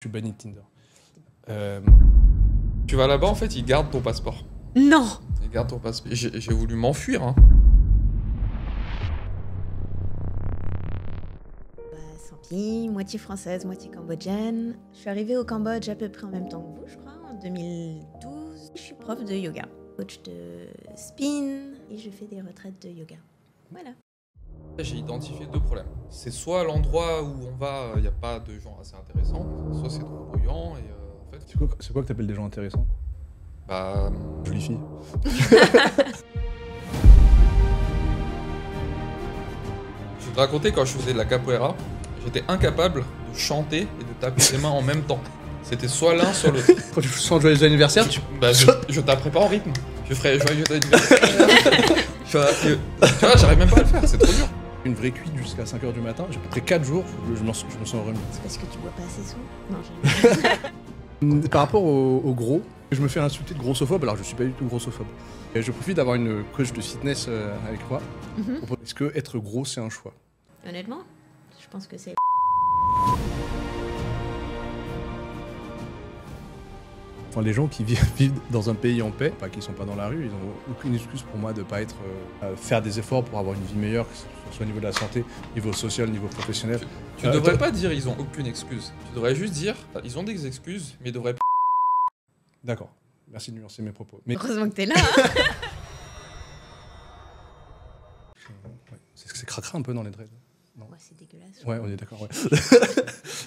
Je suis banni de Tinder. Tu vas là-bas, en fait, ils gardent ton passeport. Non. Ils gardent ton passeport. J'ai voulu m'enfuir, hein. Sampi, moitié française, moitié cambodgienne. Je suis arrivée au Cambodge à peu près en même temps que vous, je crois, en 2012. Je suis prof de yoga, coach de spin et je fais des retraites de yoga. Voilà. J'ai identifié deux problèmes. C'est soit l'endroit où on va, il n'y a pas de gens assez intéressants, soit c'est trop bruyant et en fait... C'est quoi que t'appelles des gens intéressants? Bah... Jolie fille. Je vais te raconter, quand je faisais de la capoeira, j'étais incapable de chanter et de taper les mains en même temps. C'était soit l'un, soit l'autre. Quand tu sens joyeux anniversaire, je taperai pas en rythme. Je ferai joyeux anniversaire. Tu vois, j'arrive même pas à le faire, c'est trop dur. Une vraie cuite jusqu'à 5h du matin, après 4 jours, je me sens remis. C'est parce que tu bois pas assez souvent? Non, Par rapport au gros, je me fais insulter de grossophobe, alors je suis pas du tout grossophobe. Et je profite d'avoir une coach de fitness avec moi. Est-ce que être gros, c'est un choix? Honnêtement, je pense que c'est... Enfin, les gens qui vivent dans un pays en paix, pas qui sont pas dans la rue, ils n'ont aucune excuse pour moi de pas être faire des efforts pour avoir une vie meilleure, que ce soit au niveau de la santé, niveau social, niveau professionnel. Tu devrais pas dire ils ont aucune excuse. Tu devrais juste dire ils ont des excuses, mais ils devraient pas. D'accord. Merci de nuancer mes propos. Mais Heureusement que t'es là. Hein. c'est cracra un peu dans les dreads. Ouais, c'est dégueulasse. Ouais, on est d'accord. Ouais.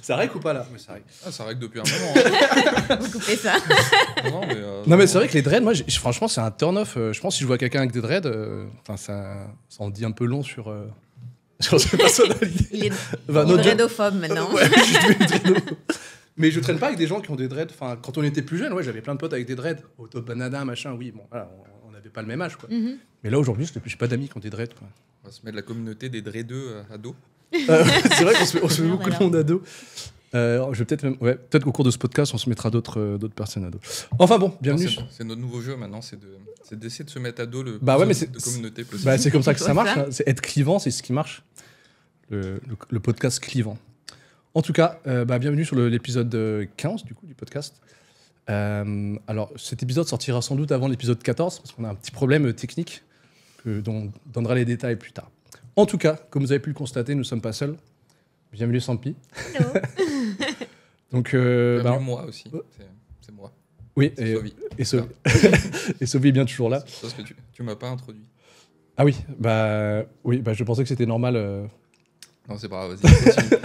Ça règle ou pas là? Ouais, ça règle. Ah, ça règle depuis un moment. Hein. Vous coupez ça. Non mais c'est vrai que les dreads, moi, franchement, c'est un turn-off. Je pense que si je vois quelqu'un avec des dreads, ça en dit un peu long sur sa personnalité. Il est dreadophobe maintenant. Ouais, je suis devenu dreadophobe. Mais je traîne pas avec des gens qui ont des dreads. Enfin, quand on était plus jeune, ouais, j'avais plein de potes avec des dreads. Au top banana, machin, oui, bon, voilà, on n'avait pas le même âge, quoi. Mais là, aujourd'hui, j'ai pas d'amis qui ont des dreads, quoi. On va se mettre la communauté des dreadeux à dos. C'est vrai qu'on se met beaucoup de monde à dos. Je vais peut-être qu'au cours de ce podcast, on se mettra d'autres personnes à dos. Enfin bon, bienvenue. Non, c'est notre nouveau jeu maintenant, c'est d'essayer de se mettre à dos le plus de communauté possible. Bah, c'est comme ça que ça marche. Hein. C'est être clivant, c'est ce qui marche. Le podcast clivant. En tout cas, bienvenue sur l'épisode 15 du coup du podcast. Alors, cet épisode sortira sans doute avant l'épisode 14 parce qu'on a un petit problème technique dont on donnera les détails plus tard. En tout cas, comme vous avez pu le constater, nous ne sommes pas seuls. Bienvenue Sampi. Hello. Donc, bienvenue moi aussi. C'est moi. Oui, et Sophie est bien toujours là. C'est parce que tu m'as pas introduit. Ah oui, je pensais que c'était normal. Non, c'est pas grave, vas-y.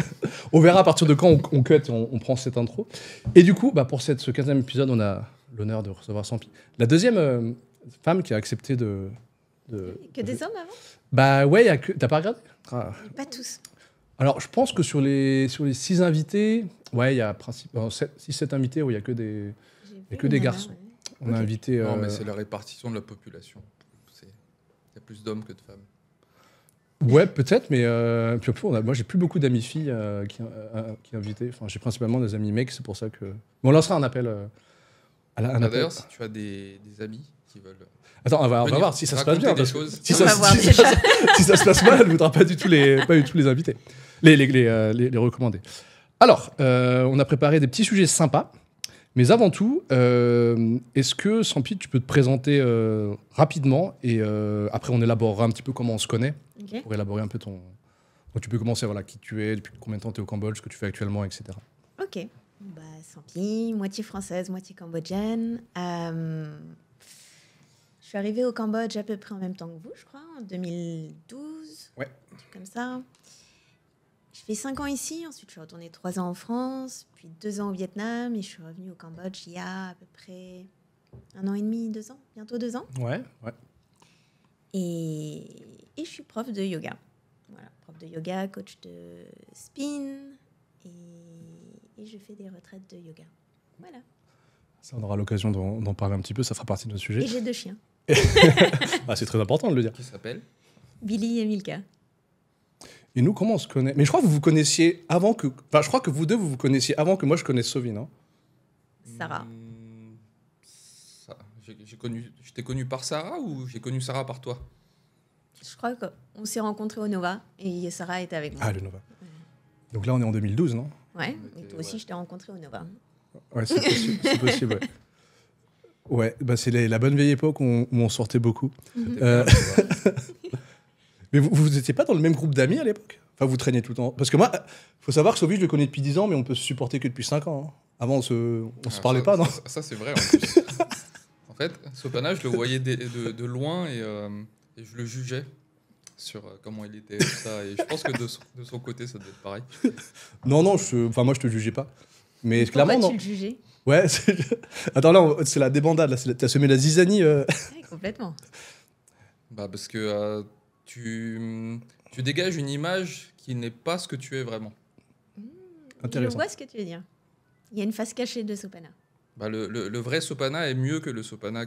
On verra à partir de quand on cut, on prend cette intro. Et du coup, pour ce 15e épisode, on a l'honneur de recevoir Sampi. La deuxième femme qui a accepté de... Que des hommes avant? Bah ouais, t'as pas regardé? Pas tous. Alors, je pense que sur les 6 invités, ouais, il y a 6-7 invités où il y a que des garçons. Ouais. On a invité... Non, mais c'est la répartition de la population. Il y a plus d'hommes que de femmes. Ouais, peut-être, mais moi, j'ai plus beaucoup d'amis filles qui invités. Enfin, j'ai principalement des amis mecs, c'est pour ça que... Mais on lancera un appel... D'ailleurs, si tu as des amis qui veulent... Attends, on va voir si ça se passe bien. Si ça se passe mal, elle ne voudra pas du tout les invités. Les recommander. Alors, on a préparé des petits sujets sympas. Mais avant tout, est-ce que, Sampi, tu peux te présenter rapidement et après, on élaborera un petit peu comment on se connaît pour élaborer un peu ton... Donc, tu peux commencer, qui tu es, depuis combien de temps tu es au Cambodge, ce que tu fais actuellement, etc. Ok. Sampi, moitié française, moitié cambodgienne. Je suis arrivée au Cambodge à peu près en même temps que vous, je crois, en 2012. Ouais. Un truc comme ça. Je fais 5 ans ici, ensuite je suis retournée 3 ans en France, puis 2 ans au Vietnam, et je suis revenue au Cambodge il y a à peu près 1 an et demi, 2 ans, bientôt 2 ans. Ouais. Et je suis prof de yoga. Voilà, prof de yoga, coach de spin, et je fais des retraites de yoga. Voilà. Ça, on aura l'occasion d'en parler un petit peu, ça fera partie de notre sujet. Et j'ai 2 chiens. C'est très important de le dire. Qui s'appelle Billy et Milka. Et nous, comment on se connaît? Mais je crois que vous vous connaissiez avant que... Enfin, je crois que vous deux, vous vous connaissiez avant que moi, je connaisse Sophie, non? Sarah. Je t'ai connu par Sarah ou j'ai connu Sarah par toi? Je crois qu'on s'est rencontrés au Nova et Sarah était avec moi. Ah, le Nova. Donc là, on est en 2012, non? Ouais, et toi aussi, je t'ai rencontré au Nova. Ouais, c'est possible, c'est possible, ouais. Ouais, bah c'est la bonne vieille époque où on sortait beaucoup. Mais vous étiez pas dans le même groupe d'amis à l'époque? Enfin, vous traîniez tout le temps. Parce que moi, faut savoir que Sophie, je le connais depuis 10 ans, mais on peut se supporter que depuis 5 ans. Hein. Avant, on se parlait pas, non? Ça c'est vrai, en plus. En fait, Sopana, je le voyais de loin et je le jugeais sur comment il était, tout ça. Et je pense que de son côté, ça doit être pareil. Non, moi, je te jugeais pas. Mais pourquoi clairement, tu le jugeais? Ouais, attends, là, c'est la débandade, là. T'as semé la zizanie. Ouais, complètement. Bah, parce que tu dégages une image qui n'est pas ce que tu es vraiment. Je vois ce que tu veux dire. Il y a une face cachée de Sopana. Bah, le vrai Sopana est mieux que le Sopana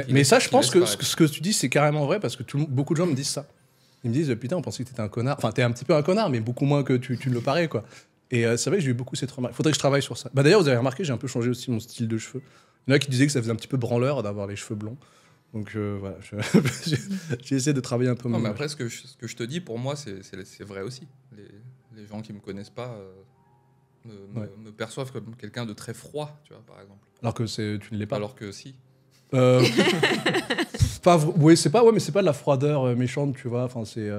mais ça, je pense que ce que tu dis, c'est carrément vrai, parce que beaucoup de gens me disent ça. Ils me disent, putain, on pensait que t'étais un connard. Enfin, t'es un petit peu un connard, mais beaucoup moins que tu ne le parais, quoi. Et c'est vrai que j'ai eu beaucoup cette remarque. Il faudrait que je travaille sur ça. Bah, d'ailleurs, vous avez remarqué, j'ai un peu changé aussi mon style de cheveux. Il y en a qui disaient que ça faisait un petit peu branleur d'avoir les cheveux blonds. Donc voilà, j'ai essayé de travailler un peu non, mais après, ce que je te dis, pour moi, c'est vrai aussi. Les gens qui me connaissent pas me perçoivent comme quelqu'un de très froid, tu vois, par exemple. Alors que tu ne l'es pas. Alors que si. Oui, c'est pas, mais c'est pas de la froideur méchante, tu vois. Enfin, c'est.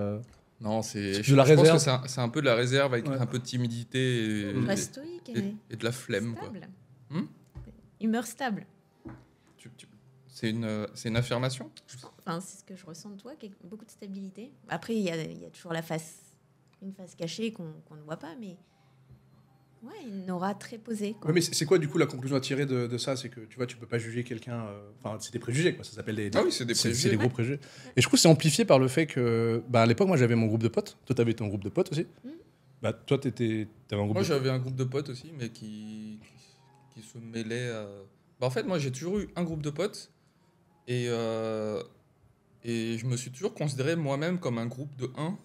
Non, c'est. De la réserve. Je pense que c'est un peu de la réserve avec un peu de timidité stoïque, et de la flemme, stable. Quoi. Humeur stable. C'est une affirmation? Enfin, c'est ce que je ressens de toi, beaucoup de stabilité. Après, il y a toujours une face cachée qu'on ne voit pas, mais ouais, une aura très posée. Quoi. Ouais, mais c'est quoi, du coup, la conclusion à tirer de ça? C'est que, tu vois, tu peux pas juger quelqu'un... Enfin, c'est des préjugés, quoi. Ça s'appelle des... Ah oui, c'est des préjugés. C'est des gros préjugés. Et je trouve que c'est amplifié par le fait que... Bah, à l'époque, moi, j'avais mon groupe de potes. Toi, t'avais ton groupe de potes aussi. Bah, toi, t'avais un groupe j'avais un groupe de potes aussi, mais qui se mêlait à... Bah, en fait, moi, j'ai toujours eu un groupe de potes. Et je me suis toujours considéré moi-même comme un groupe de 1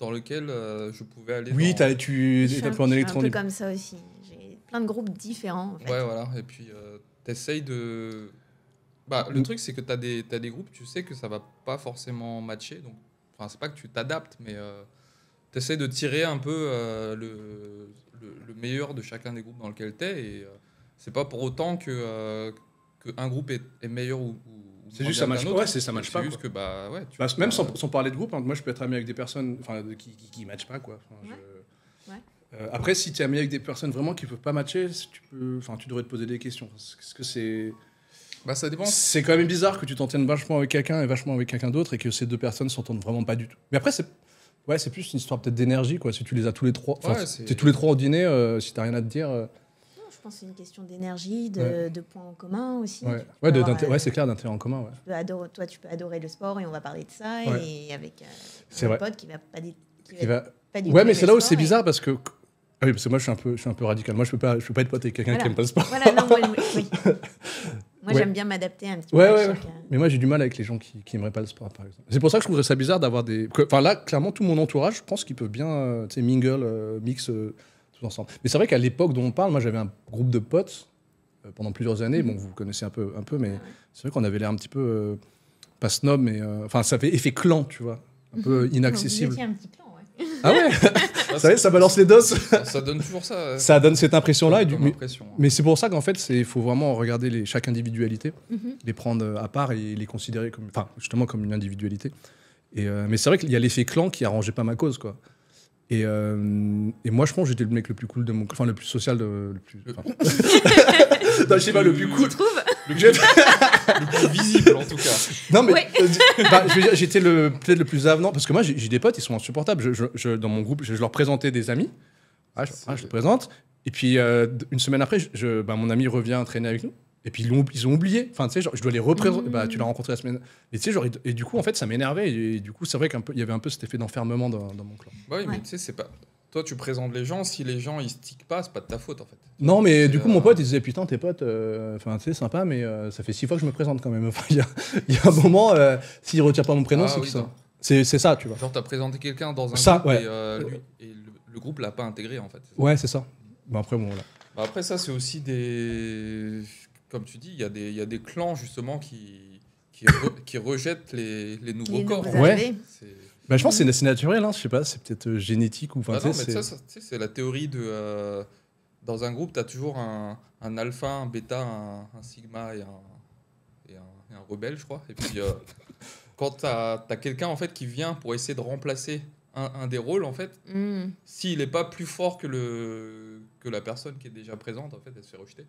dans lequel je pouvais aller. Oui, tu étais en électron. Un peu comme ça aussi. J'ai plein de groupes différents. En fait. Ouais, voilà. Et puis, t'essayes de... Bah, le truc, c'est que t'as des groupes, tu sais que ça va pas forcément matcher. Donc, enfin, c'est pas que tu t'adaptes, mais t'essayes de tirer un peu le meilleur de chacun des groupes dans lequel t'es. Et c'est pas pour autant qu'un groupe est meilleur ou c'est juste ça match pas. Ouais, ça match pas. C'est juste que même sans parler de groupe, hein, moi je peux être ami avec des personnes qui matchent pas, quoi. Après, si tu es ami avec des personnes vraiment qui peuvent pas matcher, tu devrais te poser des questions. Est-ce que c'est... Bah, ça dépend. C'est quand même bizarre que tu t'en tiennes vachement avec quelqu'un et vachement avec quelqu'un d'autre et que ces deux personnes s'entendent vraiment pas du tout. Mais après, c'est plus une histoire peut-être d'énergie, quoi. Si tu les as tous les trois, t'es tous les trois au dîner, si t'as rien à te dire. Je pense que c'est une question d'énergie, de points en commun aussi. C'est clair, d'intérêt en commun. Ouais. Tu peux adorer le sport et on va parler de ça. Et avec un pote qui va pas du ouais, mais c'est là où c'est bizarre parce que... Ah oui, parce que moi, je suis un peu radical. Moi, je peux pas être pote avec quelqu'un qui aime pas le sport. Voilà, non, moi j'aime bien m'adapter un petit peu à chacun. Mais moi, j'ai du mal avec les gens qui aimeraient pas le sport, par exemple. C'est pour ça que je trouverais ça bizarre d'avoir des... Enfin, là, clairement, tout mon entourage, je pense qu'ils peuvent bien, mix... ensemble. Mais c'est vrai qu'à l'époque dont on parle, moi j'avais un groupe de potes pendant plusieurs années. Bon, vous connaissez un peu, mais c'est vrai qu'on avait l'air un petit peu pas snob, mais ça fait effet clan, tu vois, un peu inaccessible. Vous étiez un petit clan, ouais. Ah ouais. Ça balance les doses. Ça donne toujours ça. Ça donne cette impression-là. Mais c'est pour ça qu'en fait, il faut vraiment regarder chaque individualité, les prendre à part et les considérer comme une individualité. Mais c'est vrai qu'il y a l'effet clan qui arrangeait pas ma cause, quoi. Et moi, je pense que j'étais le mec le plus cool de mon... Enfin, le plus social, le plus... Non, je sais pas, le plus cool. Le plus visible, en tout cas. Non, mais je veux dire, j'étais peut-être le plus avenant, parce que moi, j'ai des potes, ils sont insupportables. Dans mon groupe, je leur présentais des amis. Je les présente. Et puis, une semaine après, mon ami revient traîner avec nous. Et puis, ils ont oublié. Enfin, tu sais, genre, je dois les représenter. Tu l'as rencontré la semaine. Et tu sais, genre, et du coup, en fait, ça m'énervait. Et du coup, c'est vrai qu'il y avait un peu cet effet d'enfermement dans mon clan. Oui, mais tu sais, c'est pas... Toi, tu présentes les gens. Si les gens, ils stickent pas, c'est pas de ta faute, en fait. Non, mais du coup, mon pote, il disait, putain, tes potes, tu sais, sympa, mais ça fait 6 fois que je me présente quand même. Enfin, il y a un moment, s'il ne retire pas mon prénom, c'est ça, tu vois. Genre, t'as présenté quelqu'un dans un groupe et le groupe l'a pas intégré, en fait. Ouais, c'est ça. Après, bon, voilà. Après, ça, c'est aussi des... Comme tu dis, il y a des clans, justement, qui rejettent les nouveaux corps. Ouais. Bah, je pense que c'est naturel, hein, je sais pas, c'est peut-être génétique ou... Non, mais ça, c'est la théorie de... dans un groupe, tu as toujours un alpha, un bêta, un sigma et un rebelle, je crois. Et puis, quand tu as quelqu'un en fait, qui vient pour essayer de remplacer un des rôles, en fait, s'il n'est pas plus fort que la personne qui est déjà présente, en fait, elle se fait rejeter.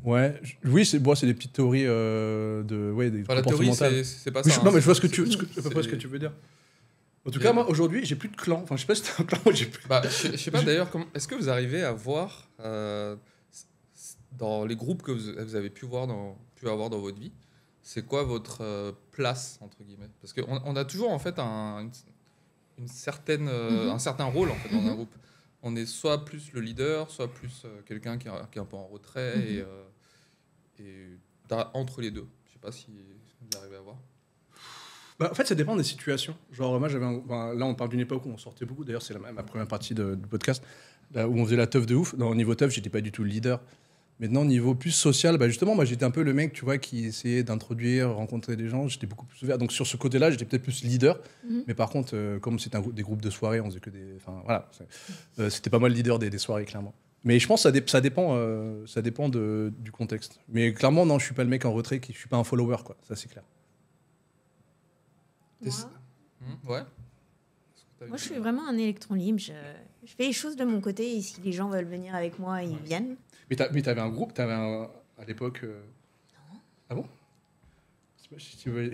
Ouais, oui, c'est des petites théories des la théorie, c'est pas ça. Non, mais je vois ce que tu veux dire. En tout cas, moi, aujourd'hui, j'ai plus de clan. Enfin, je sais pas si t'as un clan, moi, j'ai plus... je sais pas, d'ailleurs, est-ce que vous arrivez à voir, dans les groupes que vous avez pu avoir dans votre vie, c'est quoi votre place, entre guillemets? Parce qu'on a toujours, en fait, un certain rôle, en fait, dans un groupe. On est soit plus le leader, soit plus quelqu'un qui est un peu en retrait, et entre les deux. Je sais pas si vous arrivez à voir. Bah, en fait, ça dépend des situations. Genre, moi, là, on parle d'une époque où on sortait beaucoup. D'ailleurs, c'est ma première partie du podcast, là, où on faisait la teuf de ouf. Au niveau teuf, j'étais pas du tout le leader. Maintenant, au niveau plus social, bah, justement, moi, j'étais un peu le mec, tu vois, qui essayait d'introduire, rencontrer des gens. J'étais beaucoup plus ouvert. Donc, sur ce côté-là, j'étais peut-être plus leader. Mais par contre, comme c'était des groupes de soirées, on faisait que des... Enfin, voilà. C'était pas moi le leader des soirées, clairement. Mais je pense que ça dépend du contexte. Mais clairement, non, je suis pas le mec en retrait, je suis pas un follower, quoi. Ça, c'est clair. Ouais. Moi, je suis vraiment un électron libre. Je fais les choses de mon côté et si les gens veulent venir avec moi, ils viennent. Mais t'avais un groupe, à l'époque... Non. Ah bon? Si, ouais.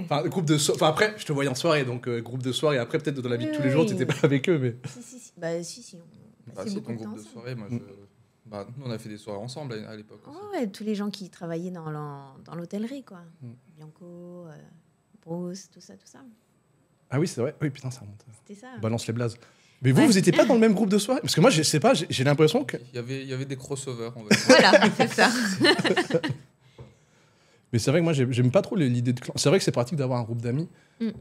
Enfin, groupe de après, je te voyais en soirée, donc groupe de soirée. Après, peut-être dans la vie de tous les jours, t'étais pas avec eux, mais... Si. Bah, si. C'est ton groupe de soirée, moi, nous, on a fait des soirées ensemble à l'époque. Ouais, tous les gens qui travaillaient dans l'hôtellerie, quoi. Bianco... Bruce, tout ça. Ah oui, c'est vrai. Oui, putain, ça remonte. C'était ça. Balance les blazes. Mais vous n'étiez pas dans le même groupe de soirée? Parce que moi, je sais pas, j'ai l'impression que... Il y avait des crossovers, on va dire. Voilà, c'est ça. Mais c'est vrai que moi, j'aime pas trop l'idée de clan. C'est vrai que c'est pratique d'avoir un groupe d'amis,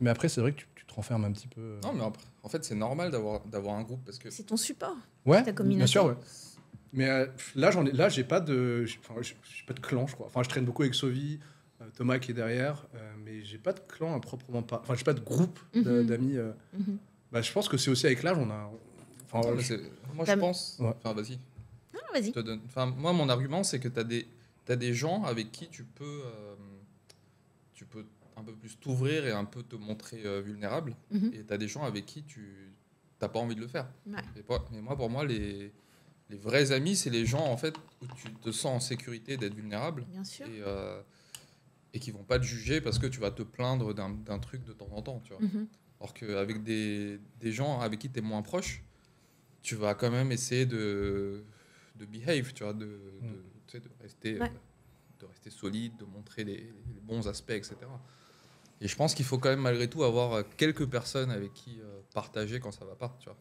mais après, c'est vrai que tu te renfermes un petit peu... Non, mais après, en fait, c'est normal d'avoir un groupe parce que... C'est ton support. Ouais, ta communauté. Bien sûr, ouais. Mais là, j'ai pas de clan, je crois. Enfin, je traîne beaucoup avec Sovi, Thomas qui est derrière, mais j'ai pas de clan à proprement pas. Enfin, j'ai pas de groupe d'amis. Bah, je pense que c'est aussi avec l'âge, on a. Enfin, moi, je pense. Ouais. Enfin, vas-y. Non, vas-y. Enfin, moi, mon argument, c'est que t'as des gens avec qui tu peux un peu plus t'ouvrir et un peu te montrer vulnérable, et t'as des gens avec qui tu t'as pas envie de le faire. Ouais. Et moi, pour moi, les vrais amis, c'est les gens en fait où tu te sens en sécurité d'être vulnérable. Bien sûr. Et qui vont pas te juger parce que tu vas te plaindre d'un truc de temps en temps, tu vois. Alors qu'avec des gens avec qui tu es moins proche, tu vas quand même essayer de behave, tu vois, de rester solide, de montrer les bons aspects, etc. Et je pense qu'il faut quand même malgré tout avoir quelques personnes avec qui partager quand ça va pas, tu vois.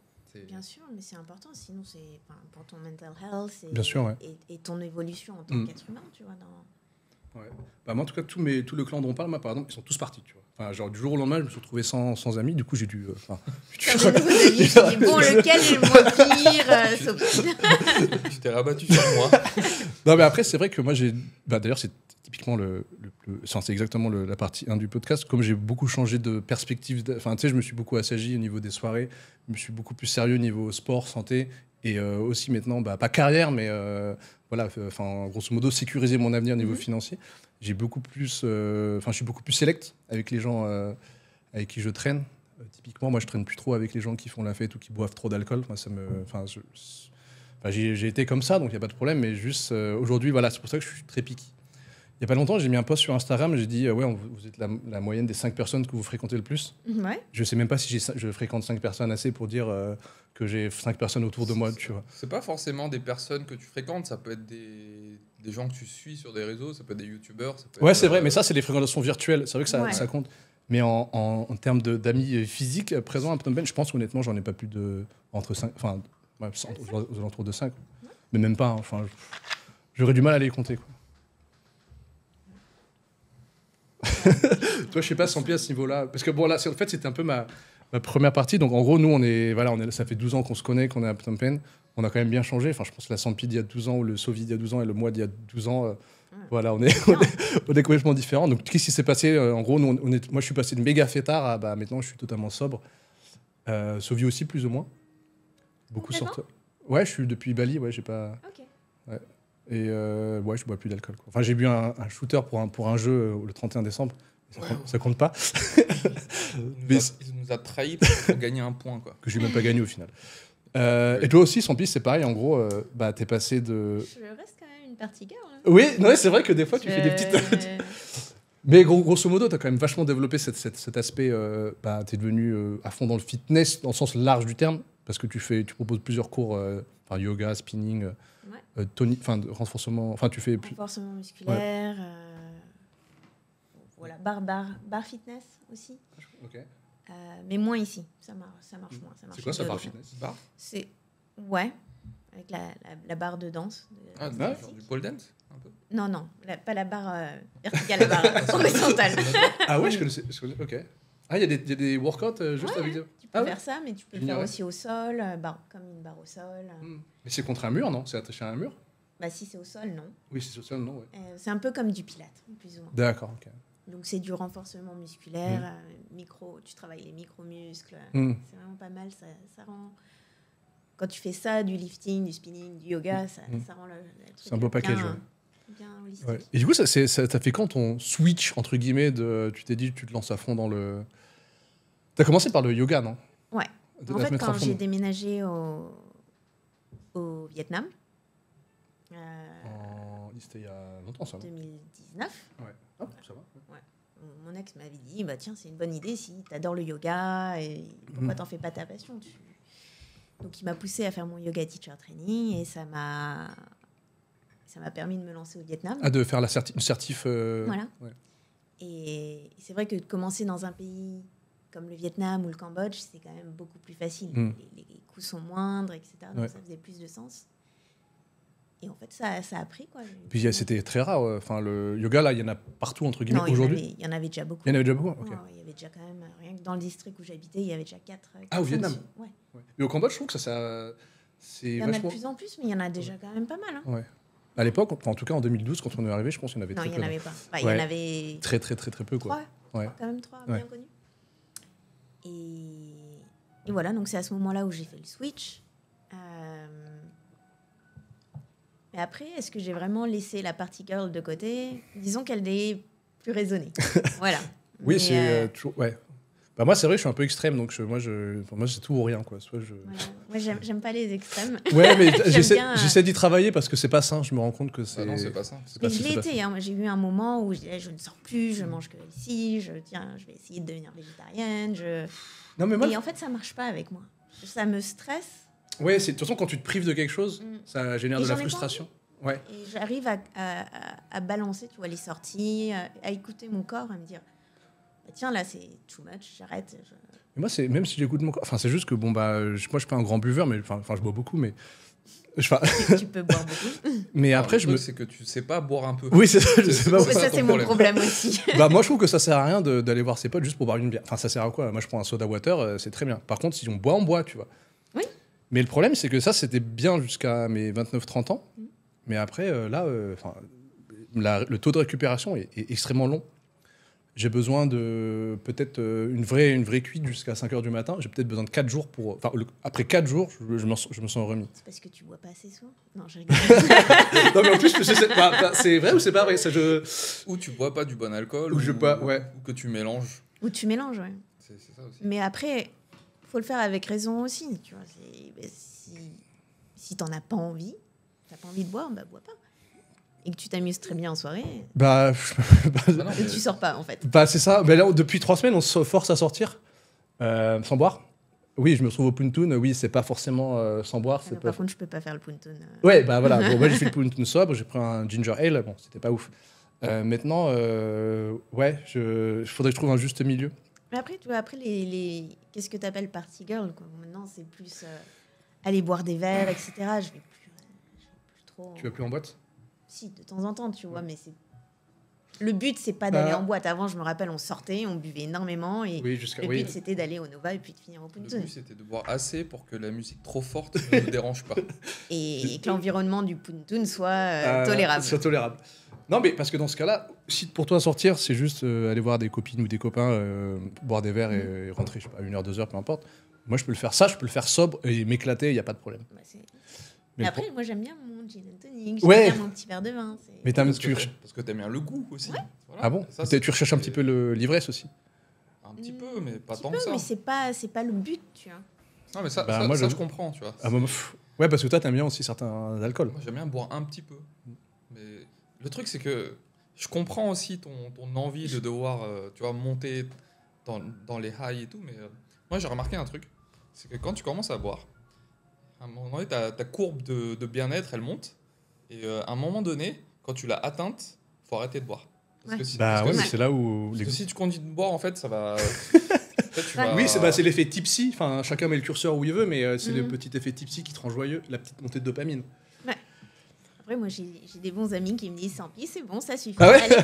Bien sûr, mais c'est important, sinon c'est pour ton mental health Bien sûr, ouais. et ton évolution en tant qu'être humain, tu vois. Ouais. Bah, moi, en tout cas, tout le clan dont on parle, moi, par exemple, ils sont tous partis, tu vois. Enfin, genre, du jour au lendemain, je me suis retrouvé sans amis, du coup, j'ai dû... Bon, lequel est le moins pire Tu t'es rabattu sur moi. Non, mais après, c'est vrai que moi, d'ailleurs, c'est typiquement c'est exactement la partie 1 du podcast. Comme j'ai beaucoup changé de perspective, enfin, tu sais, je me suis beaucoup assagi au niveau des soirées, je me suis beaucoup plus sérieux au niveau sport, santé, et aussi maintenant, pas carrière, mais voilà, enfin, grosso modo, sécuriser mon avenir au niveau financier. J'ai beaucoup plus, je suis beaucoup plus select avec les gens avec qui je traîne. Typiquement, moi, je traîne plus trop avec les gens qui font la fête ou qui boivent trop d'alcool. Moi, j'ai été comme ça, donc il y a pas de problème. Mais juste aujourd'hui, voilà, c'est pour ça que je suis très picky. Il y a pas longtemps, j'ai mis un post sur Instagram. J'ai dit vous êtes la moyenne des 5 personnes que vous fréquentez le plus. Ouais. Je sais même pas si je fréquente 5 personnes assez pour dire que j'ai 5 personnes autour de moi, tu vois. C'est pas forcément des personnes que tu fréquentes, ça peut être des gens que tu suis sur des réseaux, ça peut être des youtubeurs. Ouais, c'est vrai, mais ça, c'est des fréquentations virtuelles. C'est vrai que ça compte. Mais en termes d'amis physiques présents à Phnom Penh, je pense qu'honnêtement, j'en ai pas plus entre 5, enfin, aux alentours de 5. Mais même pas, enfin, j'aurais du mal à les compter, quoi. Toi, je sais pas, sans pied à ce niveau-là. Parce que bon, là, en fait, c'était un peu ma première partie. Donc, en gros, nous, ça fait 12 ans qu'on se connaît, qu'on est à Phnom Penh. On a quand même bien changé. Enfin, je pense que la Sampide il y a 12 ans, ou le Sovi il y a 12 ans, et le moi d'il y a 12 ans, Voilà, on est complètement différents. Donc, qu'est-ce qui s'est passé? En gros, moi, je suis passé de méga fêtard à maintenant, je suis totalement sobre. Sophie aussi, plus ou moins. Beaucoup sortent. Ouais, je suis depuis Bali, ouais, j'ai pas. Ok. Ouais. Et ouais, je bois plus d'alcool. Enfin, j'ai bu un shooter pour un jeu le 31 décembre. Ça compte pas. Il nous a trahis pour gagner un point, quoi. Que je n'ai même pas gagné au final. Et toi aussi, Sampis, c'est pareil. En gros, t'es passé de. Je reste quand même une party girl. Hein. Oui, non, c'est vrai que des fois, tu fais des petites. Mais grosso modo, tu as quand même vachement développé cet aspect. T'es devenu à fond dans le fitness, dans le sens large du terme, parce que tu proposes plusieurs cours, yoga, spinning, renforcement. Tu fais renforcement musculaire. Voilà, bar fitness aussi. Ok. Mais moins ici, ça marche moins. C'est quoi ça, bar fitness? C'est ouais, avec la barre de danse. Genre du pole dance un peu. Non, pas la barre verticale, la barre horizontale. Ah ouais, je connaissais. Ok. Ah, il y a des workouts juste avec. Tu peux faire ça, mais tu peux le faire aussi au sol, comme une barre au sol. Mais c'est contre un mur, non? C'est attaché à un mur? Bah si c'est au sol, non. Oui, si c'est au sol, non. Ouais. C'est un peu comme du pilates, plus ou moins. D'accord, ok. Donc c'est du renforcement musculaire, tu travailles les micro-muscles. C'est vraiment pas mal, ça rend... Quand tu fais ça, du lifting, du spinning, du yoga, ça rend le truc. C'est un beau package, bien holistique. Ouais. Et du coup, ça fait quand ton switch, entre guillemets, tu t'es dit tu te lances à fond dans le... T'as commencé par le yoga, non? Ouais. En fait, quand j'ai déménagé au Vietnam... C'était il y a longtemps, ça, non? 2019. Ouais. Oh, ça va. Ouais. Mon ex m'avait dit, tiens, c'est une bonne idée si t'adores le yoga, et pourquoi t'en fais pas ta passion? Donc il m'a poussé à faire mon yoga teacher training et ça m'a permis de me lancer au Vietnam. Ah, de faire une certif. Voilà. Ouais. Et c'est vrai que de commencer dans un pays comme le Vietnam ou le Cambodge, c'est quand même beaucoup plus facile. Les coûts sont moindres, etc. Donc ça faisait plus de sens. Et en fait, ça a pris, quoi. Puis c'était très rare. Enfin, le yoga, là, il y en a partout, entre guillemets, aujourd'hui. Il y en avait déjà beaucoup. Il y en avait déjà beaucoup, ok. Il y avait déjà quand même, rien que dans le district où j'habitais, il y avait déjà 4. Ah, au Vietnam? Ouais. Mais au Cambodge, je trouve que ça c'est il y en a de plus en plus, mais il y en a déjà quand même pas mal. Hein. Ouais. À l'époque, en tout cas en 2012, quand on est arrivé, je pense qu'il y en avait très peu. Non, il n'y en avait pas. Enfin, il y en avait... Très peu, quoi. 3. Ouais. Quand même 3 bien connus. Et voilà, donc c'est à ce moment-là où j'ai fait le switch. Mais après, est-ce que j'ai vraiment laissé la party girl de côté? Disons qu'elle est plus raisonnée. Voilà. Oui, c'est toujours... Ouais. Bah moi, c'est vrai que je suis un peu extrême, donc moi, c'est tout ou rien, quoi. Soit je... Moi, j'aime pas les extrêmes. Ouais, mais j'essaie d'y travailler parce que c'est pas sain. Je me rends compte que c'est... non, c'est pas sain. Mais je l'ai été. Hein. J'ai eu un moment où je disais, je ne sors plus, je mange que ici, je vais essayer de devenir végétarienne. Non, mais moi... Et en fait, ça marche pas avec moi. Ça me stresse. Ouais, de toute façon, quand tu te prives de quelque chose, ça génère de la frustration. Ouais. Et j'arrive à balancer, tu vois, les sorties, à écouter mon corps, à me dire, tiens, là, c'est too much, j'arrête. Et moi, même si j'écoute mon corps, c'est juste que, moi, je suis pas un grand buveur, mais je bois beaucoup, mais... Tu peux boire beaucoup. Mais après, c'est que tu sais pas boire un peu. Oui, c'est ça, je sais pas. Ça, c'est mon problème aussi. Moi, je trouve que ça sert à rien d'aller voir ses potes juste pour boire une bière. Enfin, ça sert à quoi? Moi, je prends un soda water, c'est très bien. Par contre, si on boit, tu vois. Oui. Mais le problème, c'est que ça, c'était bien jusqu'à mes 29-30 ans. Mais après, le taux de récupération est extrêmement long. J'ai besoin de peut-être une vraie cuite jusqu'à 5h du matin. J'ai peut-être besoin de 4 jours pour... après 4 jours, je me sens remis. C'est parce que tu bois pas assez souvent? Non, je rigole. Non, mais en plus, c'est vrai ou c'est pas vrai ça, Ou tu bois pas du bon alcool, ou que tu mélanges. Ou tu mélanges, ouais. C'est ça aussi. Mais après, faut le faire avec raison aussi. Tu vois, si t'en as pas envie, t'as pas envie de boire, bois pas. Et que tu t'amuses très bien en soirée, et tu sors pas, en fait. C'est ça. Mais là, depuis 3 semaines, on se force à sortir sans boire. Oui, je me retrouve au Puntoon. Oui, c'est pas forcément sans boire. Par contre, je peux pas faire le Puntoon. Ouais, voilà. Bon, moi, j'ai fait le Puntoon sobre. J'ai pris un ginger ale. Bon, c'était pas ouf. Maintenant, faudrait que je trouve un juste milieu. Mais après, tu vois, qu'est-ce que t'appelles party girl, quoi. Maintenant, c'est plus aller boire des verres, etc. Je vais plus trop. Tu vas plus en boîte? Si, de temps en temps, tu vois, mais le but, c'est pas d'aller en boîte. Avant, je me rappelle, on sortait, on buvait énormément, et le but, c'était d'aller au Nova et puis de finir au Puntoon. Le but, c'était de boire assez pour que la musique trop forte ne nous dérange pas. Et que l'environnement du Puntoon soit tolérable. Non, mais parce que dans ce cas-là, si pour toi sortir, c'est juste aller voir des copines ou des copains, boire des verres et rentrer, je sais pas, 1 heure, 2 heures, peu importe. Moi, je peux le faire ça, je peux le faire sobre et m'éclater, il n'y a pas de problème. Bah, mais après, moi, j'aime bien mon gin and tonic, j'aime bien mon petit verre de vin. Mais parce que t'aimes bien le goût aussi. Ouais. Voilà. Ah bon? Ça, tu recherches un petit peu l'ivresse aussi? Un petit peu, mais pas tant que ça. Mais c'est pas le but, tu vois. Non, mais ça, moi, je comprends, tu vois. Ah, ouais, parce que toi, t'aimes bien aussi certains alcools. Moi, j'aime bien boire un petit peu. Mais le truc, c'est que je comprends aussi ton envie de devoir tu vois, monter dans les highs et tout. Mais moi, j'ai remarqué un truc. C'est que quand tu commences à boire, à un moment donné, ta courbe de bien-être, elle monte. Et à un moment donné, quand tu l'as atteinte, il faut arrêter de boire. Parce que c'est là où... Parce que si tu continues de boire, en fait, ça va... Oui, c'est l'effet tipsy. Enfin, chacun met le curseur où il veut, mais c'est le petit effet tipsy qui te rend joyeux, la petite montée de dopamine. Ouais. Après, moi, j'ai des bons amis qui me disent sans pis, c'est bon, ça suffit. Ah ouais. Allez,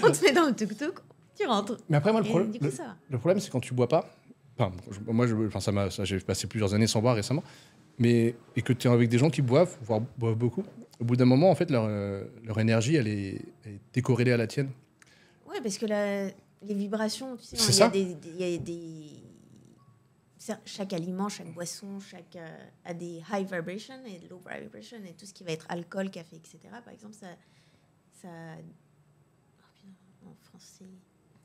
on te met dans le tuk-tuk, tu rentres. Mais après, moi, le problème, c'est quand tu bois pas. Enfin, j'ai passé plusieurs années sans boire récemment. Et que tu es avec des gens qui boivent, voire boivent beaucoup. Au bout d'un moment, en fait, leur énergie, elle est décorrélée à la tienne. Ouais, parce que les vibrations, tu sais, chaque aliment, chaque boisson, a des high vibrations et low vibrations, et tout ce qui va être alcool, café, etc. Par exemple, ça en français.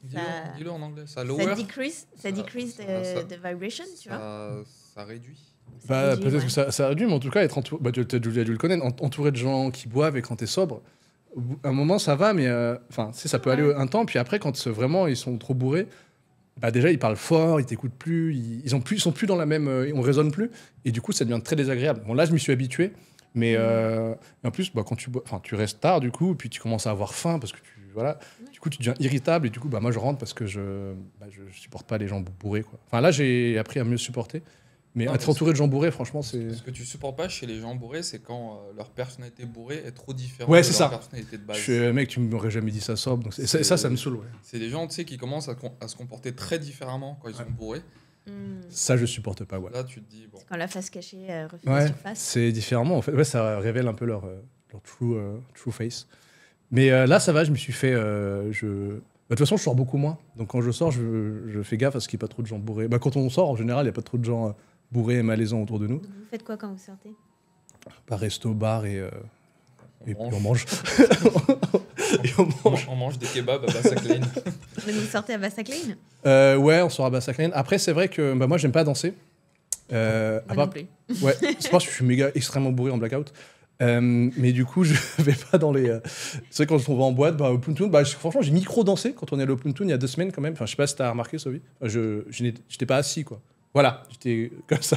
Dis-le en anglais. Ça decrease the vibration, tu vois. Ça réduit. Peut-être que ça réduit, mais en tout cas, être entouré, tu as dû le connaître, entouré de gens qui boivent et quand tu es sobre, à un moment ça va, mais ça peut aller un temps, puis après, quand vraiment ils sont trop bourrés, déjà ils parlent fort, ils t'écoutent plus, ils sont plus dans la même, on résonne plus, et du coup ça devient très désagréable. Bon, là je m'y suis habitué, mais en plus, quand tu bois, tu restes tard du coup, puis tu commences à avoir faim parce que du coup tu deviens irritable, et du coup moi je rentre parce que je supporte pas les gens bourrés, quoi. Enfin là j'ai appris à mieux supporter. Mais être entouré de gens bourrés, franchement, c'est... Ce que tu supportes pas chez les gens bourrés, c'est quand leur personnalité bourrée est trop différente de leur personnalité de base. Je suis mec, tu m'aurais jamais dit ça sobre. Donc ça me saoule, ouais. C'est des gens, tu sais, qui commencent à se comporter très différemment quand ils sont bourrés. Ça, je supporte pas, ouais. Là, tu te dis... Bon. Quand la face cachée reflète la surface. C'est différemment, en fait. Ouais, ça révèle un peu leur true face. Mais là, ça va, je me suis fait... De toute façon, je sors beaucoup moins. Donc quand je sors, je fais gaffe à ce qu'il n'y ait pas trop de gens bourrés. Quand on sort, en général, il n'y a pas trop de gens... bourrés et malaisants autour de nous. Donc vous faites quoi quand vous sortez? Resto, bar et puis on mange. On mange des kebabs à Bassaklein. Mais vous sortez à Bassaklein? Ouais, on sort à Bassaklein. Après, c'est vrai que moi, j'aime pas danser. Moi non plus. Ouais, je pense que je suis extrêmement bourré en blackout. Mais du coup, je vais pas dans les... C'est vrai, quand on va en boîte, au Pluntoon, franchement, j'ai micro-dansé quand on est allé au Pluntoon il y a 2 semaines quand même. Enfin, je sais pas si t'as remarqué, Sophie. J'étais pas assis, quoi. Voilà, j'étais comme ça.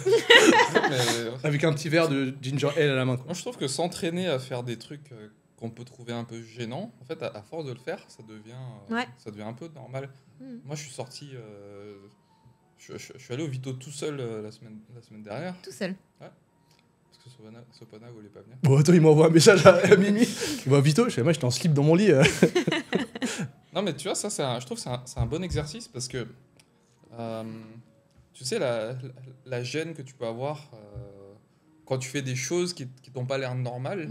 Avec un petit verre de ginger ale à la main, quoi. Moi, je trouve que s'entraîner à faire des trucs qu'on peut trouver un peu gênants, en fait, à force de le faire, ça devient un peu normal. Moi, je suis sorti... je suis allé au Vito tout seul la semaine dernière. Tout seul? Ouais. Parce que Sopana voulait pas venir. Bon, toi, il m'envoie un message à minuit. Il va Vito, moi, j'étais en slip dans mon lit. Non, mais tu vois, ça, je trouve que c'est un bon exercice parce que... tu sais, la gêne que tu peux avoir quand tu fais des choses qui t'ont pas l'air normales,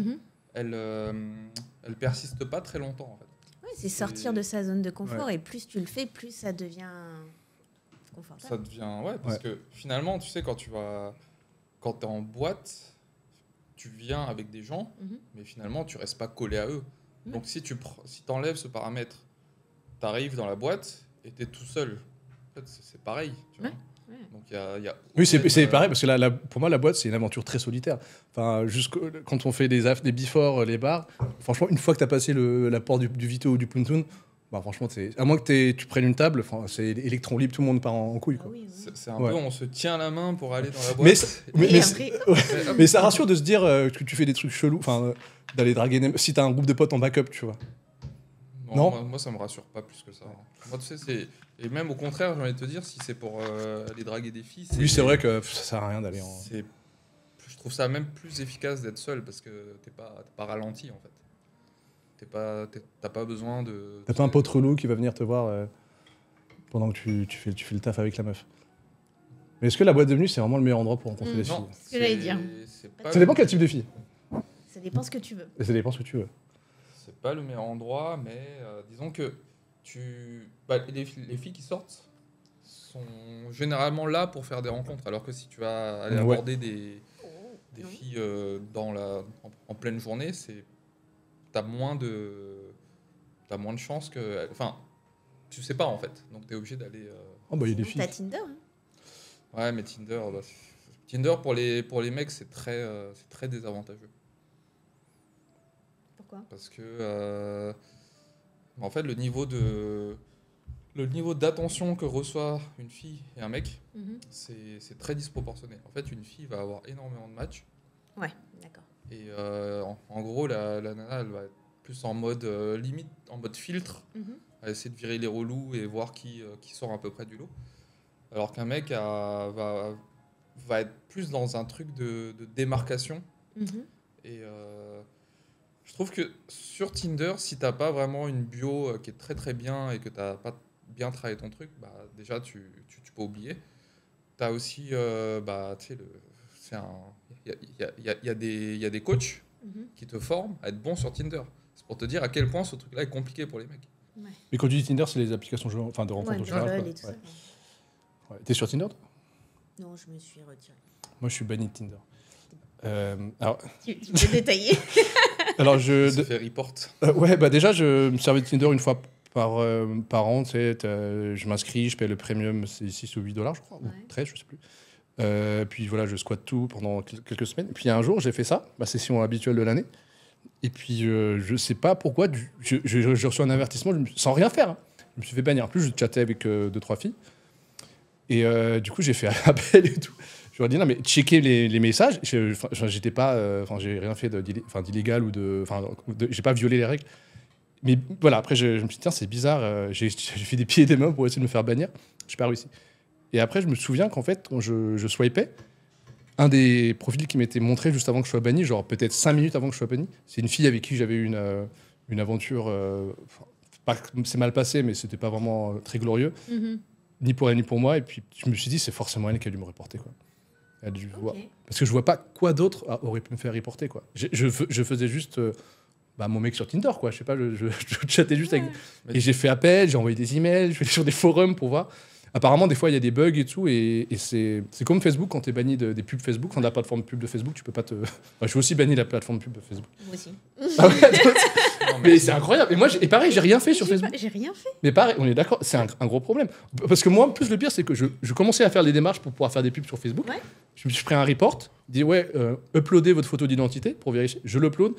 elle persiste pas très longtemps, en fait. Ouais, c'est sortir de sa zone de confort, et plus tu le fais, plus ça devient confortable. Ça devient, parce que finalement, tu sais, quand t'es en boîte, tu viens avec des gens, mais finalement, tu restes pas collé à eux. Donc, si t'enlèves ce paramètre, t'arrives dans la boîte et t'es tout seul. En fait, c'est pareil, tu vois. Donc, oui, c'est pareil, parce que pour moi, la boîte, c'est une aventure très solitaire. Enfin, quand on fait des before, les bars, franchement, une fois que tu as passé la porte du Vito ou du Pluntoon, franchement, à moins que tu prennes une table, c'est électron libre, tout le monde part en couille, quoi. Oui. C'est un peu, on se tient la main pour aller dans la boîte. Mais ça rassure de se dire que tu fais des trucs chelous, d'aller draguer, si tu as un groupe de potes en backup, tu vois. Non. Moi, ça me rassure pas plus que ça. Moi, tu sais, et même au contraire, j'ai envie de te dire, si c'est pour aller draguer des filles... Oui, c'est vrai que ça sert à rien d'aller en... Je trouve ça même plus efficace d'être seul, parce que t'es pas ralenti, en fait. T'as pas besoin de... T'as pas un pote relou qui va venir te voir pendant que tu fais le taf avec la meuf. Mais est-ce que la boîte de nuit, c'est vraiment le meilleur endroit pour rencontrer des filles? Non, c'est ce que j'allais dire. Ça dépend quel type de fille. Ça dépend ce que tu veux. Et ça dépend ce que tu veux. c'est pas le meilleur endroit, mais disons que les filles qui sortent sont généralement là pour faire des rencontres, alors que si tu vas aller aborder des filles en pleine journée, t'as moins de chances que... Enfin, tu sais pas en fait, donc t'es obligé d'aller... il y a des filles. T'as Tinder, hein. Ouais, mais Tinder pour les mecs, c'est très désavantageux. Pourquoi ? Parce que en fait, le niveau d'attention que reçoit une fille et un mec, c'est très disproportionné. En fait, une fille va avoir énormément de matchs. Ouais, d'accord. Et en gros, la nana, elle va être plus en mode limite, en mode filtre. Elle va essayer de virer les relous et voir qui sort à peu près du lot. Alors qu'un mec va être plus dans un truc de démarcation. Et je trouve que sur Tinder, si t'as pas vraiment une bio qui est très très bien et que t'as pas bien travaillé ton truc, bah déjà tu peux oublier. T'as aussi, tu sais, il y a des coachs qui te forment à être bon sur Tinder. C'est pour te dire à quel point ce truc-là est compliqué pour les mecs. Ouais. Mais quand tu dis Tinder, c'est les applications de rencontres en général. Ouais. T'es sur Tinder, toi ? Non, je me suis retirée. Moi, je suis banni de Tinder. Alors... Tu peux détailler. Alors, je fais report. Déjà, je me servais de Tinder une fois par an. Tu sais, je m'inscris, je paye le premium, c'est 6 ou $8, je crois, ou 13, je sais plus. Puis voilà, je squatte tout pendant quelques semaines. Et puis un jour, j'ai fait ça, ma session habituelle de l'année. Et puis, je sais pas pourquoi, je reçois un avertissement sans rien faire. Hein. Je me suis fait bannir. En plus, je chattais avec 2-3 filles. Et du coup, j'ai fait appel et tout. Je leur ai dit, non, mais checker les messages. J'étais pas... j'ai rien fait d'illégal ou de... j'ai pas violé les règles. Mais voilà, après, je me suis dit, tiens, c'est bizarre. J'ai fait des pieds et des mains pour essayer de me faire bannir. Je n'ai pas réussi. Et après, je me souviens qu'en fait, quand je swipais, un des profils qui m'était montré juste avant que je sois banni, genre peut-être 5 minutes avant que je sois banni, c'est une fille avec qui j'avais eu une aventure... c'est mal passé, mais c'était pas vraiment très glorieux. Ni pour elle, ni pour moi. Et puis, je me suis dit, c'est forcément elle qui a dû me reporter, quoi. Elle a dû voir. Parce que je vois pas quoi d'autre aurait pu me faire reporter, quoi. Je faisais juste mon mec sur Tinder, quoi. Je sais pas, je chattais juste avec... Et j'ai fait appel, j'ai envoyé des emails, je suis allé sur des forums pour voir. Apparemment, des fois, il y a des bugs et tout. Et c'est comme Facebook, quand tu es banni des pubs Facebook, de la plateforme pub de Facebook, tu peux pas te... je suis aussi banni de la plateforme pub de Facebook. Moi aussi. Mais c'est incroyable. Et moi, pareil, j'ai rien fait sur Facebook. J'ai rien fait. Mais pareil, on est d'accord, c'est un gros problème. Parce que moi, en plus, le pire, c'est que je commençais à faire les démarches pour pouvoir faire des pubs sur Facebook. Ouais. Je me suis pris un report, dit uploadez votre photo d'identité pour vérifier. Je l'upload,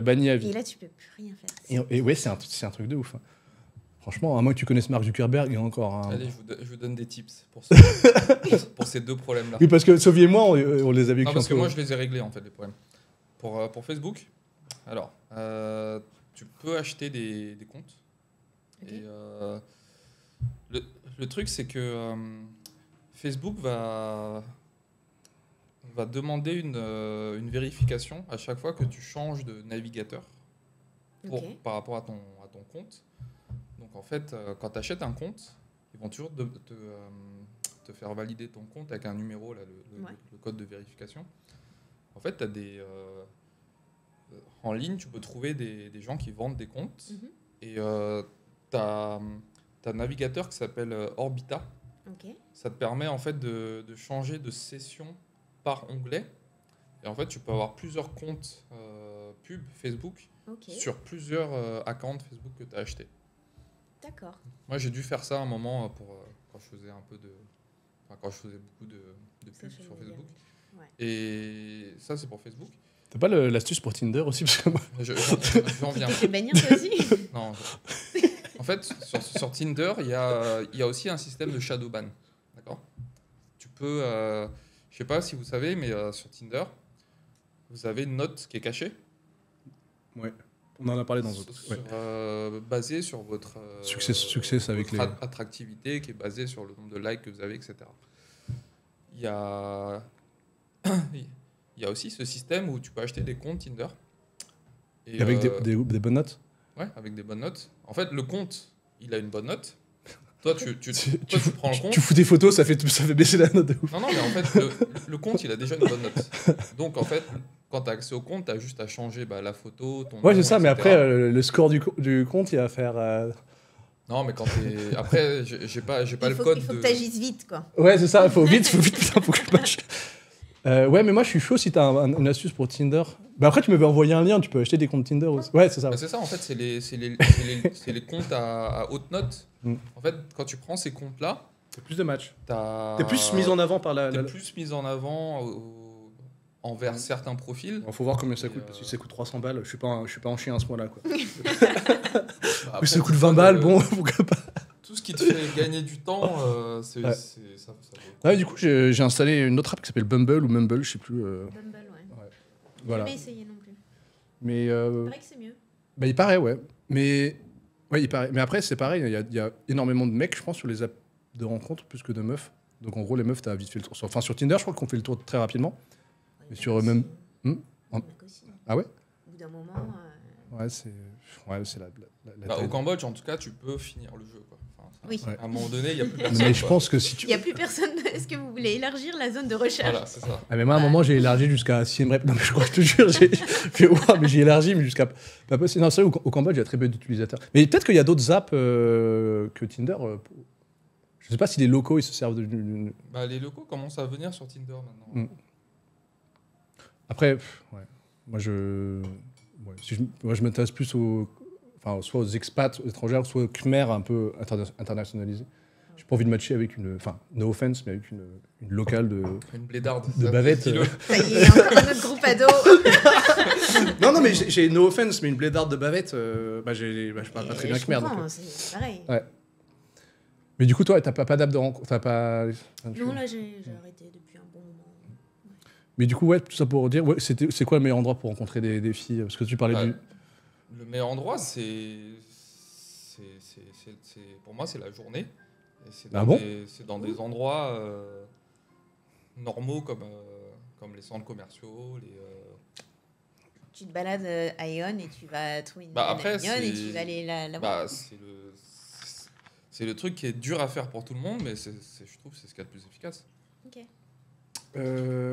banni à vie. Et là, tu peux plus rien faire. Et ouais, c'est un truc de ouf. Hein. Franchement, à moins que tu connaisses Mark Zuckerberg, il y a encore un... Allez, je vous donne des tips pour ces deux problèmes-là. Oui, parce que Sophie et moi, on les a vécus. Non, parce que moi, je les ai réglés, en fait, les problèmes. Pour Facebook, alors, tu peux acheter des comptes. Okay. Et le truc, c'est que Facebook va demander une vérification à chaque fois que tu changes de navigateur par rapport à ton compte. Donc en fait, quand tu achètes un compte, ils vont toujours te faire valider ton compte avec un numéro, là, le code de vérification. En fait, en ligne, tu peux trouver des gens qui vendent des comptes. Et tu as un navigateur qui s'appelle Orbita. Ça te permet en fait de changer de session par onglet. Et en fait, tu peux avoir plusieurs comptes pub Facebook sur plusieurs accounts Facebook que tu as achetés. D'accord. Moi, j'ai dû faire ça à un moment quand je faisais quand je faisais beaucoup de pubs sur Facebook. Ouais. Et ça, c'est pour Facebook. T'as pas l'astuce pour Tinder aussi parce que moi... J'en viens. Tu fais bannir toi aussi. Non. En fait, sur Tinder, il y a aussi un système de shadow ban. D'accord ? Tu peux... je sais pas si vous savez, mais sur Tinder, vous avez une note qui est cachée. Ouais. On en a parlé dans d'autres. Basé sur votre succès avec les attractivité, qui est basée sur le nombre de likes que vous avez, etc. Il y a aussi ce système où tu peux acheter des comptes Tinder. Et avec des bonnes notes. Ouais, avec des bonnes notes. En fait, le compte, il a une bonne note. Toi, tu prends le compte. Tu fous des photos, ça fait baisser la note de ouf. Non, mais en fait, le compte, il a déjà une bonne note. Donc, en fait, quand tu as accès au compte, tu as juste à changer la photo, ton Ouais, nom, c'est ça, etc. mais après, le score du compte, il va faire... Non, mais quand t'es... Après, j'ai pas le code. Il faut que tu agisses vite, quoi. Ouais, c'est ça, il faut vite, putain, faut que je match. Ouais, mais moi, je suis chaud si t'as une astuce pour Tinder. Bah après, tu m'avais envoyé un lien, tu peux acheter des comptes Tinder aussi. Ouais, c'est ça. Bah, c'est ça, en fait, c'est les comptes à haute note. En fait, quand tu prends ces comptes-là, C'est plus de matchs. t'es plus mis en avant par la... T'es plus mis en avant envers certains profils. Faut voir combien ça coûte, parce que si ça coûte 300 balles, je suis pas en chien à ce point-là, quoi. Après, Mais ça coûte 20 balles, bon, pourquoi pas. Tout ce qui te fait gagner du temps, ça vaut le coup. Du coup, j'ai installé une autre app qui s'appelle Bumble ou Mumble, je sais plus. Bumble, ouais. Voilà. J'ai jamais essayé non plus. Mais Il paraît que c'est mieux. bah, il paraît, ouais. Mais il paraît. Mais après, c'est pareil, il y a énormément de mecs, je pense, sur les apps de rencontres plus que de meufs. Donc en gros, les meufs, t'as vite fait le tour. Enfin, sur Tinder, je crois qu'on fait le tour très rapidement. Mais sur même. Ah ouais. Au bout d'un moment. Ouais, c'est la Au Cambodge, en tout cas, tu peux finir le jeu, quoi. Enfin, Oui. À un moment donné, il n'y a plus personne. Mais je pense que si tu. Il n'y a plus personne. Est-ce que vous voulez élargir la zone de recherche? Voilà, c'est ça. Ah, mais moi, à un moment, j'ai élargi jusqu'à 6ème rep. Non, mais je crois que je te jure, j'ai fait ouais, mais j'ai élargi, mais jusqu'à. Pas possible. Non, c'est vrai, au Cambodge, il y a très peu d'utilisateurs. Mais peut-être qu'il y a d'autres apps que Tinder. Je sais pas si les locaux, ils se servent de. Bah, les locaux commencent à venir sur Tinder maintenant. Après, ouais. Moi, je m'intéresse plus soit aux expats, aux étrangers, soit aux Khmer un peu internationalisés. J'ai pas envie de matcher avec no offense, mais avec une locale Une blédarde. de bavette. Ça y est, encore un autre groupe ado. Non, mais j'ai no offense, mais une blédarde de bavette, je parle pas très bien Khmer. Donc, c'est pareil. Ouais. Mais du coup, toi, t'as pas d'app de rencontre, t'as pas... Non, là, j'ai arrêté depuis un bon moment. Mais du coup, ouais, tout ça pour dire, c'est quoi le meilleur endroit pour rencontrer des filles? Parce que tu parlais du... Le meilleur endroit, pour moi, c'est la journée. Et c'est dans des endroits normaux comme les centres commerciaux. Tu te balades à Ion et tu vas trouver une après, Ion et tu vas aller la voir. C'est le truc qui est dur à faire pour tout le monde, mais je trouve que c'est ce qu'il y a de plus efficace. Ok.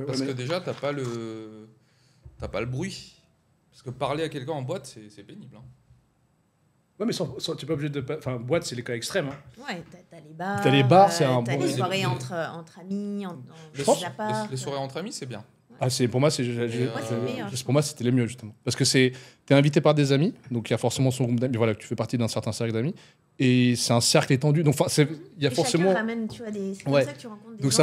Parce que déjà, t'as pas le bruit. Parce que parler à quelqu'un en boîte, c'est pénible. Hein. Ouais, mais t'es pas obligé de... Enfin, boîte, c'est les cas extrêmes. Hein. Ouais, t'as les bars. T'as les bars, c'est un t'as bon... les soirées entre amis, les soirées entre amis, c'est bien. Ah, pour moi, pour moi, c'était les mieux, justement. Parce que t'es invité par des amis, donc il y a forcément son groupe d'amis. Voilà, tu fais partie d'un certain cercle d'amis. Et c'est un cercle étendu. Donc, il y a forcément... Chacun ramène, tu vois, c'est comme ça que tu rencontres des donc, gens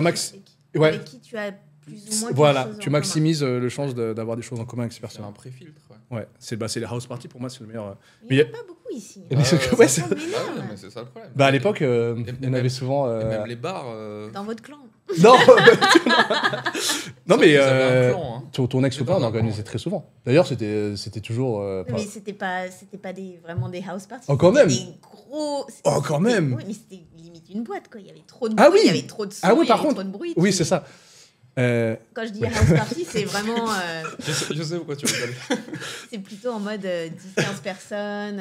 avec qui tu as plus ou moins voilà, tu maximises le chance d'avoir des choses en commun avec ces C'est personnes. un pré-filtre. Ouais, c'est les house parties, pour moi, c'est le meilleur. Il n'y en a pas beaucoup ici. Mais mais c'est ça le problème. Bah, à l'époque, il y en avait souvent... Et même les bars... Dans votre clan. Non, non, mais ton ex-copain, on organisait très souvent. D'ailleurs, c'était toujours... Mais c'était pas vraiment des house parties. Oh, quand même. Des gros... Oh, quand même. Oui, mais c'était limite une boîte, quoi. Il y avait trop de bruit, il y avait trop de son, oui, par il y avait contre, trop de bruit. Oui, c'est ça. Quand je dis house party, c'est vraiment... Je sais pourquoi tu rigoles. C'est plutôt en mode 10-15 personnes.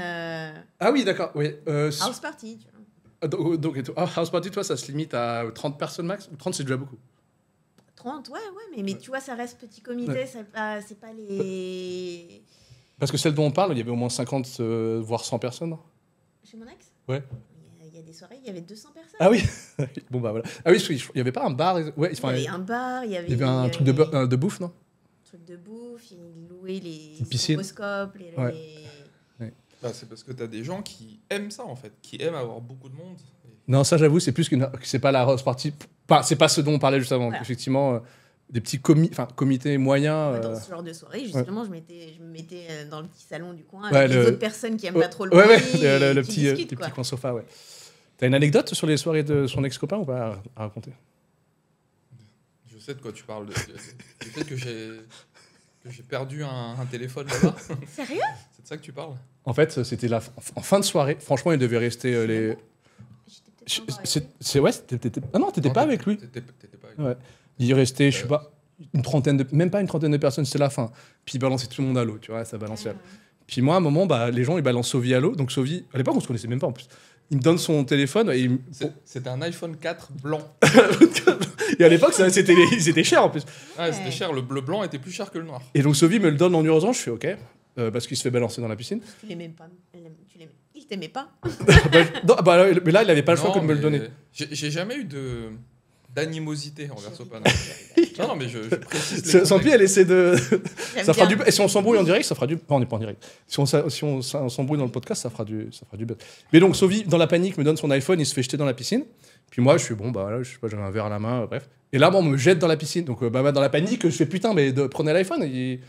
Ah oui, d'accord. Oui. House party, tu vois. Donc, house party, toi, ça se limite à 30 personnes max? Ou 30, c'est déjà beaucoup? 30, ouais, mais tu vois, ça reste petit comité, c'est pas les... Parce que celle dont on parle, il y avait au moins 50, voire 100 personnes. Chez mon ex? Ouais. Il y a des soirées, il y avait 200 personnes. Ah oui. Bon, bah voilà. Ah oui, il n'y avait pas un bar? Ouais, il y avait un bar, il y avait un truc de bouffe, non? Un truc de bouffe, ils louaient les stroboscopes, c'est parce que tu as des gens qui aiment ça, en fait, qui aiment avoir beaucoup de monde. Non, ça, j'avoue, c'est plus c'est pas la house party. C'est pas ce dont on parlait juste avant. Voilà. Effectivement, des petits comités moyens. Dans ce genre de soirée, justement, je me mettais dans le petit salon du coin avec les autres personnes qui aiment pas trop le bruit. Le petit coin sofa, ouais. T'as une anecdote sur les soirées de son ex-copain ou pas à raconter? Je sais de quoi tu parles. Du fait que j'ai perdu un téléphone là-bas. Sérieux? C'est de ça que tu parles? En fait, c'était en fin de soirée. Franchement, il devait rester les... Ah non, t'étais pas avec lui. T'étais pas avec lui. Ouais. Il restait, je sais pas, même pas une trentaine de personnes, c'était la fin. Puis il balançait tout le monde à l'eau, tu vois, ça balançait à l'eau. Puis moi, à un moment, les gens, ils balancent Sovi à l'eau. Donc Sovi, à l'époque, on se connaissait même pas en plus. il me donne son téléphone. C'était un iPhone 4 blanc. Et à l'époque, ils étaient chers en plus. Ouais, c'était cher. Le blanc était plus cher que le noir. Et donc Sophie me le donne en urgence, je fais OK, parce qu'il se fait balancer dans la piscine. Tu l'aimais pas. Il t'aimait pas. Mais là, il avait pas le choix que de me le donner. J'ai jamais eu d'animosité envers Sopan. Non, mais je précise. Sampi, elle essaie de. Ça fera du. Et si on s'embrouille en direct, ça fera du. Enfin, on n'est pas en direct. Si on s'embrouille dans le podcast, ça fera du buzz. Mais donc, Sophie, dans la panique, me donne son iPhone, il se fait jeter dans la piscine. Puis moi, je suis bon, bah là, je sais pas, j'avais un verre à la main, bref. Et là, on me jette dans la piscine. Donc, dans la panique, je fais putain, mais prenez l'iPhone et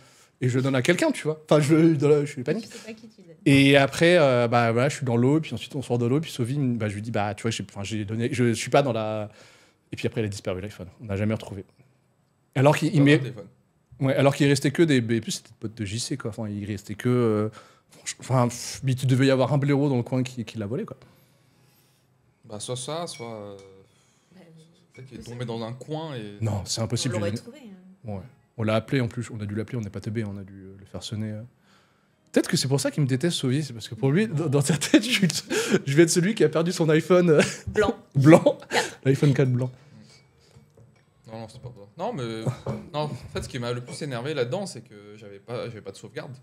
je le donne à quelqu'un, tu vois. Enfin, je suis panique. Je sais pas qui tu donnes. Et après, voilà, je suis dans l'eau, puis ensuite on sort de l'eau, puis Sophie, je lui dis, bah, tu vois, je suis pas dans la. Et puis après, il a disparu l'iPhone. On n'a jamais retrouvé. Alors qu'il restait que des. Plus c'était des potes de JC, quoi. Enfin, il restait que. Mais tu devais y avoir un blaireau dans le coin qui l'a volé, quoi. Bah, soit ça, soit. Peut-être qu'il est tombé dans un coin et. Non, c'est impossible. On l'aurait trouvé. Ouais. On l'a appelé en plus. On a dû l'appeler, on n'est pas teubé, on a dû le faire sonner. Peut-être que c'est pour ça qu'il me déteste, Sophie. C'est parce que pour lui, dans sa tête, je vais être celui qui a perdu son iPhone. Blanc. L'iPhone 4 blanc. Non, c'est pas ça. Non, mais non, en fait, ce qui m'a le plus énervé là-dedans, c'est que j'avais pas de sauvegarde.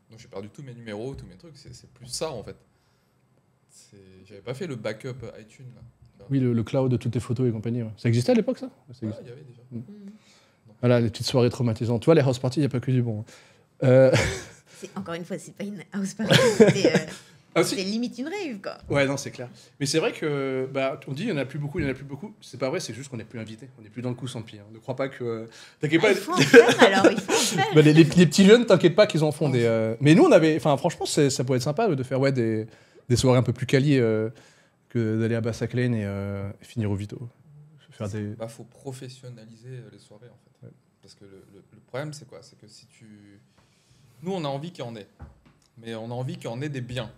Donc j'ai perdu tous mes numéros, tous mes trucs. C'est plus ça, en fait. J'avais pas fait le backup iTunes. Là. Oui, le cloud de toutes tes photos et compagnie. Ouais. Ça existait à l'époque, ça? Il y avait déjà. Voilà, les petites soirées traumatisantes. Tu vois, les house parties, il n'y a pas que du bon. Encore une fois, c'est pas une house party. C'est limite une rave, quoi. Ouais, non, c'est clair. Mais c'est vrai que, on dit il y en a plus beaucoup. C'est pas vrai, c'est juste qu'on n'est plus invités. On n'est plus dans le coup sans pire. Ne crois pas que. T'inquiète pas. Il faut en faire, alors, il faut en faire. Les petits jeunes, t'inquiète pas qu'ils en font des. Mais nous, on avait. Enfin, franchement, ça pourrait être sympa de faire des soirées un peu plus quali que d'aller à Bassac Lane et finir au Vito. Faire des. Faut professionnaliser les soirées, en fait. Ouais. Parce que le problème, c'est quoi? C'est que si tu. Nous, on a envie qu'il y en ait. Mais on a envie qu'il y en ait des biens.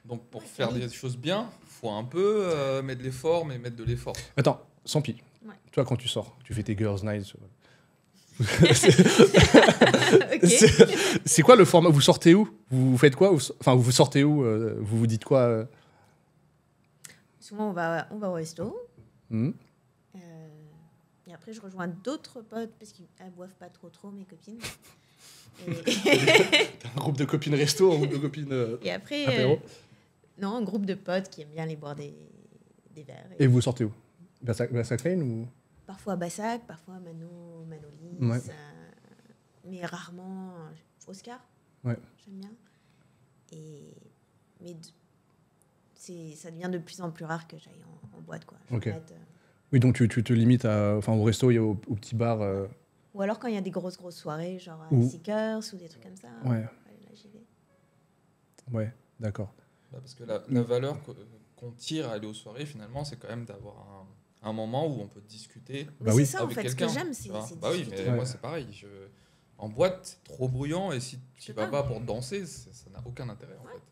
Donc, pour faire des choses bien, il faut un peu mettre de l'effort, mais mettre de l'effort. Attends, Sampi, toi, quand tu sors, tu fais tes girls' nights. C'est quoi le format? Vous sortez où? Vous faites quoi? Enfin, vous sortez où? Vous vous dites quoi? Souvent, on va au resto. Et après, je rejoins d'autres potes, parce qu'ils ne boivent pas trop, mes copines. Un groupe de copines resto, un groupe de copines et après, apéro. Non, un groupe de potes qui aiment bien aller boire des verres. Et vous sortez où? Bassac Lane ou? Parfois Bassac, parfois Manolis, mais rarement Oscar. Ouais. J'aime bien. Mais ça devient de plus en plus rare que j'aille en boîte, quoi. Oui, donc tu te limites au resto et au petit bar. Ou alors quand il y a des grosses soirées, genre à Seekers ou des trucs comme ça. Ouais. Là, j'y vais. Ouais, d'accord. Parce que la valeur qu'on tire à aller aux soirées, finalement, c'est quand même d'avoir un moment où on peut discuter c'est ça, avec en fait, quelqu'un. Ce que j'aime, c'est oui, mais moi, c'est pareil. En boîte, c'est trop bruyant et si tu vas pas pour danser, ça n'a aucun intérêt, en fait.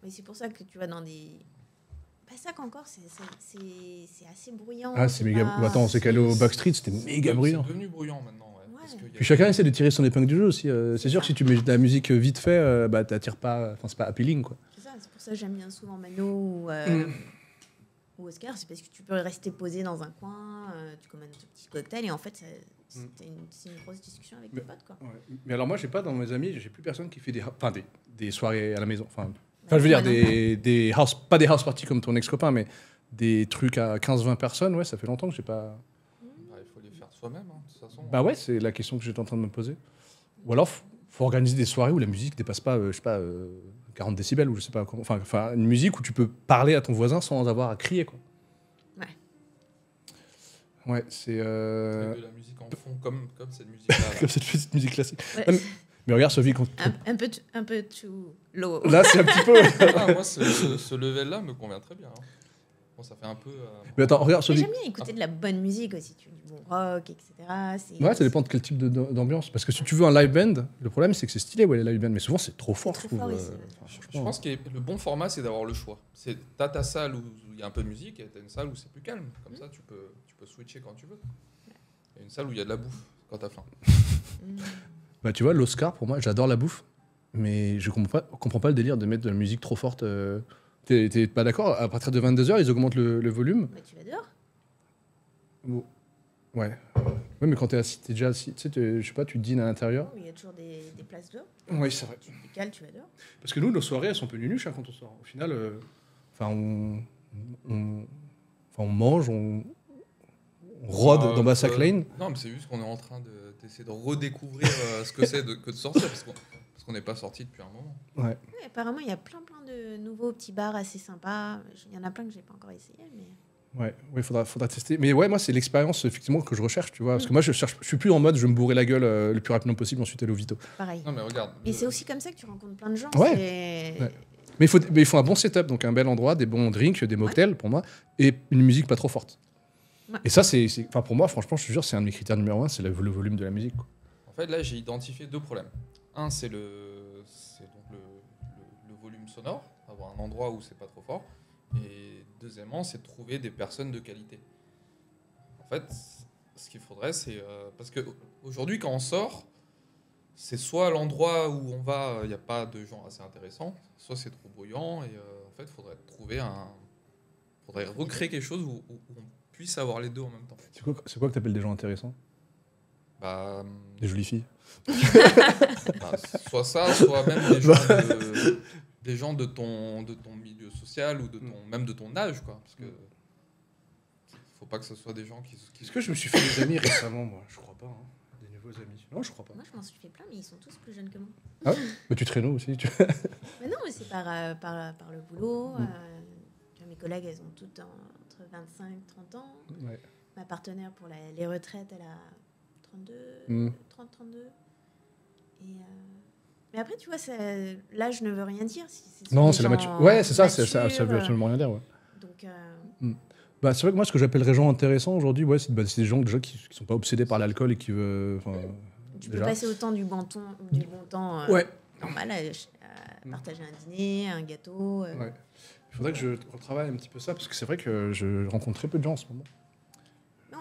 Mais c'est pour ça que tu vas dans des... Bassac encore, c'est assez bruyant. Ah, c'est méga... Attends, on s'est calé au Backstreet, c'était méga bruyant. C'est devenu bruyant maintenant. Puis chacun essaie de tirer son épingle du jeu aussi. C'est sûr que si tu mets de la musique vite fait, t'attires pas. Enfin, c'est pas appealing, quoi. C'est ça, c'est pour ça que j'aime bien souvent Mano ou Oscar. C'est parce que tu peux rester posé dans un coin, tu commandes un petit cocktail et en fait, c'est une grosse discussion avec tes potes, quoi. Ouais. Mais alors, moi, j'ai pas dans mes amis, j'ai plus personne qui fait des soirées à la maison. Enfin, je veux dire, pas des house parties comme ton ex-copain, mais des trucs à 15-20 personnes. Ouais, ça fait longtemps que j'ai pas. Il faut les faire soi-même, de toute façon. Bah ouais, c'est la question que j'étais en train de me poser. Ou alors, faut organiser des soirées où la musique dépasse pas, 40 décibels, ou je sais pas comment. Enfin, une musique où tu peux parler à ton voisin sans avoir à crier, quoi. Ouais, c'est... De la musique en fond, comme cette musique-là. Comme cette petite musique classique. Ouais. Mais regarde, Sophie... Un peu too low. Là, c'est un petit peu... moi, ce level-là me convient très bien. Bon, ça fait un peu... Mais attends, regarde, Sophie... J'aime bien écouter de la bonne musique aussi, du bon rock, etc. Ouais, ça dépend de quel type d'ambiance. Parce que si tu veux un live band, le problème, c'est que c'est stylé, les live bands. Mais souvent, c'est trop fort, je trouve. Je pense que le bon format, c'est d'avoir le choix. T'as ta salle où il y a un peu de musique et t'as une salle où c'est plus calme. Comme ça, tu peux switcher quand tu veux. Il y a une salle où il y a de la bouffe quand t'as faim. Bah, tu vois, l'Oscar, pour moi, j'adore la bouffe. Mais je comprends pas le délire de mettre de la musique trop forte T'es pas d'accord? À partir de 22h, ils augmentent le volume. Bah, tu vas dehors. Ouais. Ouais, mais quand t'es assis, t'es déjà assis. Tu sais, je sais pas, tu dînes à l'intérieur. Il y a toujours des places dehors. Oui, c'est vrai. Tu te décales, tu vas dehors. Parce que nous, nos soirées, elles sont un peu nunuches quand on sort. Au final, on mange, on rôde dans Bassac Lane. Non, mais c'est juste qu'on est en train d'essayer de redécouvrir ce que c'est que de sortir, parce qu'on n'est pas sorti depuis un moment. Ouais. Oui, apparemment, il y a plein de nouveaux petits bars assez sympas. Il y en a plein que j'ai pas encore essayé, mais... Ouais, faudra tester. Mais ouais, moi, c'est l'expérience effectivement que je recherche, tu vois. Parce que moi, je suis plus en mode je vais me bourrer la gueule le plus rapidement possible, ensuite aller au Vito. Pareil. Non, mais regarde. Et c'est aussi comme ça que tu rencontres plein de gens. Ouais. Mais il faut un bon setup, donc un bel endroit, des bons drinks, des mocktails pour moi, et une musique pas trop forte. Ouais. Et ça, pour moi, franchement, je te jure, c'est un de mes critères numéro 1, c'est le volume de la musique, quoi. En fait, là, j'ai identifié 2 problèmes. Un, c'est donc le volume sonore, avoir un endroit où c'est pas trop fort. Et deuxièmement, c'est de trouver des personnes de qualité. En fait, ce qu'il faudrait, c'est... parce qu'aujourd'hui, quand on sort, c'est soit l'endroit où on va, il n'y a pas de gens assez intéressants, soit c'est trop bruyant. Et en fait, il faudrait faudrait recréer quelque chose où on puisse avoir les deux en même temps. C'est quoi que tu appelles des gens intéressants? Des jolies filles. Soit ça, soit même des gens de ton milieu social ou même de ton âge, quoi. Parce que faut pas que ce soit des gens qui... Est-ce que je me suis fait des amis récemment, moi? Je crois pas, hein. Des nouveaux amis. Non, je crois pas. Moi, je m'en suis fait plein, mais ils sont tous plus jeunes que moi. Ah, mais tu traînes aussi Mais non, mais c'est par le boulot. Mes collègues, elles ont toutes entre 25 et 30 ans. Ouais. Ma partenaire pour les retraites, elle a 32, 30-32. Et... Mais après, tu vois, l'âge ne veut rien dire. Non, c'est la maturité. Ouais, c'est ça, ça veut absolument rien dire. Ouais. Donc, c'est vrai que moi, ce que j'appellerais gens intéressants aujourd'hui, ouais, c'est des gens déjà qui sont pas obsédés par l'alcool et qui veulent. Tu peux passer autant du bon temps ouais. normal à partager un dîner, un gâteau. Ouais. Il faudrait que je retravaille un petit peu ça, parce que c'est vrai que je rencontre très peu de gens en ce moment.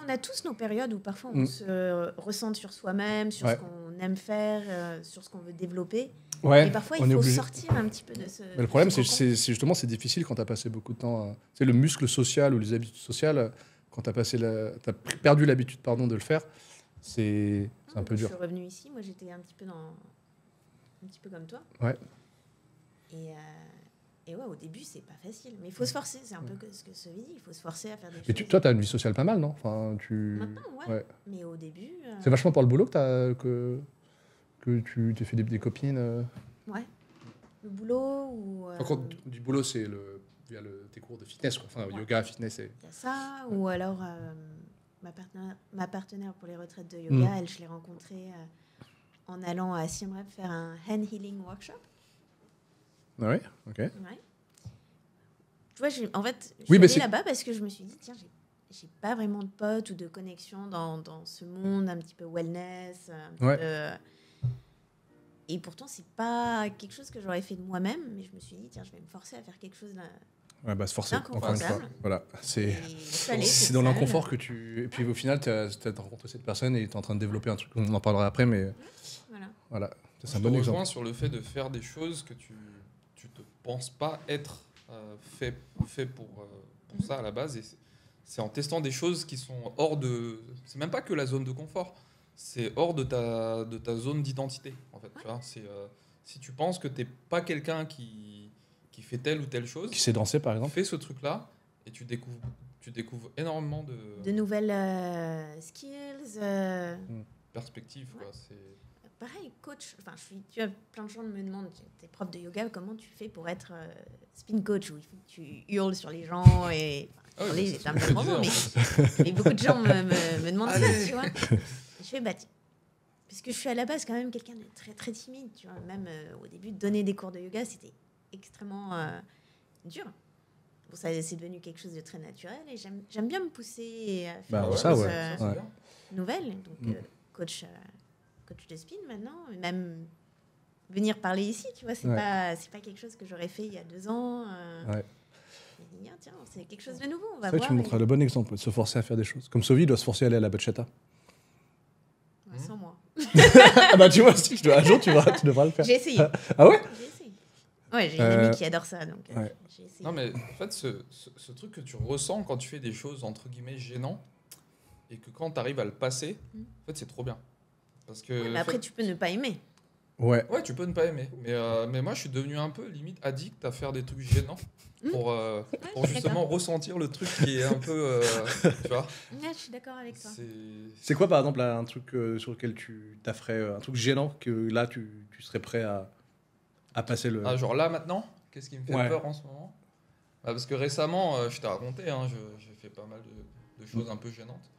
On a tous nos périodes où parfois on se ressente sur soi-même, sur ce qu'on aime faire, sur ce qu'on veut développer. Ouais, et parfois, il faut sortir un petit peu de ce... Mais le problème, c'est justement, c'est difficile quand tu as passé beaucoup de temps... C'est le muscle social ou les habitudes sociales, quand tu as perdu l'habitude de le faire, c'est un peu dur. Je suis revenue ici, moi j'étais un petit peu comme toi. Ouais. Et ouais, au début, c'est pas facile. Mais il faut se forcer. C'est un peu ce que Sophie dit. Il faut se forcer à faire des choses. Et toi, tu as une vie sociale pas mal, non? Maintenant, ouais. Mais au début... C'est vachement par le boulot que tu t'es fait des copines Ouais. Le boulot ou... du boulot, c'est via tes cours de fitness, quoi. Enfin, yoga, fitness. Il y a ça. Ou alors, ma partenaire pour les retraites de yoga, je l'ai rencontrée en allant à Siem Reap faire un hand healing workshop. Ah oui, ok. Ouais. Tu vois, je suis allée là-bas parce que je me suis dit, tiens, j'ai pas vraiment de potes ou de connexion dans ce monde un petit peu wellness. Et pourtant, c'est pas quelque chose que j'aurais fait de moi-même, mais je me suis dit, tiens, je vais me forcer à faire quelque chose se forcer, encore une fois. Voilà. C'est dans l'inconfort que tu... Et puis au final, tu as rencontré cette personne et tu es en train de développer un truc. On en parlera après, mais... Voilà. C'est un bon exemple. Je rejoins sur le fait de faire des choses que tu te penses pas être fait pour ça à la base. Et c'est en testant des choses qui sont hors de... C'est même pas que la zone de confort. C'est hors de ta zone d'identité, en fait. Tu vois, si tu penses que t'es pas quelqu'un qui fait telle ou telle chose... Qui sait danser, par exemple. Fais ce truc-là et tu découvres énormément de nouvelles skills. Perspectives, quoi. C'est... Pareil, coach. Enfin, tu as plein de gens me demandent, t'es prof de yoga, comment tu fais pour être spin coach où tu hurles sur les gens et... c'est un peu moment, mais beaucoup de gens me demandent ça, tu vois. Et je fais, parce que je suis à la base quand même quelqu'un de très, très timide, tu vois. Même au début, donner des cours de yoga, c'était extrêmement dur. Bon, c'est devenu quelque chose de très naturel et j'aime bien me pousser à faire des choses nouvelles. Donc, coach de spin maintenant, même venir parler ici, tu vois, c'est pas quelque chose que j'aurais fait il y a 2 ans. Tiens, c'est quelque chose de nouveau, on va voir. Tu montres le bon exemple, de se forcer à faire des choses. Comme Sophie doit se forcer à aller à la bachata. Sans moi. Tu vois, un jour tu devras le faire. J'ai essayé. Ah ouais? J'ai essayé. Ouais, j'ai une amie qui adore ça. Donc, j'ai essayé. Non, mais en fait, ce truc que tu ressens quand tu fais des choses entre guillemets gênantes et que quand tu arrives à le passer, en fait, c'est trop bien. Parce que, mais après, tu peux ne pas aimer. Ouais, tu peux ne pas aimer. Mais moi, je suis devenu un peu limite addict à faire des trucs gênants pour justement ressentir le truc qui est un peu. Tu vois. Ouais, je suis d'accord avec toi. C'est quoi, par exemple, là, un truc sur lequel tu t'afferais, un truc gênant que là, tu serais prêt à passer le. Ah, genre là, maintenant, qu'est-ce qui me fait peur en ce moment? Parce que récemment, je t'ai raconté, j'ai fait pas mal de choses un peu gênantes.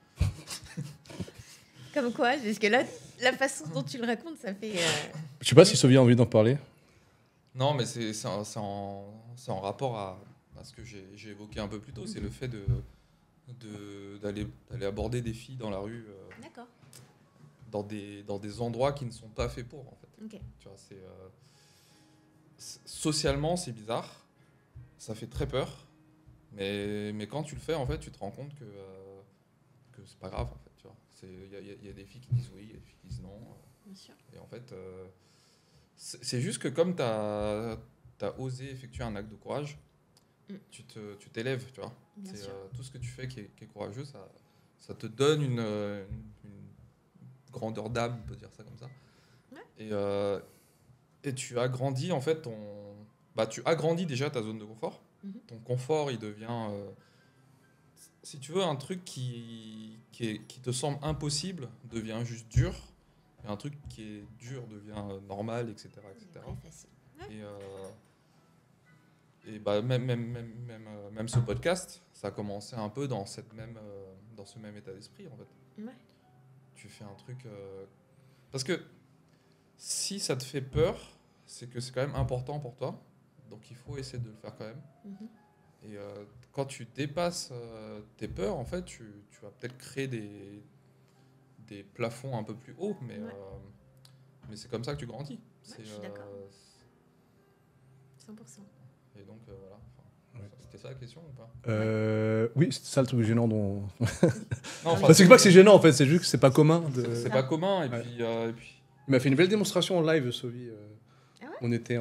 Comme quoi? Parce que là, la façon dont tu le racontes, ça fait... Je sais pas si Sophie a envie d'en parler. Non, mais c'est en rapport à ce que j'ai évoqué un peu plus tôt. C'est le fait d'aller aborder des filles dans la rue. D'accord. Dans des endroits qui ne sont pas faits pour, en fait. Okay. Tu vois, socialement, c'est bizarre. Ça fait très peur. Mais quand tu le fais, en fait, tu te rends compte que c'est pas grave, en fait. Il y a des filles qui disent oui, il y a des filles qui disent non. Bien sûr. Et en fait, c'est juste que comme tu as osé effectuer un acte de courage, tu t'élèves, tu vois. Tout ce que tu fais qui est courageux, ça te donne une grandeur d'âme, on peut dire ça comme ça. Ouais. Et tu agrandis en fait tu agrandis déjà ta zone de confort. Ton confort, il devient... si tu veux, un truc qui te semble impossible devient juste dur, et un truc qui est dur devient normal, etc. etc. Et même ce podcast, ça a commencé un peu dans ce même état d'esprit, en fait. Ouais. Tu fais un truc... Parce que si ça te fait peur, c'est que c'est quand même important pour toi, donc il faut essayer de le faire quand même. Et quand tu dépasses tes peurs, en fait, tu vas peut-être créer des plafonds un peu plus hauts, mais c'est comme ça que tu grandis. Ouais, je suis d'accord. 100%. Et donc, voilà. C'était ça la question ou pas? Oui, c'est ça le truc gênant dont... Non, c'est pas que c'est gênant, en fait, c'est juste que c'est pas commun. C'est pas commun, et puis... Il m'a fait une belle démonstration en live, Sophie. Ah ouais? On était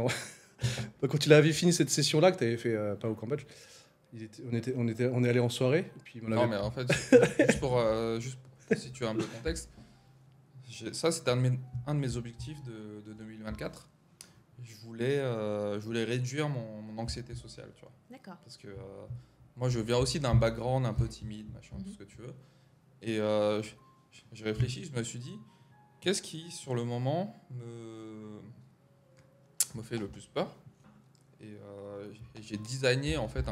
quand il avait fini cette session-là, que tu avais fait pas au Cambodge, on est allé en soirée. Et puis Non, mais en fait, juste pour situer un peu le contexte, ça, c'était un de mes objectifs de 2024. Je voulais réduire mon anxiété sociale, tu vois. D'accord. Parce que moi, je viens aussi d'un background un peu timide, machin, tout ce que tu veux. Et j'ai réfléchi, je me suis dit, qu'est-ce qui, sur le moment, me fait le plus peur? Et j'ai designé, en fait,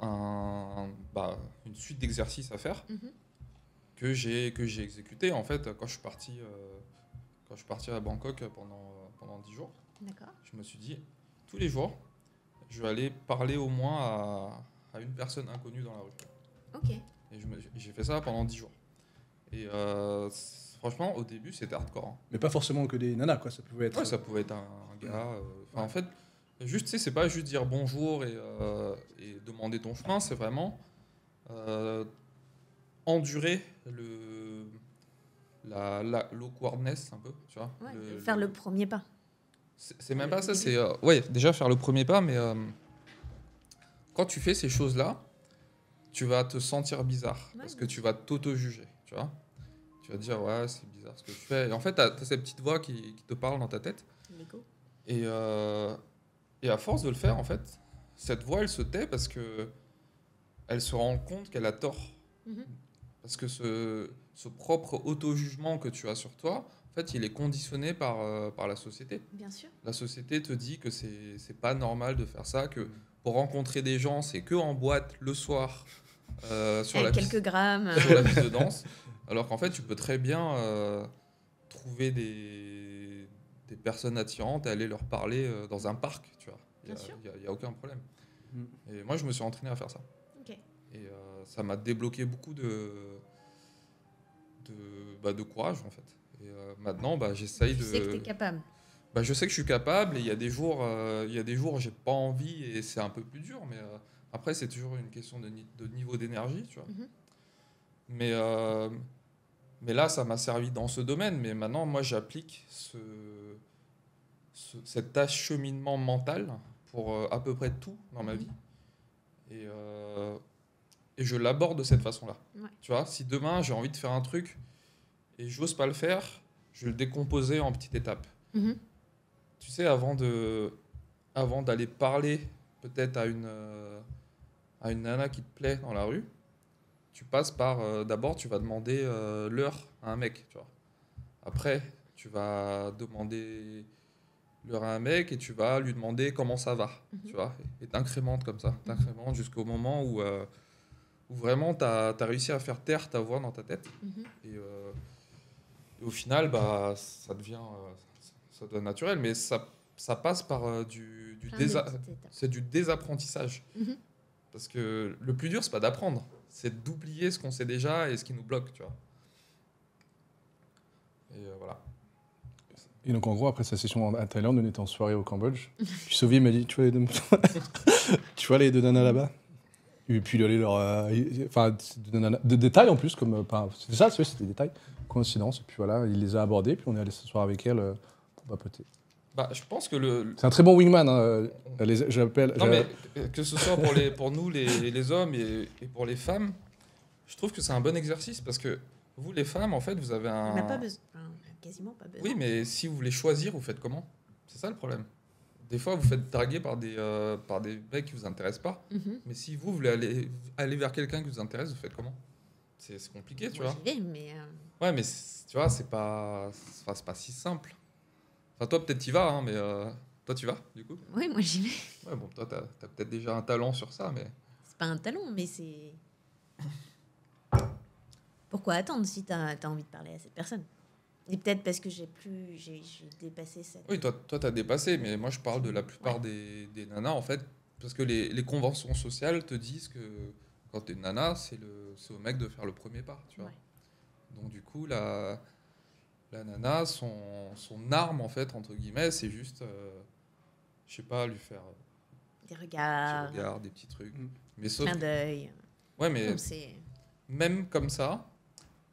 une suite d'exercices à faire que j'ai exécuté, en fait, quand je suis parti à Bangkok pendant 10 jours. D'accord. Je me suis dit, tous les jours, je vais aller parler au moins à une personne inconnue dans la rue. Ok. Et j'ai fait ça pendant 10 jours. Et franchement, au début, c'était hardcore. Hein. Mais pas forcément que des nanas, quoi. Ça pouvait être... Ouais, ça pouvait être un gars. En fait, juste, tu sais, c'est pas juste dire bonjour et demander ton chemin, c'est vraiment endurer l'awkwardness un peu, tu vois. Ouais, faire le premier pas. C'est même pas ça, c'est déjà faire le premier pas, mais quand tu fais ces choses-là, tu vas te sentir bizarre parce que tu vas t'auto-juger, tu vois. Tu vas te dire ouais, c'est bizarre ce que je fais. Et en fait, t'as cette petite voix qui te parle dans ta tête. L'ego. Et à force de le faire, en fait, cette voix, elle se tait parce que elle se rend compte qu'elle a tort. Parce que ce propre auto-jugement que tu as sur toi, en fait, il est conditionné par la société. Bien sûr. La société te dit que c'est pas normal de faire ça, que pour rencontrer des gens, c'est que en boîte, le soir, sur la quelques grammes. sur la piste de danse. Alors qu'en fait, tu peux très bien trouver des personnes attirantes et aller leur parler dans un parc, tu vois. Il y a aucun problème. Et moi, je me suis entraîné à faire ça. Okay. Et ça m'a débloqué beaucoup de courage, en fait. Et maintenant, j'essaye de... Tu sais que tu es capable. Je sais que je suis capable, et il y a des jours où j'ai pas envie et c'est un peu plus dur, mais après, c'est toujours une question de niveau d'énergie, tu vois. Mais là, ça m'a servi dans ce domaine, mais maintenant, moi, j'applique cet acheminement mental pour à peu près tout dans ma vie. Et je l'aborde de cette façon-là. Ouais. Tu vois, si demain j'ai envie de faire un truc et j'ose pas le faire, je vais le décomposer en petites étapes. Mhm. Tu sais, avant d'aller parler peut-être à une nana qui te plaît dans la rue, tu passes par... d'abord, tu vas demander l'heure à un mec, tu vois. Après, tu vas demander l'heure à un mec et tu vas lui demander comment ça va, tu vois. Et t'incrémentes comme ça, t'incrémentes jusqu'au moment où vraiment tu as réussi à faire taire ta voix dans ta tête. Et au final, bah, ça devient naturel, mais ça passe par c'est du désapprentissage. Parce que le plus dur, c'est pas d'apprendre, c'est d'oublier ce qu'on sait déjà et ce qui nous bloque, tu vois. Et voilà. Et donc, en gros, après sa session à Thaïlande, on était en soirée au Cambodge. Puis Sophie m'a dit, tu vois les deux nanas là-bas? Et puis il allait leur... Enfin, de détails en plus, comme... c'est ça, c'était des détails. Coïncidence. Et puis voilà, il les a abordés, puis on est allé s'asseoir avec elle pour papoter. Bah, je pense que c'est un très bon wingman. Hein. J'appelle... Non, mais que ce soit pour nous, les hommes, et pour les femmes, je trouve que c'est un bon exercice, parce que vous, les femmes, en fait, vous avez un... On n'a pas besoin... quasiment pas besoin. Oui, mais si vous voulez choisir, vous faites comment? C'est ça le problème. Des fois, vous faites draguer par des mecs qui vous intéressent pas. Mais si vous voulez aller vers quelqu'un qui vous intéresse, vous faites comment? C'est compliqué, tu vois. J'y vais, mais... Ouais, mais tu vois, c'est pas si simple. Enfin, toi, peut-être t'y vas, hein, mais toi, tu vas, du coup? Oui, moi, j'y vais. Ouais, bon, toi, t'as peut-être déjà un talent sur ça, mais... C'est pas un talent, mais c'est... Pourquoi attendre si t'as envie de parler à cette personne? Et peut-être parce que j'ai dépassé ça. Oui, toi, t'as dépassé, mais moi, je parle de la plupart des nanas, en fait, parce que les conventions sociales te disent que quand t'es une nana, c'est au mec de faire le premier pas, tu vois. Ouais. Donc, du coup, la nana, son arme, en fait, entre guillemets, c'est juste, je sais pas, lui faire... Des regards. Des petits trucs. Mais plein d'œil. Ouais, mais même comme ça,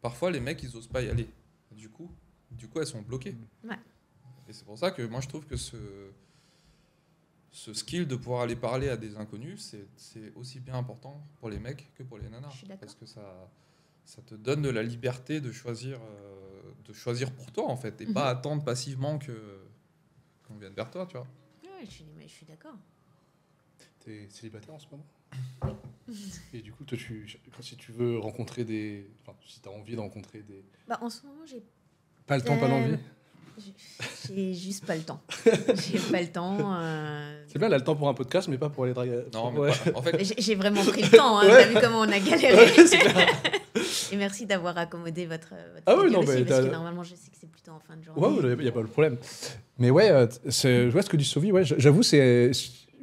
parfois, les mecs, ils osent pas y aller. Du coup, elles sont bloquées. Ouais. Et c'est pour ça que moi, je trouve que ce skill de pouvoir aller parler à des inconnus, c'est aussi bien important pour les mecs que pour les nanas. Je suis d'accord. Parce que ça te donne de la liberté de choisir pour toi, en fait, et pas attendre passivement qu'on vienne vers toi, tu vois. Ouais, je suis d'accord. T'es célibataire en ce moment? Et du coup, toi, si tu veux rencontrer si t'as envie de rencontrer des... Bah, en ce moment, j'ai... Pas le temps, pas l'envie? J'ai juste pas le temps. J'ai pas le temps. C'est bien, elle a le temps pour un podcast, mais pas pour aller draguer. Non, mais en fait... J'ai vraiment pris le temps. Hein. Ouais. T'as vu comment on a galéré. Ouais, et merci d'avoir accommodé votre oui, non, aussi, parce que normalement, je sais que c'est plutôt en fin de journée. Ouais, il n'y a pas de problème. Mais ouais, je vois ce que dit Sophie. Ouais, j'avoue, c'est...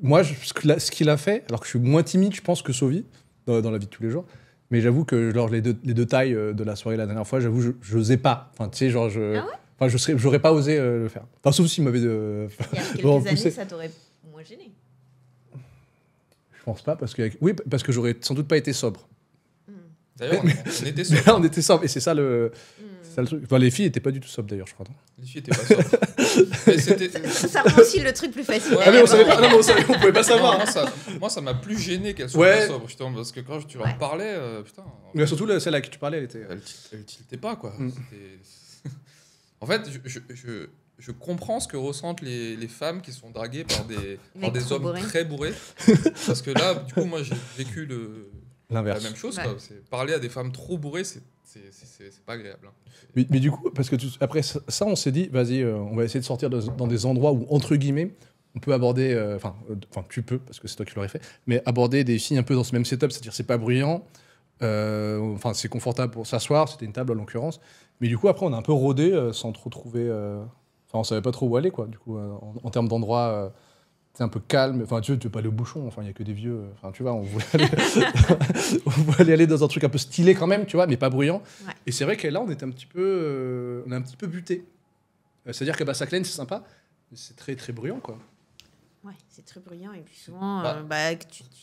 Moi, ce qu'il a fait, alors que je suis moins timide, je pense, que Sophie, dans la vie de tous les jours, mais j'avoue que genre, les deux tailles de la soirée la dernière fois, j'avoue, je n'osais pas. Enfin, tu sais, genre, Ah ouais? J'aurais pas osé le faire. Enfin, sauf s'il m'avait... Il y a quelques années, ça t'aurait moins gêné. Je pense pas, parce que j'aurais sans doute pas été sobre. D'ailleurs, on était sobre. Là, on était sobre, et c'est ça le truc. Enfin, les filles étaient pas du tout sobres, d'ailleurs, je crois. Les filles étaient pas sobres. Mais ça rend aussi le truc plus facile. Ouais, mais on savait pas. Non, on pouvait pas savoir. Moi, ça m'a plus gêné qu'elle soit pas sobre, justement, parce que quand tu leur parlais, putain. Mais surtout celle à qui tu parlais, elle tiltait pas, quoi. En fait, je comprends ce que ressentent les femmes qui sont draguées par des hommes très bourrés. Parce que là, du coup, moi, j'ai vécu la même chose. Quoi. Parler à des femmes trop bourrées, c'est pas agréable. Hein. Mais du coup, parce que après ça, on s'est dit, vas-y, on va essayer de sortir dans des endroits où, entre guillemets, on peut aborder, enfin, tu peux, parce que c'est toi qui l'aurais fait, mais aborder des filles un peu dans ce même setup, c'est-à-dire c'est pas bruyant, enfin, c'est confortable pour s'asseoir, c'était une table en l'occurrence. Mais du coup, après, on a un peu rôdé sans trop trouver... Enfin, on savait pas trop où aller, quoi. Du coup, en termes d'endroits, c'est un peu calme. Enfin, tu veux pas aller au bouchon. Enfin, il y a que des vieux. Enfin, tu vois, on voulait aller dans un truc un peu stylé quand même, tu vois, mais pas bruyant. Ouais. Et c'est vrai que là, on est un petit peu buté. C'est-à-dire que Saclane, c'est sympa, mais c'est très, très bruyant, quoi. Ouais, c'est très bruyant. Et puis souvent,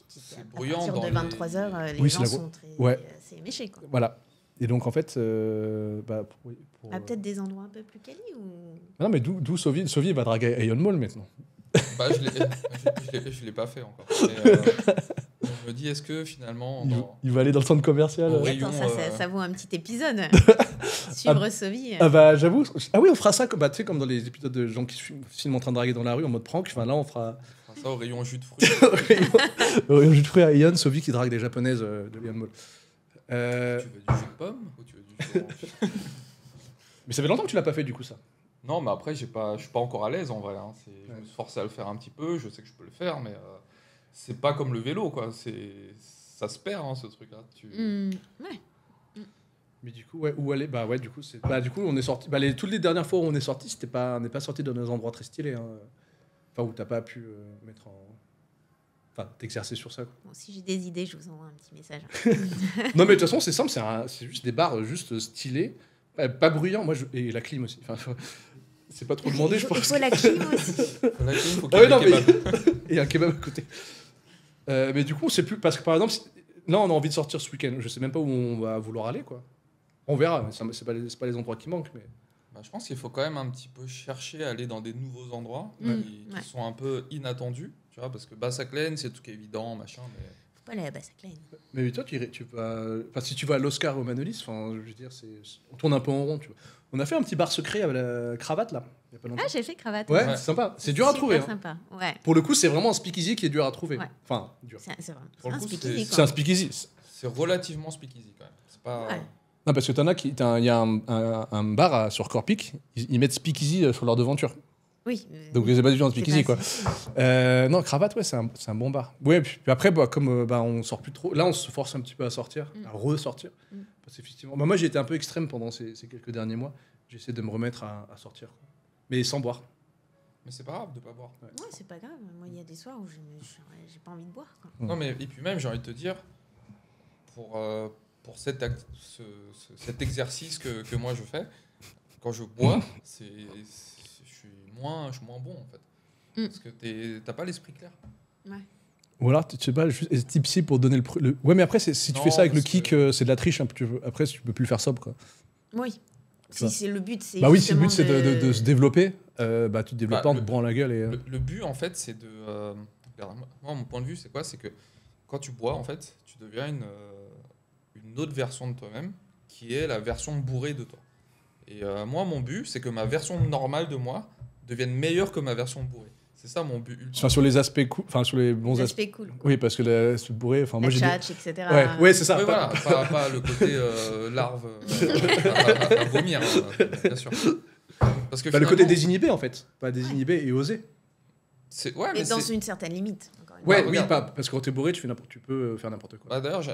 c'est bruyant à partir de 23h, les gens sont très... Ouais. C'est méché, quoi. Voilà. Et donc, en fait, Peut-être des endroits un peu plus quali ou... Non, mais d'où Sophie va draguer Aeon Mall maintenant. Bah, je l'ai pas fait encore. Mais, je me dis, est-ce que finalement... Il va aller dans le centre commercial. Rayon, ça vaut un petit épisode. Suivre Sophie. Ah bah j'avoue. Ah oui, on fera ça tu sais, comme dans les épisodes de gens qui filment en train de draguer dans la rue en mode prank. Enfin là, on fera ça au rayon jus de fruits. Au rayon jus de fruits à Aeon, Sophie qui drague des japonaises de Aeon Mall. Tu veux du jus de pomme ou tu veux du jus d'orange? Mais ça fait longtemps que tu l'as pas fait du coup ça. Non, mais après, je suis pas encore à l'aise en vrai. Hein. Je me suis forcé à le faire un petit peu. Je sais que je peux le faire, mais c'est pas comme le vélo, quoi. Ça se perd, hein, ce truc-là. Ouais. Mais du coup, où aller? Bah ouais, du coup, du coup, on est sorti. Bah, toutes les dernières fois où on est sorti, on n'est pas sorti dans des endroits très stylés. Hein. Enfin, où t'as pas pu mettre en. Enfin, t'exercer sur ça. Quoi. Bon, si j'ai des idées, je vous envoie un petit message. Non, mais de toute façon, c'est simple. C'est juste des bars juste stylés, pas bruyants. Et la clim aussi. Enfin, c'est pas trop demandé, je pense. Il faut la clim aussi. La clim, faut qu'il y ait des kebabs. Et un kebab à côté. Mais du coup, on sait plus. Parce que par exemple, là, on a envie de sortir ce week-end. Je sais même pas où on va vouloir aller, quoi. On verra. C'est pas les endroits qui manquent, mais. Bah, je pense qu'il faut quand même un petit peu chercher à aller dans des nouveaux endroits qui sont un peu inattendus, tu vois, parce que Bassaklen, c'est tout qui est évident, machin, mais... Faut pas aller à Bassaklen. Mais toi, tu vas... Enfin, si tu vas à l'Oscar au Manolis, enfin, je veux dire, on tourne un peu en rond, tu vois. On a fait un petit bar secret avec la cravate, là, il y a pas longtemps. Ah, j'ai fait cravate. Ouais, c'est sympa. C'est dur à trouver. C'est sympa, ouais. Pour le coup, c'est vraiment un speakeasy qui est dur à trouver. Ouais. Enfin, dur. C'est un speakeasy. C'est un speakeasy. C'est relativement speakeasy, quand même. C'est pas... Ouais. Non, parce que il y a un bar sur Corpic, ils mettent speakeasy sur leur devanture. Oui. Donc les pas du genre speakeasy, quoi. Non, cravate, ouais, c'est un bon bar. Ouais, puis après, comme on sort plus trop, là, on se force un petit peu à sortir, à ressortir. Parce qu'effectivement, moi, j'ai été un peu extrême pendant ces quelques derniers mois. J'essaie de me remettre à sortir, quoi. Mais sans boire. Mais c'est pas grave de pas boire. Ouais, c'est pas grave. Moi, il y a des soirs où j'ai pas envie de boire, quoi. Non, mais et puis même, j'ai envie de te dire, pour cet exercice que moi je fais, quand je bois, je suis moins bon en fait. Parce que t'as pas l'esprit clair. Ouais. Ou alors, tu sais pas, juste tipsy pour donner le... Ouais, mais après, si tu fais ça avec le kick, c'est de la triche. Hein, après, tu peux plus le faire sobre, quoi. Oui. Si c'est le but, c'est. Bah oui, si le but c'est de se développer, tu te développes pas en te branlant la gueule. Le but, en fait, c'est de. Moi, mon point de vue, c'est quoi? C'est que quand tu bois, en fait, tu deviens une autre version de toi-même qui est la version bourrée de toi. Et moi, mon but, c'est que ma version normale de moi devienne meilleure que ma version bourrée. C'est ça mon but ultime. Enfin, sur les aspects cool, enfin sur les bons aspects cool. Quoi. Oui, parce que l'aspect bourré, enfin moi j'ai tchatch, etc. Ouais, c'est ça. Oui, voilà, pas le côté larve à vomir, bien sûr. Parce que le côté désinhibé en fait, pas désinhibé et osé. Mais dans une certaine limite. Oui, parce que quand t'es bourré, tu peux faire n'importe quoi. Bah, d'ailleurs,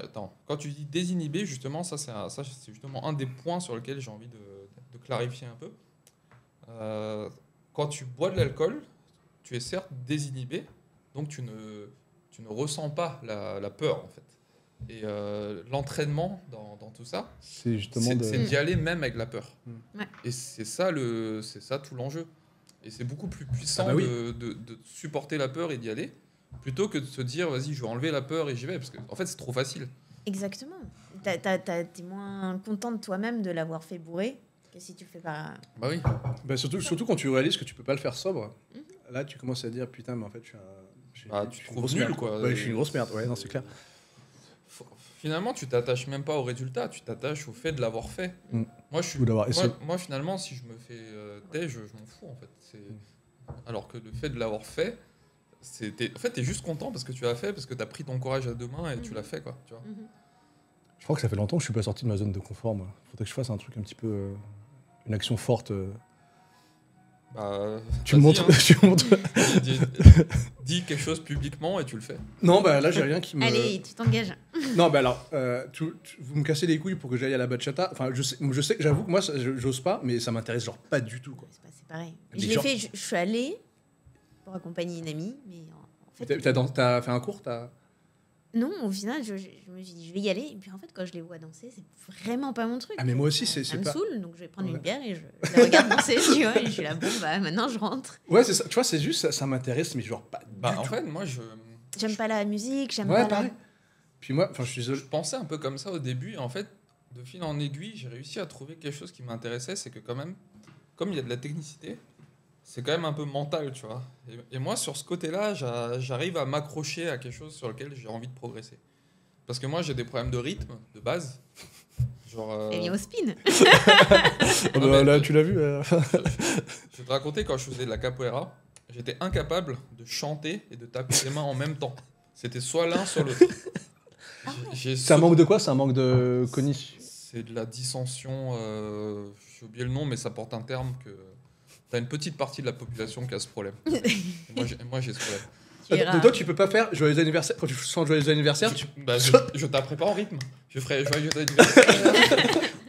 quand tu dis désinhibé, justement, ça c'est justement un des points sur lesquels j'ai envie de clarifier un peu. Quand tu bois de l'alcool, tu es certes désinhibé, donc tu ne ressens pas la peur en fait. Et l'entraînement dans tout ça, c'est justement d'y aller même avec la peur. Ouais. Et c'est ça tout l'enjeu. Et c'est beaucoup plus puissant de supporter la peur et d'y aller, plutôt que de se dire vas-y je vais enlever la peur et j'y vais, parce que en fait c'est trop facile. Exactement. T'es moins content de toi-même de l'avoir fait bourrer que si tu le fais pas. Bah oui. Bah surtout quand tu réalises que tu peux pas le faire sobre. Là tu commences à dire putain mais en fait je suis tu te trouves nul quoi. Ouais, je suis une grosse merde. Ouais, non c'est clair. Finalement, tu t'attaches même pas au résultat, tu t'attaches au fait de l'avoir fait. Moi, finalement, si je me fais têche, je m'en fous en fait. Alors que le fait de l'avoir fait, en fait, t'es juste content parce que tu l'as fait, parce que t'as pris ton courage à deux mains et tu l'as fait, quoi. Tu vois. Je crois que ça fait longtemps que je suis pas sorti de ma zone de confort. Moi, faudrait que je fasse un truc un petit peu, une action forte. Bah, tu me montres. Dis quelque chose publiquement et tu le fais. Non, bah là j'ai rien qui me. Allez, tu t'engages. Non, bah alors, vous me cassez les couilles pour que j'aille à la bachata. Enfin, je sais, j'avoue que moi, j'ose pas, mais ça m'intéresse genre pas du tout, quoi. C'est pareil. Je suis allée pour accompagner une amie, mais en fait. T'as fait un cours, Non, au final, je me suis dit, je vais y aller. Et puis en fait, quand je les vois danser, c'est vraiment pas mon truc. Ah, mais moi aussi, ça me pas... saoule, donc je vais prendre une bière et je les regarde danser, tu vois. Et je suis là, bon, bah maintenant je rentre. Ouais, c'est ça. Tu vois, c'est juste, ça m'intéresse, mais genre pas. En fait, moi, j'aime pas la musique, j'aime pas. Pareil. Puis moi, je suis désolé. Je pensais un peu comme ça au début, et en fait, de fil en aiguille, j'ai réussi à trouver quelque chose qui m'intéressait, c'est que quand même, comme il y a de la technicité, c'est quand même un peu mental, tu vois. Et moi, sur ce côté-là, j'arrive à m'accrocher à quelque chose sur lequel j'ai envie de progresser. Parce que moi, j'ai des problèmes de rythme, de base. Genre, Et bien au spin. Là, tu l'as vu. Je vais te raconter, quand je faisais de la capoeira, j'étais incapable de chanter et de taper les mains en même temps. C'était soit l'un, soit l'autre. C'est un manque de quoi? C'est un manque de cognition? C'est de la dissension, j'ai oublié le nom, mais ça porte un terme que t'as une petite partie de la population qui a ce problème. Moi, j'ai ce problème. Donc toi, tu peux pas faire joyeux anniversaire quand tu sens joyeux anniversaire. Je taperai pas en rythme. Je ferai joyeux anniversaire.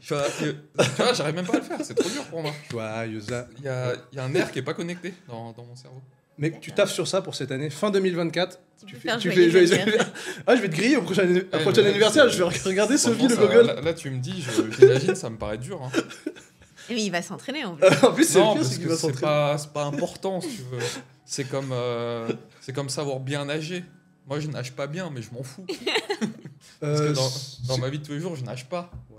Tu vois, j'arrive même pas à le faire. C'est trop dur pour moi. Joyeux. Il y a un nerf qui est pas connecté dans mon cerveau. Mec, tu taffes sur ça pour cette année, fin 2024. Tu fais joyeux anniversaire. Ah, je vais te griller au prochain anniversaire. Je vais regarder Sophie le Google. Là, tu me dis, j'imagine, ça me paraît dur. Hein. Mais il va s'entraîner en plus. En plus, c'est non, le pire, parce c'est qu'il que va s'entraîner. c'est pas important, si tu veux. C'est comme savoir bien nager. Moi, je nage pas bien, mais je m'en fous. Parce que dans ma vie de tous les jours, je nage pas. Ouais.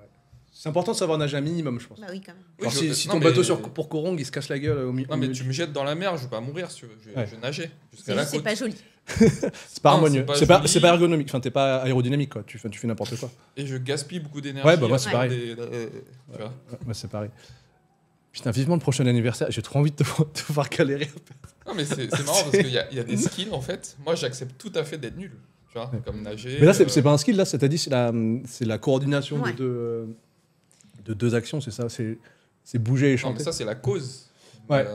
C'est important de savoir nager un minimum, je pense. Bah oui, quand même. Alors, si ton bateau pour Korong, il se casse la gueule au milieu. Non, mais tu me jettes dans la mer, je vais pas mourir, si tu veux. Je vais nager jusqu'à la côte. C'est pas joli. C'est pas harmonieux. C'est C'est pas ergonomique. Enfin, t'es pas aérodynamique, quoi. Tu fais n'importe quoi. Et je gaspille beaucoup d'énergie. Ouais, bah moi, c'est pareil. Tu vois. Moi, c'est pareil. Putain, vivement le prochain anniversaire. J'ai trop envie de te voir galérer. Non, mais c'est marrant parce qu'il y a des skills, en fait. Moi, j'accepte tout à fait d'être nul. Tu vois, comme nager. Mais là, c'est pas un skill, là, t'as dit, c'est la coordination de deux actions, c'est ça, c'est bouger et chanter. Non, mais ça, c'est la cause. Ouais.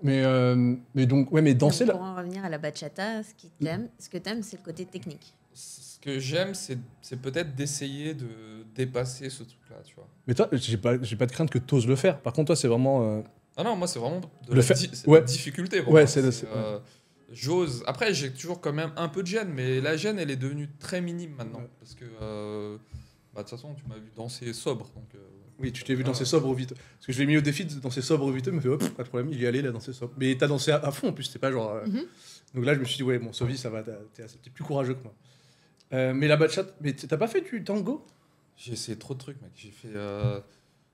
Mais donc, ouais, mais danser donc, là. pour en revenir à la bachata, ce que t'aimes, c'est le côté technique. Ce que j'aime, c'est peut-être d'essayer de dépasser ce truc-là, tu vois. Mais toi, j'ai pas de crainte que t'oses le faire. Par contre, toi, c'est vraiment. Ah non, moi, c'est vraiment de la difficulté. Pour ouais, moi. c'est j'ose. Après, j'ai toujours quand même un peu de gêne, mais la gêne, elle est devenue très minime maintenant. Ouais. Parce que, de toute façon, tu m'as vu danser sobre. Donc, oui, tu t'es vu danser sobre au vite. Parce que je l'ai mis au défi de danser sobre au vite, il m'a fait hop, pas de problème, il y allait, il a dansé sobre. Mais t'as dansé à fond en plus, c'était pas genre. Donc là, je me suis dit, ouais, bon, Sophie, ça va, t'es plus courageux que moi. Mais la bachata, mais t'as pas fait du tango? J'ai essayé trop de trucs, mec.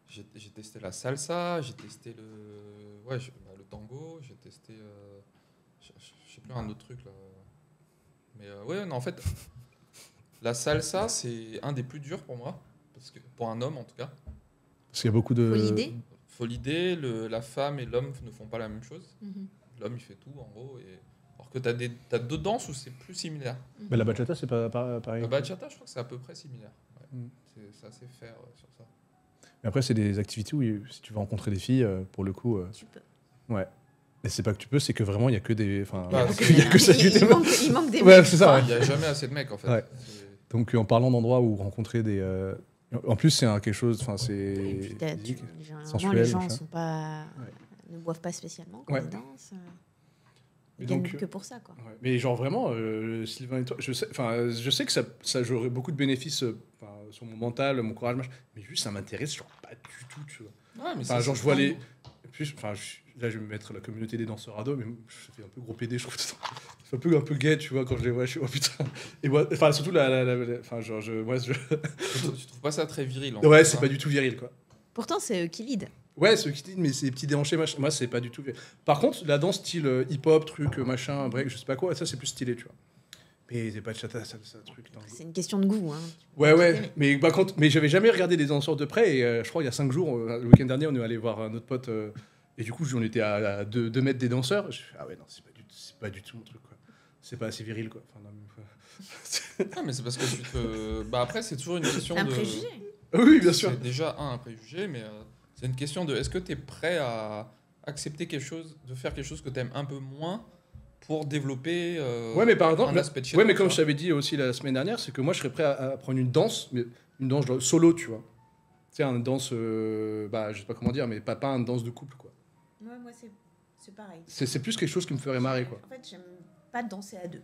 J'ai testé la salsa, j'ai testé le tango, j'ai testé. Je sais plus un autre truc là. Mais ouais, non, en fait, la salsa, c'est un des plus durs pour moi. Parce que, pour un homme en tout cas. Parce qu'il y a beaucoup de. Faut l'idée, la femme et l'homme ne font pas la même chose. L'homme, il fait tout en gros. Alors que t'as deux danses où c'est plus similaire. Mais la bachata, c'est pas pareil. La bachata, je crois que c'est à peu près similaire. Ouais. C'est assez faire sur ça. Mais après, c'est des activités où si tu veux rencontrer des filles, pour le coup. Tu peux. Ouais. Et c'est pas que tu peux, c'est que vraiment, il y a que des. Enfin, il manque des mecs. Ouais, c'est ça. Ouais. Il y a jamais assez de mecs en fait. Ouais. Donc, en parlant d'endroits où rencontrer des. En plus, c'est quelque chose. Enfin, c'est. Généralement, les gens ne boivent pas spécialement quand ils dansent. Ils gagnent que pour ça, quoi. Ouais. Mais genre vraiment, Sylvain et toi, je sais que ça j'aurais beaucoup de bénéfices sur mon mental, mon courage, mais juste ça m'intéresse genre pas du tout, tu vois. Ouais, mais genre je vois les. Plus, là je vais me mettre la communauté des danseurs ados, mais je fais un peu gros PD, je trouve. C'est un peu gay, tu vois, quand je les vois, je suis oh putain. Et moi, surtout Tu trouves pas ça très viril en ouais, fait, c'est pas du tout viril, quoi. Pourtant, c'est eux qui lead. Ouais, ceux qui disent, mais c'est des petits déhanchés, machin. Moi, c'est pas du tout. Par contre, la danse style hip-hop, truc, machin, break, je sais pas quoi, ça, c'est plus stylé, tu vois. Mais c'est pas de chata, ça, truc. C'est une question de goût, hein. Ouais. Mais j'avais jamais regardé des danseurs de près, et je crois, il y a 5 jours, le week-end dernier, on est allé voir notre pote, et du coup, on était à 2 mètres des danseurs. Je fais, ah ouais, non, c'est pas du tout mon truc, quoi. C'est pas assez viril, quoi. Enfin, non, mais c'est parce que Bah, après, c'est toujours une question de. Un préjugé. Oui, bien sûr. C'est déjà un préjugé, mais. C'est une question de est-ce que tu es prêt à accepter de faire quelque chose que tu aimes un peu moins pour développer mais par exemple, un aspect de chez toi, mais comme je t'avais dit aussi la semaine dernière, c'est que moi je serais prêt à prendre une danse, mais une danse solo, tu vois. Tu sais, une danse, je sais pas comment dire, mais pas une danse de couple, quoi. Ouais, moi c'est pareil. C'est plus quelque chose qui me ferait marrer, quoi. En fait, j'aime pas danser à 2.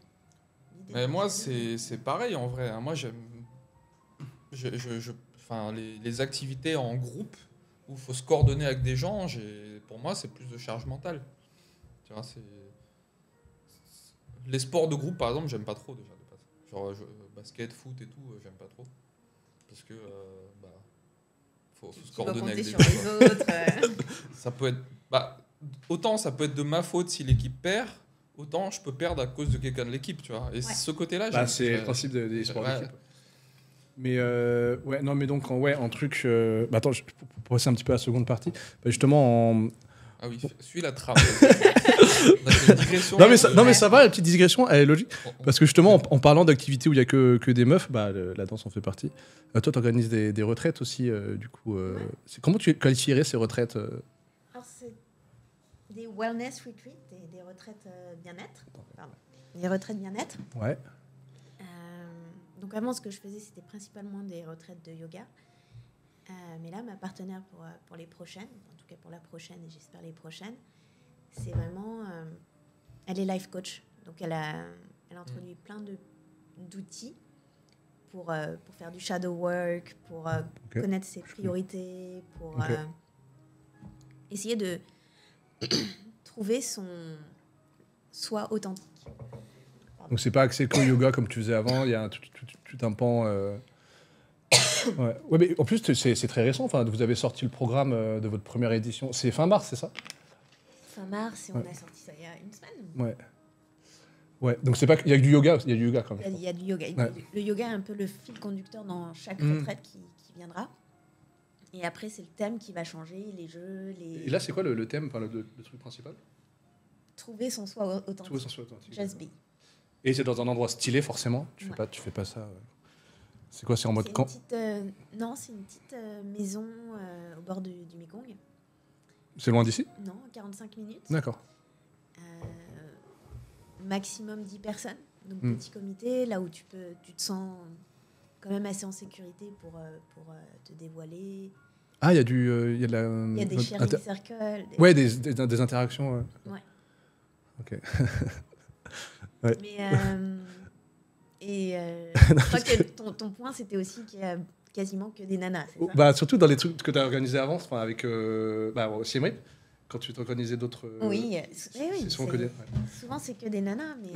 Mais moi, c'est pareil en vrai. Hein. Moi, j'aime. Les activités en groupe où il faut se coordonner avec des gens, pour moi, c'est plus de charge mentale. Tu vois, les sports de groupe, par exemple, j'aime pas trop déjà. Genre basket, foot et tout, j'aime pas trop. Parce que faut se coordonner avec sur les autres. Ça peut être, autant ça peut être de ma faute si l'équipe perd, autant je peux perdre à cause de quelqu'un de l'équipe, tu vois. Et ce côté-là, c'est le principe des sports d'équipe. Mais non, mais donc en truc. Attends, pour passer un petit peu à la seconde partie, justement en. Ah oui, suis la trame. Non mais ça va, la petite digression, elle est logique. Parce que justement, en parlant d'activités où il n'y a que des meufs, la danse en fait partie. Toi, tu organises des retraites aussi, du coup. Comment tu qualifierais ces retraites Alors, c'est des wellness retreats, des retraites bien-être. Pardon. Des retraites bien-être. Ouais. Donc avant, ce que je faisais, c'était principalement des retraites de yoga. Mais là, ma partenaire pour les prochaines, en tout cas pour la prochaine et j'espère les prochaines, c'est vraiment... elle est life coach. Donc elle a introduit plein d'outils pour faire du shadow work, pour connaître ses priorités, pour essayer de trouver son soi authentique. Donc c'est pas axé qu'au yoga comme tu faisais avant, il y a tout un pan... Ouais, mais en plus, c'est très récent. Enfin, vous avez sorti le programme de votre première édition. C'est fin mars, c'est ça? Fin mars, et on a sorti ça il y a une semaine. Ouais. Donc c'est pas il y a du yoga, il y a du yoga quand même. Il y a du yoga. Ouais. Le yoga est un peu le fil conducteur dans chaque retraite qui viendra. Et après, c'est le thème qui va changer, les jeux, Et là, c'est quoi le thème, enfin le truc principal? Trouver son soi authentique. Trouver son soi authentique. Just be. Et c'est dans un endroit stylé, forcément. Tu fais pas ça. C'est quoi, c'est en mode camp? Non, c'est une petite maison au bord du Mekong. C'est loin d'ici? Non, 45 minutes. D'accord. Maximum 10 personnes. Donc petit comité, là où tu te sens quand même assez en sécurité pour te dévoiler. Ah, il y a de la... Il y a des sharing circles. Ouais, des interactions. Ouais. Ok. Ouais. Mais... je crois que ton point, c'était aussi qu'il y a quasiment que des nanas, c'est ça? Surtout dans les trucs que tu as organisés avant, avec Siemri, quand tu t'organisais d'autres... Oui, c'est souvent que des... Souvent, c'est que des nanas, mais...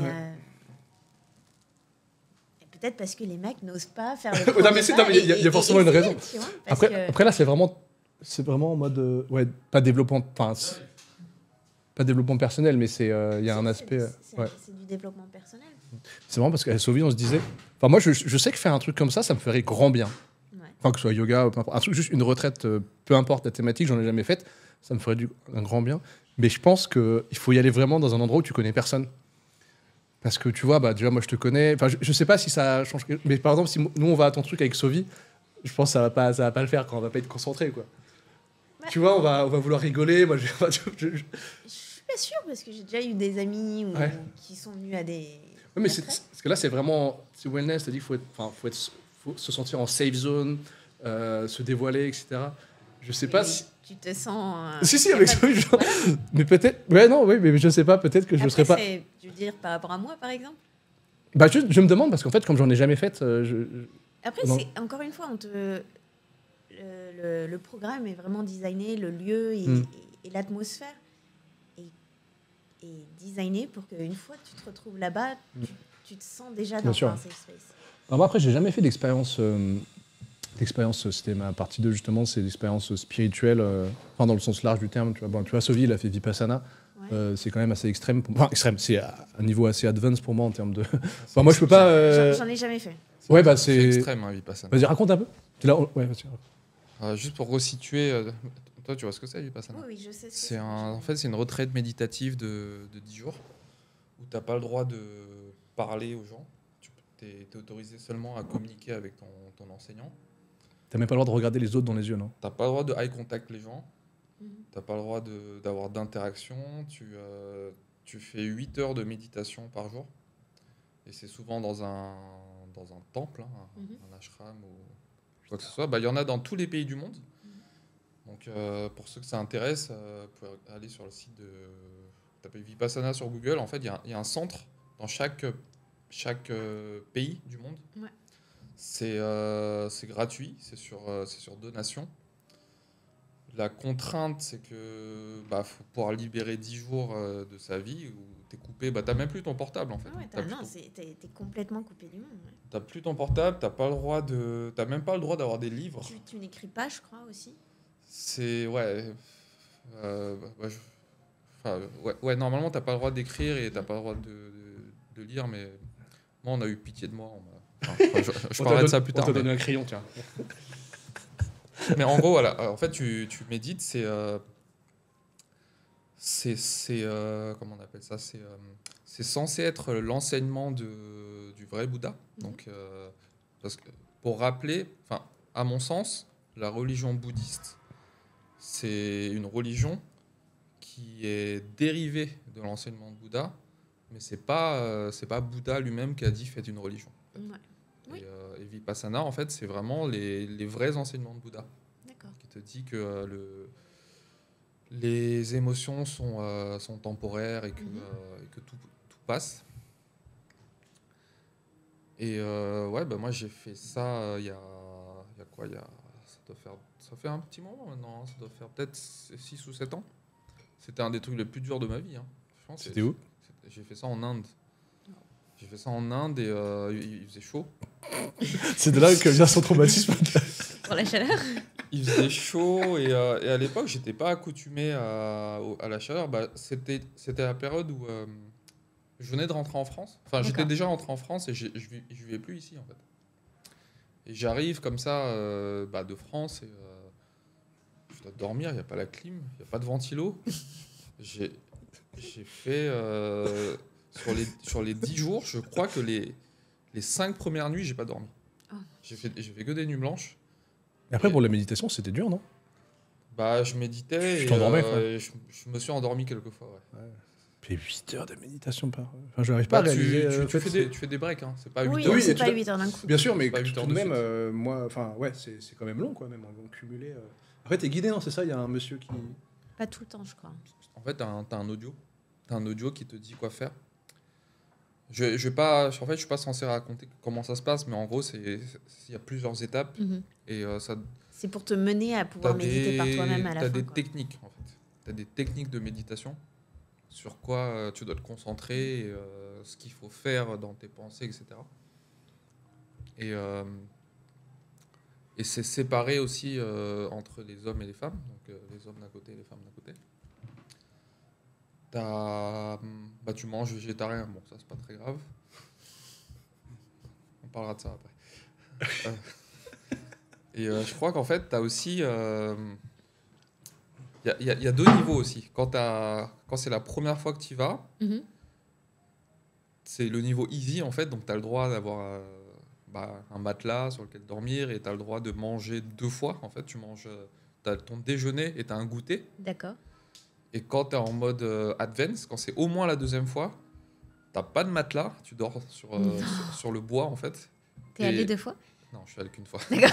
peut-être parce que les mecs n'osent pas faire le non, mais il y a forcément une raison. Après, là, c'est vraiment en mode... pas développement... Pas développement personnel, mais il y a un aspect... C'est du développement personnel. C'est marrant parce qu'à Sophie, on se disait... Enfin, moi, je sais que faire un truc comme ça me ferait grand bien. Enfin, que ce soit yoga, peu importe. Un truc, juste une retraite, peu importe la thématique, j'en ai jamais faite, ça me ferait un grand bien. Mais je pense qu'il faut y aller vraiment dans un endroit où tu connais personne. Parce que tu vois, déjà, moi, je te connais. Enfin, je sais pas si ça change... Mais par exemple, si nous, on va à ton truc avec Sophie, je pense que ça va pas le faire quand on va pas être concentré, quoi. Ouais. Tu vois, on va vouloir rigoler. Moi, je suis pas sûre, parce que j'ai déjà eu des amis qui sont venus à des... Oui, mais parce que là, c'est vraiment... C'est wellness, c'est-à-dire qu'il faut se sentir en safe zone, se dévoiler, etc. Je sais pas si... Tu te sens... Si, avec ça, voilà. Mais peut-être... mais je sais pas, peut-être que je ne serais pas... Tu veux dire par rapport à moi, par exemple? Je me demande, parce qu'en fait, comme j'en ai jamais fait... Après, encore une fois, le programme est vraiment designé, le lieu et l'atmosphère est designé pour qu'une fois que tu te retrouves là-bas, tu te sens déjà dans un safe space. Alors, après, j'ai jamais fait d'expérience... L'expérience, c'était ma partie 2, justement, c'est l'expérience spirituelle, dans le sens large du terme. Tu vois, Sophie, il a fait Vipassana. Ouais. C'est quand même assez extrême. Extrême, c'est à un niveau assez advanced pour moi en termes de... moi, je peux pas... J'en ai jamais fait. C'est extrême, Vipassana. Vas-y, raconte un peu. Vas-y. Juste pour resituer... toi, tu vois ce que c'est, Vipassana? Oui, je sais. En fait, c'est une retraite méditative de 10 jours où tu n'as pas le droit de parler aux gens. Tu es autorisé seulement à communiquer avec ton enseignant. T'as même pas le droit de regarder les autres dans les yeux, non? T'as pas le droit de eye contact les gens. T'as pas le droit d'avoir d'interaction. Tu fais 8 heures de méditation par jour. Et c'est souvent dans un temple, un ashram ou quoi que ce soit. Il y en a dans tous les pays du monde. Donc pour ceux que ça intéresse, vous pouvez aller sur le site de... Tapez Vipassana sur Google. En fait, il y a un centre dans chaque pays du monde. Ouais. C'est gratuit, c'est sur donation. La contrainte, c'est que faut pouvoir libérer 10 jours de sa vie où t'es coupé, bah t'as même plus ton portable en fait. Ouais, t'es complètement coupé du monde. Ouais. T'as plus ton portable, t'as même pas le droit d'avoir des livres. Tu n'écris pas, je crois aussi. C'est normalement t'as pas le droit d'écrire et t'as pas le droit de lire, mais moi on a eu pitié de moi. Je parlerai de ça plus tard. On t'a donné un crayon, tiens. Mais en gros, voilà, en fait tu médites, c'est comment on appelle ça, c'est censé être l'enseignement du vrai Bouddha. Donc parce que pour rappeler, enfin à mon sens, la religion bouddhiste, c'est une religion qui est dérivée de l'enseignement de Bouddha, mais c'est pas Bouddha lui-même qui a dit faites une religion. Ouais. Oui. Et Vipassana, en fait, c'est vraiment les vrais enseignements de Bouddha. D'accord. Qui te dit que les émotions sont temporaires et que tout passe. Et moi j'ai fait ça il y a quoi, ça fait un petit moment maintenant, ça doit faire peut-être 6 ou 7 ans. C'était un des trucs les plus durs de ma vie. C'était où? J'ai fait ça en Inde. J'ai fait ça en Inde et il faisait chaud. C'est de là que vient son traumatisme. Pour la chaleur. Il faisait chaud et à l'époque, j'étais pas accoutumé à la chaleur. Bah, c'était la période où je venais de rentrer en France. Enfin, j'étais déjà rentré en France et je vivais plus ici en fait. Et j'arrive comme ça de France et je dois dormir. Il n'y a pas la clim, il n'y a pas de ventilo. J'ai fait sur les 10 jours, je crois que les 5 premières nuits, j'ai pas dormi. Oh. J'ai fait que des nuits blanches. Et après, pour la méditation, c'était dur, non? Bah, je méditais je me suis endormi quelques fois. Ouais. Puis 8 heures de méditation par... Enfin, je n'arrive pas à réaliser... Tu fais des breaks, hein. C'est pas 8 heures. Oui, c'est pas 8 heures d'un coup. Bien sûr, mais tout de même, moi... Enfin, ouais, c'est quand même long, quoi, même, en cumulé. Après, t'es guidé, non? C'est ça? Il y a un monsieur qui... Pas tout le temps, je crois. En fait, t'as un audio. T'as un audio qui te dit quoi faire. Je suis pas censé raconter comment ça se passe, mais en gros, il y a plusieurs étapes. Et c'est pour te mener à pouvoir méditer par toi-même à la fin. T'as des techniques, en fait. T'as des techniques de méditation sur quoi tu dois te concentrer, ce qu'il faut faire dans tes pensées, etc. Et c'est séparé aussi entre les hommes et les femmes, donc les hommes d'un côté et les femmes d'un côté. Tu manges végétarien, bon ça c'est pas très grave. On parlera de ça après. Et je crois qu'en fait t'as aussi... Il y a 2 niveaux aussi. Quand c'est la première fois que tu y vas, c'est le niveau easy en fait, donc t'as le droit d'avoir un matelas sur lequel dormir et t'as le droit de manger 2 fois. En fait, t'as ton déjeuner et t'as un goûter. D'accord. Et quand tu es en mode advance, quand c'est au moins la 2e fois, t'as pas de matelas, tu dors sur le bois en fait. T'es allé 2 fois? Non, je suis allé qu'une fois. D'accord.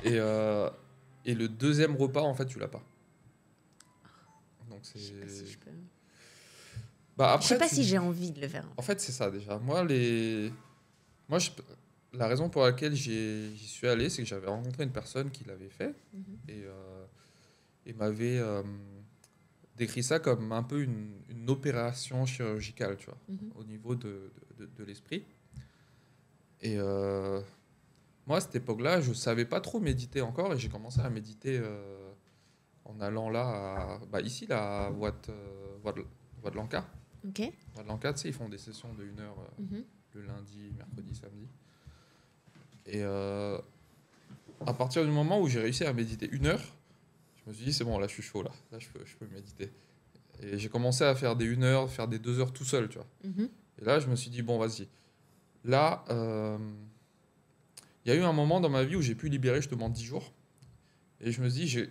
et le 2e repas, en fait, tu l'as pas. Donc c'est... Je sais pas si je peux... après, je sais pas si j'ai envie de le faire. En fait, c'est ça déjà. La raison pour laquelle j'y suis allé, c'est que j'avais rencontré une personne qui l'avait fait et m'avait... décrit ça comme un peu une opération chirurgicale, tu vois, au niveau de l'esprit. Et moi, à cette époque-là, je ne savais pas trop méditer encore, et j'ai commencé à méditer en allant là, ici, à Wat de Lanka. Ok. Wat de Lanka, tu sais, ils font des sessions de 1 heure le lundi, mercredi, samedi. Et à partir du moment où j'ai réussi à méditer 1 heure, je me suis dit, c'est bon, là, je suis chaud, là je peux méditer. Et j'ai commencé à faire des 1 heure, faire des 2 heures tout seul, tu vois. Et là, je me suis dit, bon, vas-y. Là, il y a eu un moment dans ma vie où j'ai pu libérer justement 10 jours. Et je me suis dit,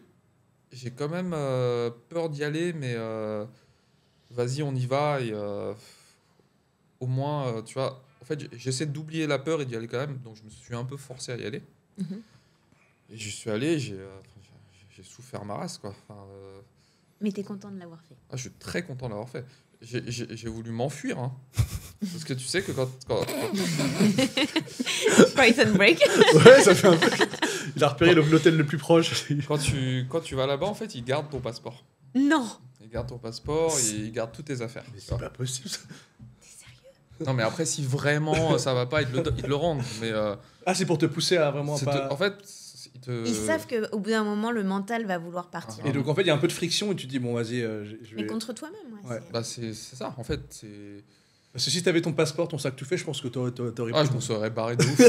j'ai quand même peur d'y aller, mais vas-y, on y va. Et au moins, tu vois, en fait, j'essaie d'oublier la peur et d'y aller quand même. Donc, je me suis un peu forcé à y aller. Et je suis allé, j'ai souffert ma race, quoi. Mais t'es content de l'avoir fait? Je suis très content de l'avoir fait. J'ai voulu m'enfuir, hein. Parce que tu sais que quand... Prison break. Ouais, ça fait un peu... Il a repéré l'hôtel le plus proche. Quand tu vas là-bas, en fait, ils gardent ton passeport. Non. Il garde ton passeport et il garde toutes tes affaires. Mais c'est pas possible, ça. T'es sérieux? Non, mais après, si vraiment ça va pas, ils te le rendent. Mais, c'est pour te pousser à vraiment pas... En fait, ils savent qu'au bout d'un moment, le mental va vouloir partir. Et donc, en fait, il y a un peu de friction et tu te dis, bon, vas-y, je vais... Mais contre toi-même, ouais. Bah, c'est ça, en fait. C'est... Parce que si t'avais ton passeport, ton sac tout fait, je pense que t'aurais je m'en serais barré de ouf.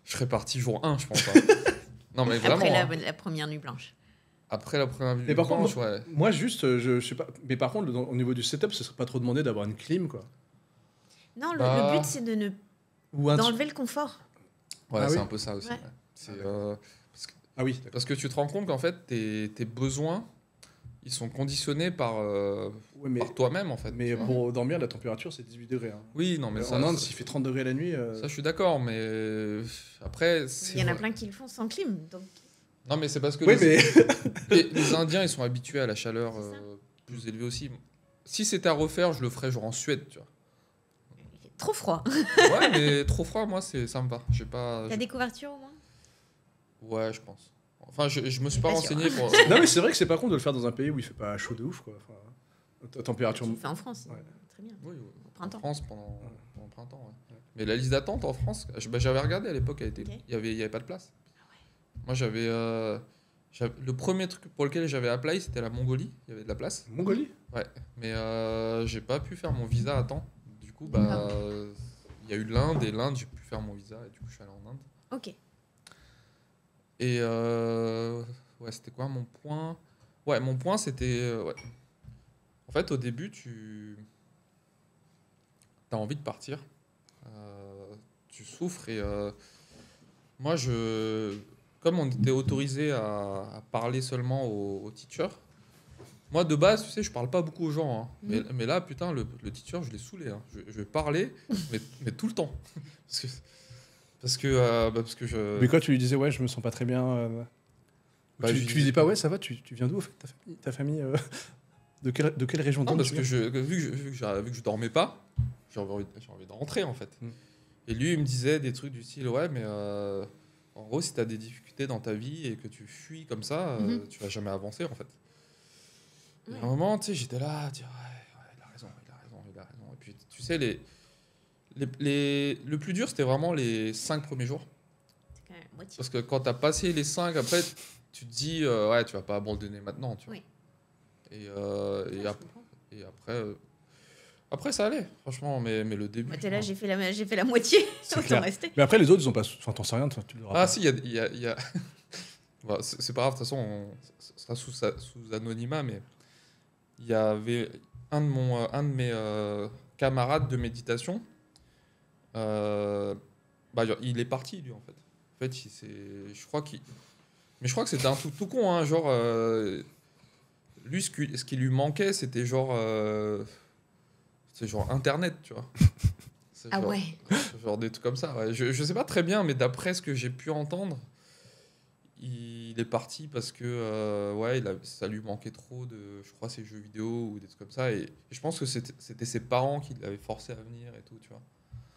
Je serais parti jour 1, je pense. Hein. Non, mais vraiment. Après la première nuit blanche. Après la première nuit par blanche, contre, moi, juste, je sais pas... Mais par contre, au niveau du setup, ce serait pas trop demandé d'avoir une clim, quoi. Non, le but, c'est de ne... d'enlever le confort. Ouais, c'est un peu ça aussi. Ouais. C'est, parce que tu te rends compte qu'en fait, tes besoins, ils sont conditionnés par toi-même, en fait. Mais pour dormir, la température, c'est 18 degrés. Hein. Oui, non, mais ça... En Inde, s'il fait 30 degrés la nuit... Ça, je suis d'accord, mais après... Il y en a plein qui le font sans clim, donc... Non, mais c'est parce que les Indiens, ils sont habitués à la chaleur plus élevée aussi. Si c'était à refaire, je le ferais genre en Suède, tu vois. Il est trop froid. Ouais, mais trop froid, moi, ça me va. T'as des couvertures, au moins? Ouais, je pense. Enfin, je me suis pas renseigné pour... Non, mais c'est vrai que c'est pas con de le faire dans un pays où il fait pas chaud de ouf, quoi. Enfin, température... Tu le fais en France, très bien. Oui, au printemps. En France, pendant le printemps, ouais. Mais la liste d'attente en France, j'avais regardé à l'époque, il y avait pas de place. Moi, j'avais le premier truc pour lequel j'avais appelé, c'était la Mongolie. Il y avait de la place. Mongolie? Ouais. Mais j'ai pas pu faire mon visa à temps. Du coup, il y a eu l'Inde et l'Inde, j'ai pu faire mon visa et du coup, je suis allé en Inde. Ok. Et c'était quoi mon point? Ouais, mon point, c'était en fait, au début, t'as envie de partir. Tu souffres et moi, comme on était autorisé à parler seulement aux teachers, moi de base, tu sais, je parle pas beaucoup aux gens. Hein. Mais là, putain, le teacher, je l'ai saoulé. Hein. Je vais parler, mais tout le temps. Parce que je... Mais quoi, tu lui disais, ouais, je me sens pas très bien. Tu lui dis pas, ouais, ça va, tu viens d'où, en fait, ta famille de quelle région? Non, parce que vu que je dormais pas, j'ai envie de rentrer, en fait. Et lui, il me disait des trucs du style, ouais, mais en gros, si tu as des difficultés dans ta vie et que tu fuis comme ça, tu vas jamais avancer, en fait. Ouais. À un moment, tu sais, j'étais là, il a raison. Et puis, tu sais, le plus dur, c'était vraiment les 5 premiers jours. C'est quand même moitié. Parce que quand tu as passé les 5, après, tu te dis, ouais, tu vas pas abandonner maintenant, tu vois. Et après, ça allait, franchement, mais le début... Moi, t'es là, j'ai fait la moitié, autant rester. Mais après, les autres, ils ont pas... Enfin, t'en sais rien, tu le rappelles. Ah si, il y a... Bon, c'est pas grave, de toute façon, ça sera sous anonymat, mais il y avait un de mes camarades de méditation, il est parti, lui, en fait. En fait, je crois que c'était un tout con, hein, genre... lui, ce qui lui manquait, c'était genre... c'est genre Internet, tu vois. Ouais. Genre des trucs comme ça. Ouais. Je sais pas très bien, mais d'après ce que j'ai pu entendre, il est parti parce que ça lui manquait trop de, je crois, ses jeux vidéo ou des trucs comme ça. Et je pense que c'était ses parents qui l'avaient forcé à venir et tout, tu vois.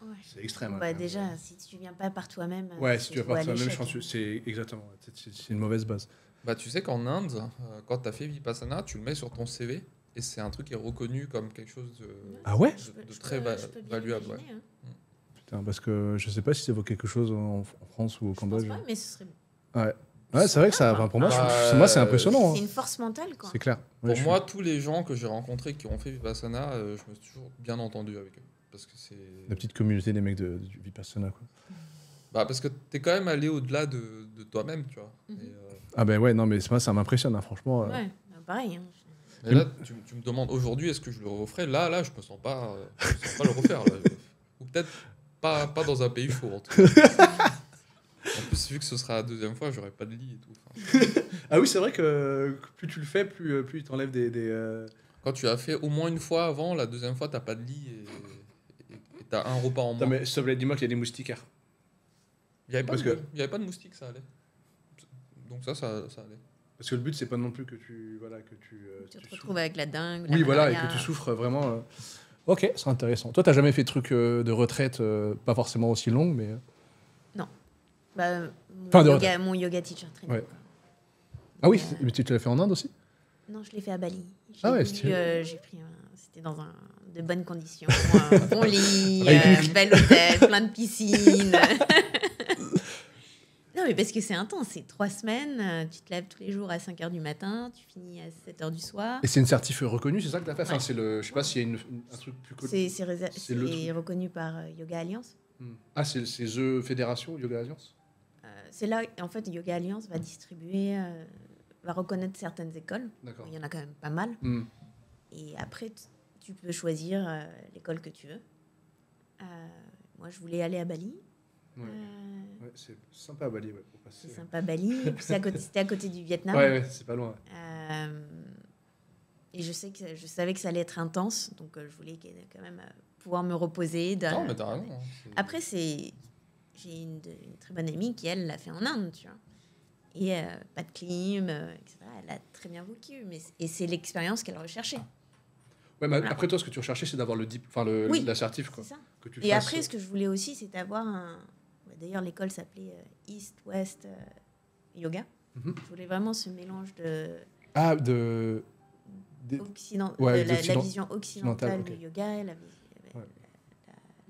Ouais. C'est extrême. Bah, déjà, si tu viens pas par toi-même... Ouais, si tu viens pas par toi-même, je pense que c'est exactement... C'est une mauvaise base. Bah, tu sais qu'en Inde, quand tu as fait Vipassana, tu le mets sur ton CV et c'est un truc qui est reconnu comme quelque chose de très valuable. Ouais. Hein. Putain, parce que je sais pas si ça vaut quelque chose en France ou au Cambodge. Je pense pas, mais ce serait... Ouais, c'est vrai que ça... Enfin, pour moi, c'est impressionnant. C'est une force mentale, quoi. C'est clair. Pour moi, tous les gens que j'ai rencontrés qui ont fait Vipassana, je me suis toujours bien entendu avec eux. Parce que c'est... La petite communauté des mecs du Vipassana, quoi. Bah, parce que t'es quand même allé au-delà de toi-même, tu vois. Ah ben ouais, non, mais moi, ça m'impressionne, hein, franchement. Ouais, pareil. Hein. Mais là, tu me demandes aujourd'hui, est-ce que je le referais? Là, je me sens pas le refaire. Là. Ou peut-être pas dans un pays chaud, en tout cas. En plus, vu que ce sera la deuxième fois, j'aurai pas de lit et tout. Enfin... Ah oui, c'est vrai que plus tu le fais, plus il t'enlève des... Quand tu as fait au moins une fois avant, la deuxième fois, t'as pas de lit et t'as un repas en moins. Non, mais s'il te plaît, dis-moi qu'il y a des moustiquaires. Il n'y avait pas de moustiques, ça allait. Donc ça allait. Parce que le but, c'est pas non plus que tu te retrouves avec la dingue. Oui, voilà, et que tu souffres vraiment. Ok, c'est intéressant. Toi, t'as jamais fait de truc de retraite, pas forcément aussi longue, mais... Non. Bah, mon yoga teacher traîner. Ouais. Ah oui, mais tu l'as fait en Inde aussi? Non, je l'ai fait à Bali. J'ai pris c'était dans de bonnes conditions. Un bon lit, bel hôtel, plein de piscines. Non, mais parce que c'est intense. C'est 3 semaines. Tu te lèves tous les jours à 5h du matin. Tu finis à 7h du soir. Et c'est une certif reconnue, c'est ça que tu as fait? Ouais. Enfin, je sais pas s'il y a un truc plus connu. C'est reconnu par Yoga Alliance. Ah, c'est The Fédération, Yoga Alliance? C'est là, en fait, Yoga Alliance va distribuer... va reconnaître certaines écoles. D'accord. Il y en a quand même pas mal. Et après, tu peux choisir l'école que tu veux. Moi, je voulais aller à Bali. Ouais, c'est sympa à Bali. Ouais, pour passer. C'est sympa à Bali. C'était à côté du Vietnam. Ouais, c'est pas loin. Et je savais que ça allait être intense. Donc, je voulais quand même pouvoir me reposer. Non, mais t'as raison. Après, j'ai une très bonne amie qui, elle, l'a fait en Inde, tu vois. Et pas de clim, etc. Elle a très bien vécu. Et c'est l'expérience qu'elle recherchait. Ouais, mais après, toi, ce que tu recherchais, c'est d'avoir l'assertif. C'est ça. Et après, ce que je voulais aussi, c'est d'avoir un... D'ailleurs, l'école s'appelait East-West Yoga. Je voulais vraiment ce mélange de... Ah, la vision occidentale du yoga et la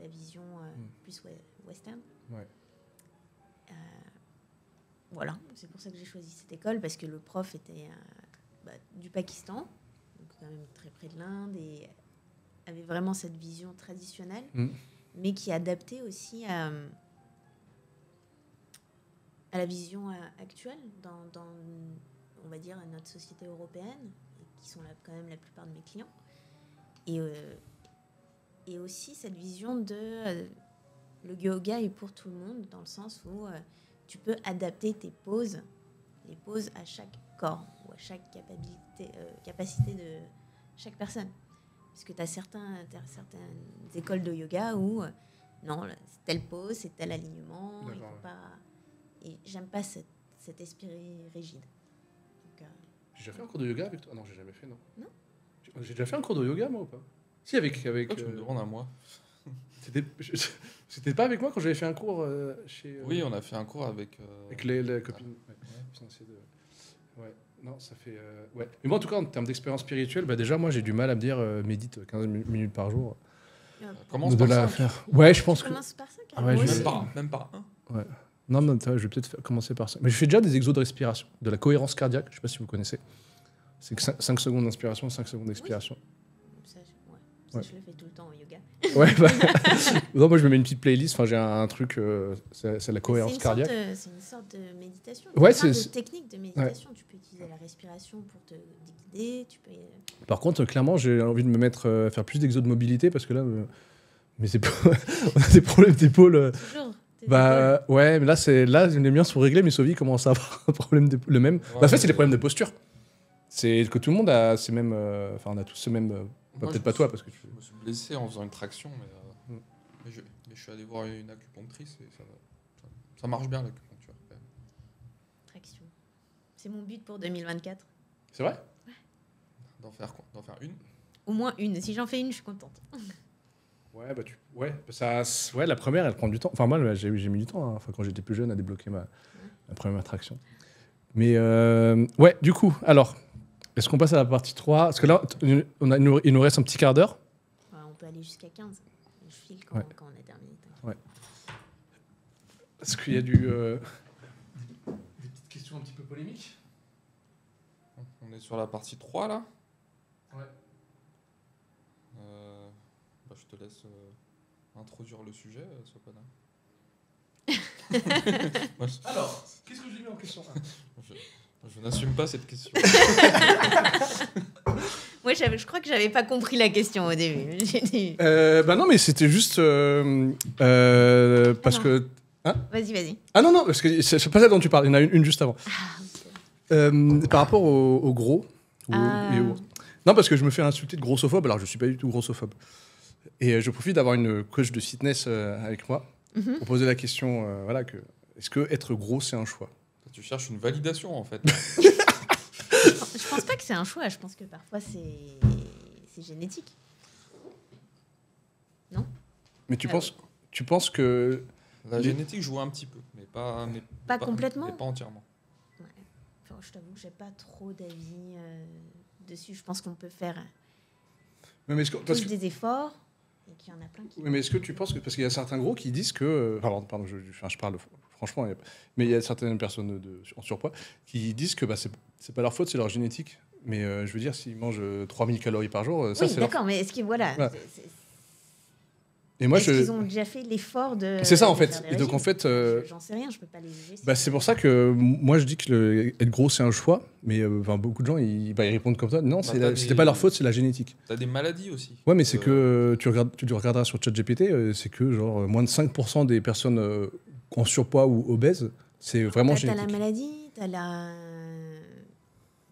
vision plus western. Ouais. Voilà, c'est pour ça que j'ai choisi cette école, parce que le prof était du Pakistan, donc quand même très près de l'Inde, et avait vraiment cette vision traditionnelle, mais qui est adaptée aussi à la vision actuelle dans, on va dire, notre société européenne, qui sont quand même la plupart de mes clients. Et aussi cette vision de le yoga est pour tout le monde, dans le sens où tu peux adapter les poses à chaque corps ou à chaque capacité de chaque personne. Parce que tu as certaines écoles de yoga où non, c'est telle pose, c'est tel alignement, il faut pas... Et j'aime pas cet esprit rigide. Donc, j'ai déjà fait un cours de yoga avec toi? Non, j'ai jamais fait, non. Non. J'ai déjà fait un cours de yoga, moi, ou pas? Si, avec tu me demandes à moi. C'était pas avec moi quand j'avais fait un cours chez... Oui, on a fait un cours avec... Avec les copines. Ouais. Non, ça fait... ouais. Mais moi, en tout cas, en termes d'expérience spirituelle, déjà, moi, j'ai du mal à me dire médite 15 minutes par jour. Commence par ça. Faire. Ouais, je pense que... Commence par ça, même par un. Ouais. Non, je vais peut-être commencer par ça. Mais je fais déjà des exos de respiration, de la cohérence cardiaque. Je sais pas si vous connaissez. C'est que 5 secondes d'inspiration, 5 secondes d'expiration. Ça, je le fais tout le temps en yoga. Ouais, non, moi je me mets une petite playlist. Enfin, j'ai un truc, c'est la cohérence cardiaque. C'est une sorte de méditation. Ouais, c'est une technique de méditation. Ouais. Tu peux utiliser la respiration pour te guider. Par contre, clairement, j'ai envie de me mettre faire plus d'exos de mobilité parce que là, mais c'est on a des problèmes d'épaule. Toujours. Ouais, mais là, les miens sont réglés, mais Sophie commence à avoir un problème le même. Ouais, en fait, c'est des problèmes de posture. C'est que tout le monde a ces mêmes. Enfin, on a tous ce même. Peut-être pas toi parce que je me suis blessé en faisant une traction, mais je suis allé voir une acupunctrice et ça marche bien l'acupuncture. Traction. C'est mon but pour 2024. C'est vrai? Ouais. D'en faire une? Au moins une. Si j'en fais une, je suis contente. Ouais, la première, elle prend du temps. Enfin, moi, j'ai mis du temps. Enfin, quand j'étais plus jeune, à débloquer ma première traction. Mais ouais, du coup, alors. Est-ce qu'on passe à la partie 3? Parce que là, il nous reste un petit quart d'heure. On peut aller jusqu'à 15. Je file quand on a terminé. Ouais. Est-ce qu'il y a des petites questions un petit peu polémiques? On est sur la partie 3, là? Ouais. Je te laisse introduire le sujet, Sopana. Alors, qu'est-ce que j'ai mis en question? Je n'assume pas cette question. Moi, je crois que j'avais pas compris la question au début. Non, mais c'était juste parce que... Hein? Vas-y. Ah non, parce que c'est pas ça dont tu parles. Il y en a une juste avant. Par rapport au gros. Non, parce que je me fais insulter de grossophobe, alors je suis pas du tout grossophobe. Et je profite d'avoir une coach de fitness avec moi pour poser la question, est-ce que être gros, c'est un choix? Tu cherches une validation, en fait. Je pense pas que c'est un choix. Je pense que parfois, c'est génétique. Non? Mais tu penses que... La génétique joue un petit peu, mais pas complètement. Mais pas entièrement. Ouais. Enfin, je t'avoue que j'ai pas trop d'avis dessus. Je pense qu'on peut faire tous des efforts et qu'il y en a plein qui... Oui, mais est-ce que tu penses que... Parce qu'il y a certains gros qui disent que... Pardon, je parle franchement, mais il y a certaines personnes en surpoids qui disent que c'est pas leur faute, c'est leur génétique. Mais je veux dire, s'ils mangent 3000 calories par jour, ça, oui, c'est d'accord, mais est-ce que... Voilà. Et moi, est-ce qu'ils ont déjà fait l'effort de... C'est ça, en fait. Et donc, en fait... J'en sais rien, je peux pas les juger. C'est pour ça que moi, je dis que être gros, c'est un choix. Mais beaucoup de gens, ils répondent comme ça. Non, c'était pas leur faute, c'est la génétique. T'as des maladies aussi. Ouais, mais c'est que... Tu regarderas sur ChatGPT, c'est que genre moins de 5% des personnes en surpoids ou obèses, c'est vraiment génétique. T'as la maladie,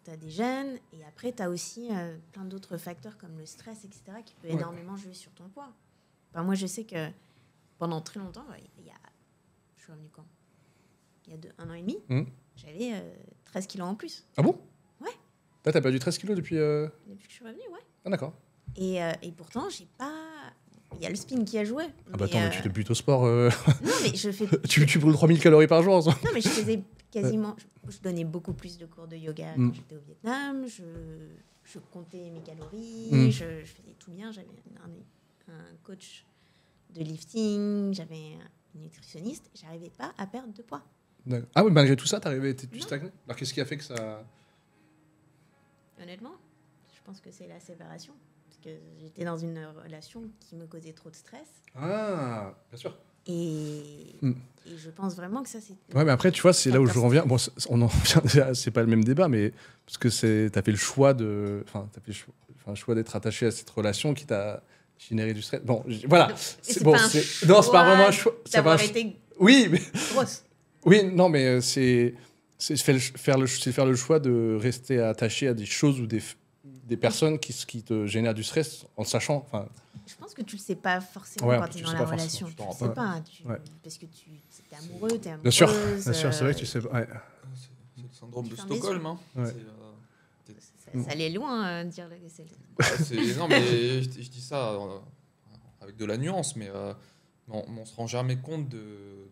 t'as des gènes, et après, t'as aussi plein d'autres facteurs comme le stress, etc., qui peut énormément jouer sur ton poids. Enfin, moi, je sais que pendant très longtemps, je suis revenue quand ? Il y a 1 an et demi, j'avais 13 kilos en plus. Ah bon ? Ouais. Là, t'as perdu 13 kilos depuis... Depuis que je suis revenue, ouais. Ah, d'accord. Et pourtant, j'ai pas... Il y a le spin qui a joué. Ah bah attends, mais tu te butes au sport. Non, mais je fais... tu brûles 3000 calories par jour. Non, mais je faisais quasiment... Je donnais beaucoup plus de cours de yoga quand j'étais au Vietnam. Je comptais mes calories. Je faisais tout bien. J'avais un coach de lifting. J'avais une nutritionniste. J'arrivais pas à perdre de poids. Ah oui, malgré tout ça, tu stagnais. Alors qu'est-ce qui a fait que ça... Honnêtement, je pense que c'est la séparation. Parce que j'étais dans une relation qui me causait trop de stress. Ah, bien sûr. Et je pense vraiment que ça, c'est... Ouais, mais après, tu vois, c'est là où je reviens. Bon, on en revient, c'est pas le même débat, mais parce que t'as fait le choix de... Enfin, t'as fait le choix d'être attaché à cette relation qui t'a généré du stress. Bon, voilà. C'est pas vraiment un choix. D'avoir été oui, mais... grosse. Oui, non, mais c'est faire le choix de rester attaché à des choses ou des personnes qui te génèrent du stress en sachant... Je pense que tu le sais pas forcément quand tu es dans la relation. Tu le sais pas. Parce que tu es amoureux, tu es amoureuse. Bien sûr, c'est vrai que tu sais pas. Ouais. C'est le syndrome de Stockholm. Hein. Ouais. Ça allait loin, dire que c'est... Non, mais je dis ça avec de la nuance, mais on se rend jamais compte de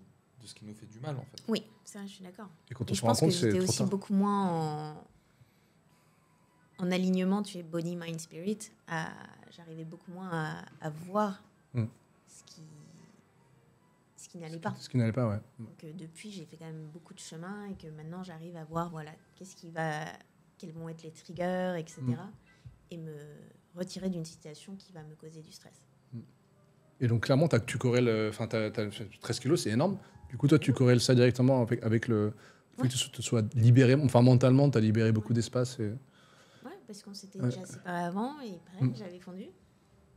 ce qui nous fait du mal, en fait. Oui, ça, je suis d'accord. Et quand on se rend compte, c'est trop tard. J'étais aussi beaucoup moins en alignement, tu es body, mind, spirit. J'arrivais beaucoup moins à voir ce qui n'allait pas. Ce qui n'allait pas, ouais. Donc depuis, j'ai fait quand même beaucoup de chemin et que maintenant, j'arrive à voir quels vont être les triggers, etc. Et me retirer d'une situation qui va me causer du stress. Et donc, clairement, tu corrèles... Enfin, 13 kilos, c'est énorme. Du coup, toi, tu corrèles ça directement avec le... Il faut que tu te sois libéré. Enfin, mentalement, tu as libéré beaucoup d'espace. Et... Ouais, parce qu'on s'était déjà séparés avant et pareil, j'avais fondu.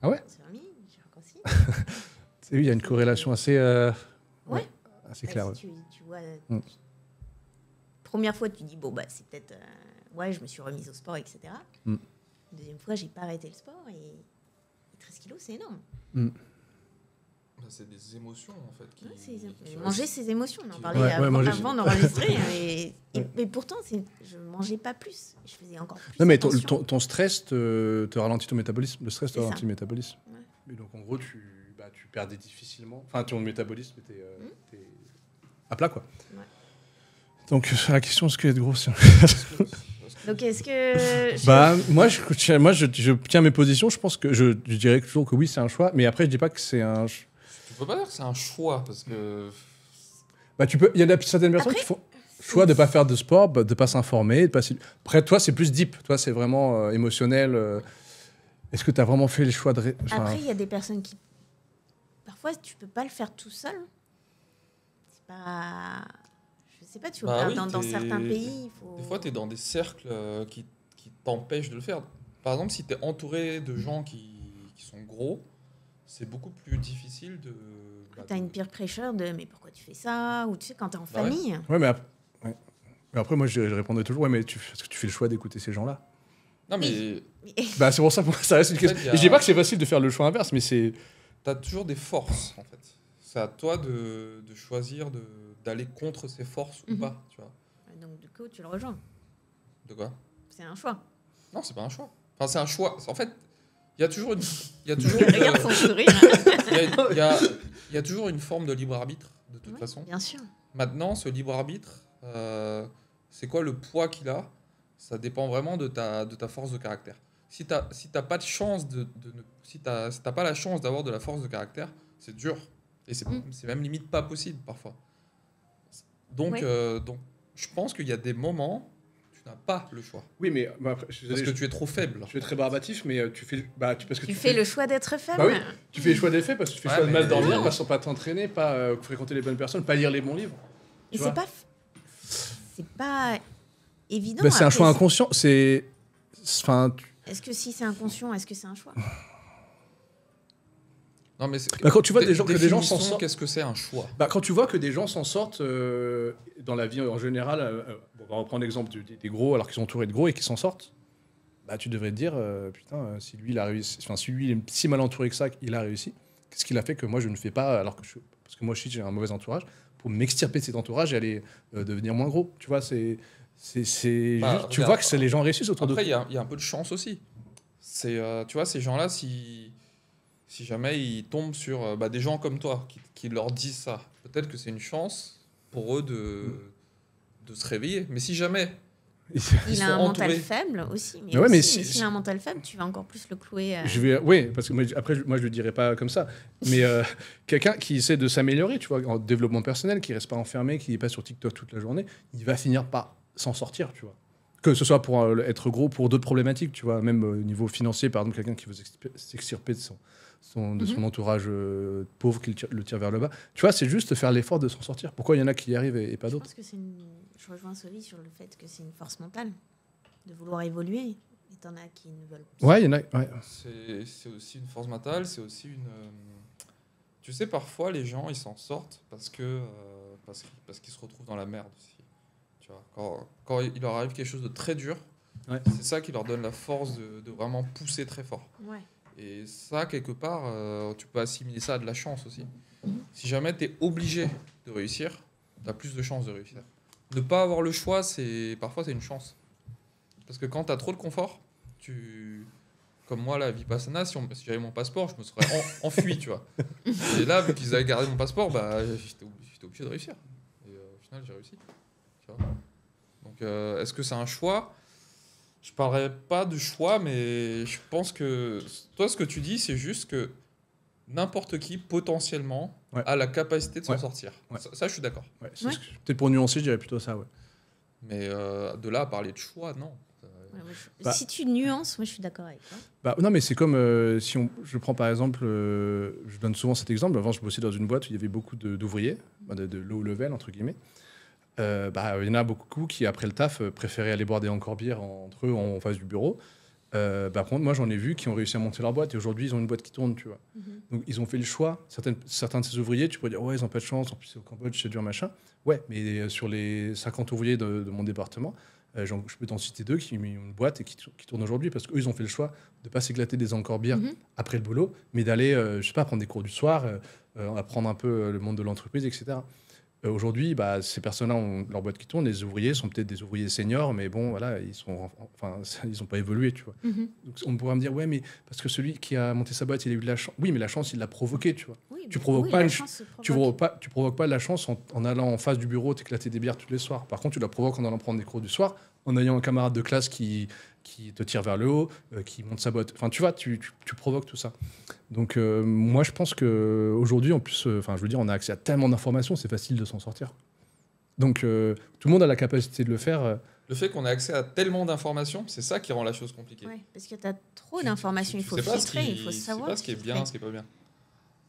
Ah ouais? On s'est remis, j'ai raccourci. Oui, il y a une corrélation assez... assez claire. Si tu vois... Première fois, tu dis, bon, c'est peut-être... je me suis remise au sport, etc. Deuxième fois, j'ai pas arrêté le sport et 13 kilos, c'est énorme. C'est des émotions, en fait. Manger ses émotions, on en parlait avant d'enregistrer. Et pourtant, je mangeais pas plus. Je faisais encore plus. Non, mais ton stress te ralentit ton métabolisme. Le stress te ralentit le métabolisme. Ouais. Et donc, en gros, tu perdais difficilement. Enfin, ton métabolisme était à plat, quoi. Ouais. Donc, la question, est-ce que être gros, c'est... Donc, est-ce que... Moi, je tiens mes positions. Je pense que je dirais toujours que oui, c'est un choix. Mais après, je dis pas que c'est un... Tu peux pas dire que c'est un choix, parce que... Il y a certaines personnes qui font choix de pas faire de sport, de pas s'informer. Après, toi, c'est plus deep. Toi, c'est vraiment émotionnel. Est-ce que tu as vraiment fait le choix de... Après, il y a des personnes qui... Parfois, tu peux pas le faire tout seul. C'est pas... Je sais pas, tu vois, dans certains pays, il faut... Des fois, tu es dans des cercles qui t'empêchent de le faire. Par exemple, si tu es entouré de gens qui sont gros, c'est beaucoup plus difficile de... Tu as une peer pressure de « mais pourquoi tu fais ça ?» ou tu sais, quand tu es en famille. Ouais, mais après, moi, je répondrais toujours « ouais, mais est-ce que tu fais le choix d'écouter ces gens-là ?» Non, mais... c'est pour ça que ça reste une question. Je dis pas que c'est facile de faire le choix inverse, mais c'est... Tu as toujours des forces, en fait. C'est à toi de choisir d'aller contre ces forces ou pas, tu vois. Donc, du coup, tu le rejoins. De quoi? C'est un choix. Non, c'est pas un choix. Enfin, c'est un choix. En fait, il y a toujours une... Regarde son sourire. Il y a toujours une forme de libre arbitre, de toute façon. Bien sûr. Maintenant, ce libre arbitre, c'est quoi le poids qu'il a? Ça dépend vraiment de ta force de caractère. Si t'as pas de chance si t'as pas la chance d'avoir de la force de caractère, c'est dur. Et c'est même limite pas possible parfois. Donc, donc je pense qu'il y a des moments où tu n'as pas le choix. Oui, mais après, parce que tu es trop faible. Je suis très barbatif, mais tu fais, parce que tu fais le choix d'être faible. Bah oui, tu fais le choix d'être faible parce que tu fais le choix de mal dormir, pas sans pas t'entraîner, pas fréquenter les bonnes personnes, pas lire les bons livres. Et c'est pas évident. Bah, c'est un choix inconscient. Est-ce que si c'est inconscient, est-ce que c'est un choix? Non, mais quand tu vois que des gens s'en sortent, qu'est-ce que c'est un choix? Quand tu vois que des gens s'en sortent dans la vie en général, on va reprendre l'exemple des gros alors qu'ils sont entourés de gros et qu'ils s'en sortent, tu devrais te dire putain, si lui il a réussi, si lui il est si mal entouré que ça, il a réussi, qu'est-ce qu'il a fait que moi je ne fais pas alors que parce que moi j'ai un mauvais entourage, pour m'extirper de cet entourage et aller devenir moins gros. Tu vois, tu vois que les gens réussissent autour de toi. Après il y a un peu de chance aussi. Tu vois, ces gens-là, si jamais ils tombent sur des gens comme toi qui leur disent ça, peut-être que c'est une chance pour eux de se réveiller. Mais si jamais il a un mental faible aussi. Mais s'il a un mental faible, tu vas encore plus le clouer. Oui, parce que moi je le dirais pas comme ça. Mais quelqu'un qui essaie de s'améliorer, tu vois, en développement personnel, qui reste pas enfermé, qui n'est pas sur TikTok toute la journée, il va finir par s'en sortir, tu vois. Que ce soit pour être gros, pour d'autres problématiques, tu vois, même au niveau financier, par exemple, quelqu'un qui veut s'extirper de son entourage pauvre, qui le tire vers le bas. Tu vois, c'est juste faire l'effort de s'en sortir. Pourquoi il y en a qui y arrivent et pas d'autres? Je pense que je rejoins Sophie sur le fait que c'est une force mentale de vouloir évoluer. Et t'en as qui ne veulent pas. Ouais, il y en a. Ouais. C'est aussi une force mentale, c'est aussi une. Tu sais, parfois les gens ils s'en sortent parce qu'ils se retrouvent dans la merde aussi. Tu vois, quand il leur arrive quelque chose de très dur, c'est ça qui leur donne la force de vraiment pousser très fort. Ouais. Et ça, quelque part, tu peux assimiler ça à de la chance aussi. Si jamais tu es obligé de réussir, tu as plus de chances de réussir. Ne pas avoir le choix, parfois c'est une chance. Parce que quand tu as trop de confort, comme moi, la Vipassana, si j'avais mon passeport, je me serais enfui, tu vois. Et là, vu qu'ils avaient gardé mon passeport, j'étais obligé de réussir. Et au final, j'ai réussi. Tu vois. Donc, est-ce que c'est un choix ? Je parlerai pas de choix, mais je pense que toi, ce que tu dis, c'est juste que n'importe qui, potentiellement, a la capacité de s'en sortir. Ouais. Ça, je suis d'accord. Ouais, peut-être pour nuancer, je dirais plutôt ça, ouais. Mais de là à parler de choix, non. Si tu nuances, moi, je suis d'accord avec toi. Non, mais c'est comme si je prends par exemple, je donne souvent cet exemple. Avant, je bossais dans une boîte où il y avait beaucoup d'ouvriers, de low level, entre guillemets. Il y en a beaucoup qui, après le taf, préféraient aller boire des encore bières entre eux en face du bureau. Par contre, moi, j'en ai vu qui ont réussi à monter leur boîte et aujourd'hui, ils ont une boîte qui tourne, tu vois. Donc, ils ont fait le choix. Certains de ces ouvriers, tu pourrais dire, ouais, ils n'ont pas de chance, en plus, c'est au Cambodge, c'est dur, machin. Ouais, mais sur les 50 ouvriers de mon département, je peux t'en citer 2 qui ont une boîte et qui tournent aujourd'hui parce qu'eux, ils ont fait le choix de ne pas s'éclater des encore bières après le boulot, mais d'aller, je sais pas, prendre des cours du soir, apprendre un peu le monde de l'entreprise, etc. Aujourd'hui, ces personnes-là ont leur boîte qui tourne. Les ouvriers sont peut-être des ouvriers seniors, mais bon, voilà, ils n'ont pas évolué, tu vois. Donc, on pourrait me dire, ouais, mais parce que celui qui a monté sa boîte, il a eu de la chance. Oui, mais la chance, il l'a provoquée, tu vois. Oui, tu provoques pas la chance en allant en face du bureau t'éclater des bières tous les soirs. Par contre, tu la provoques en allant prendre des cours du soir, en ayant un camarade de classe qui te tire vers le haut, qui monte sa boîte. Enfin, tu vois, tu provoques tout ça. Donc, moi, je pense qu'aujourd'hui, en plus, je veux dire, on a accès à tellement d'informations, c'est facile de s'en sortir. Donc, tout le monde a la capacité de le faire. Le fait qu'on ait accès à tellement d'informations, c'est ça qui rend la chose compliquée. Oui, parce que tu as trop d'informations, il faut filtrer, il faut savoir. Tu sais pas ce qui est bien, ce qui est pas bien.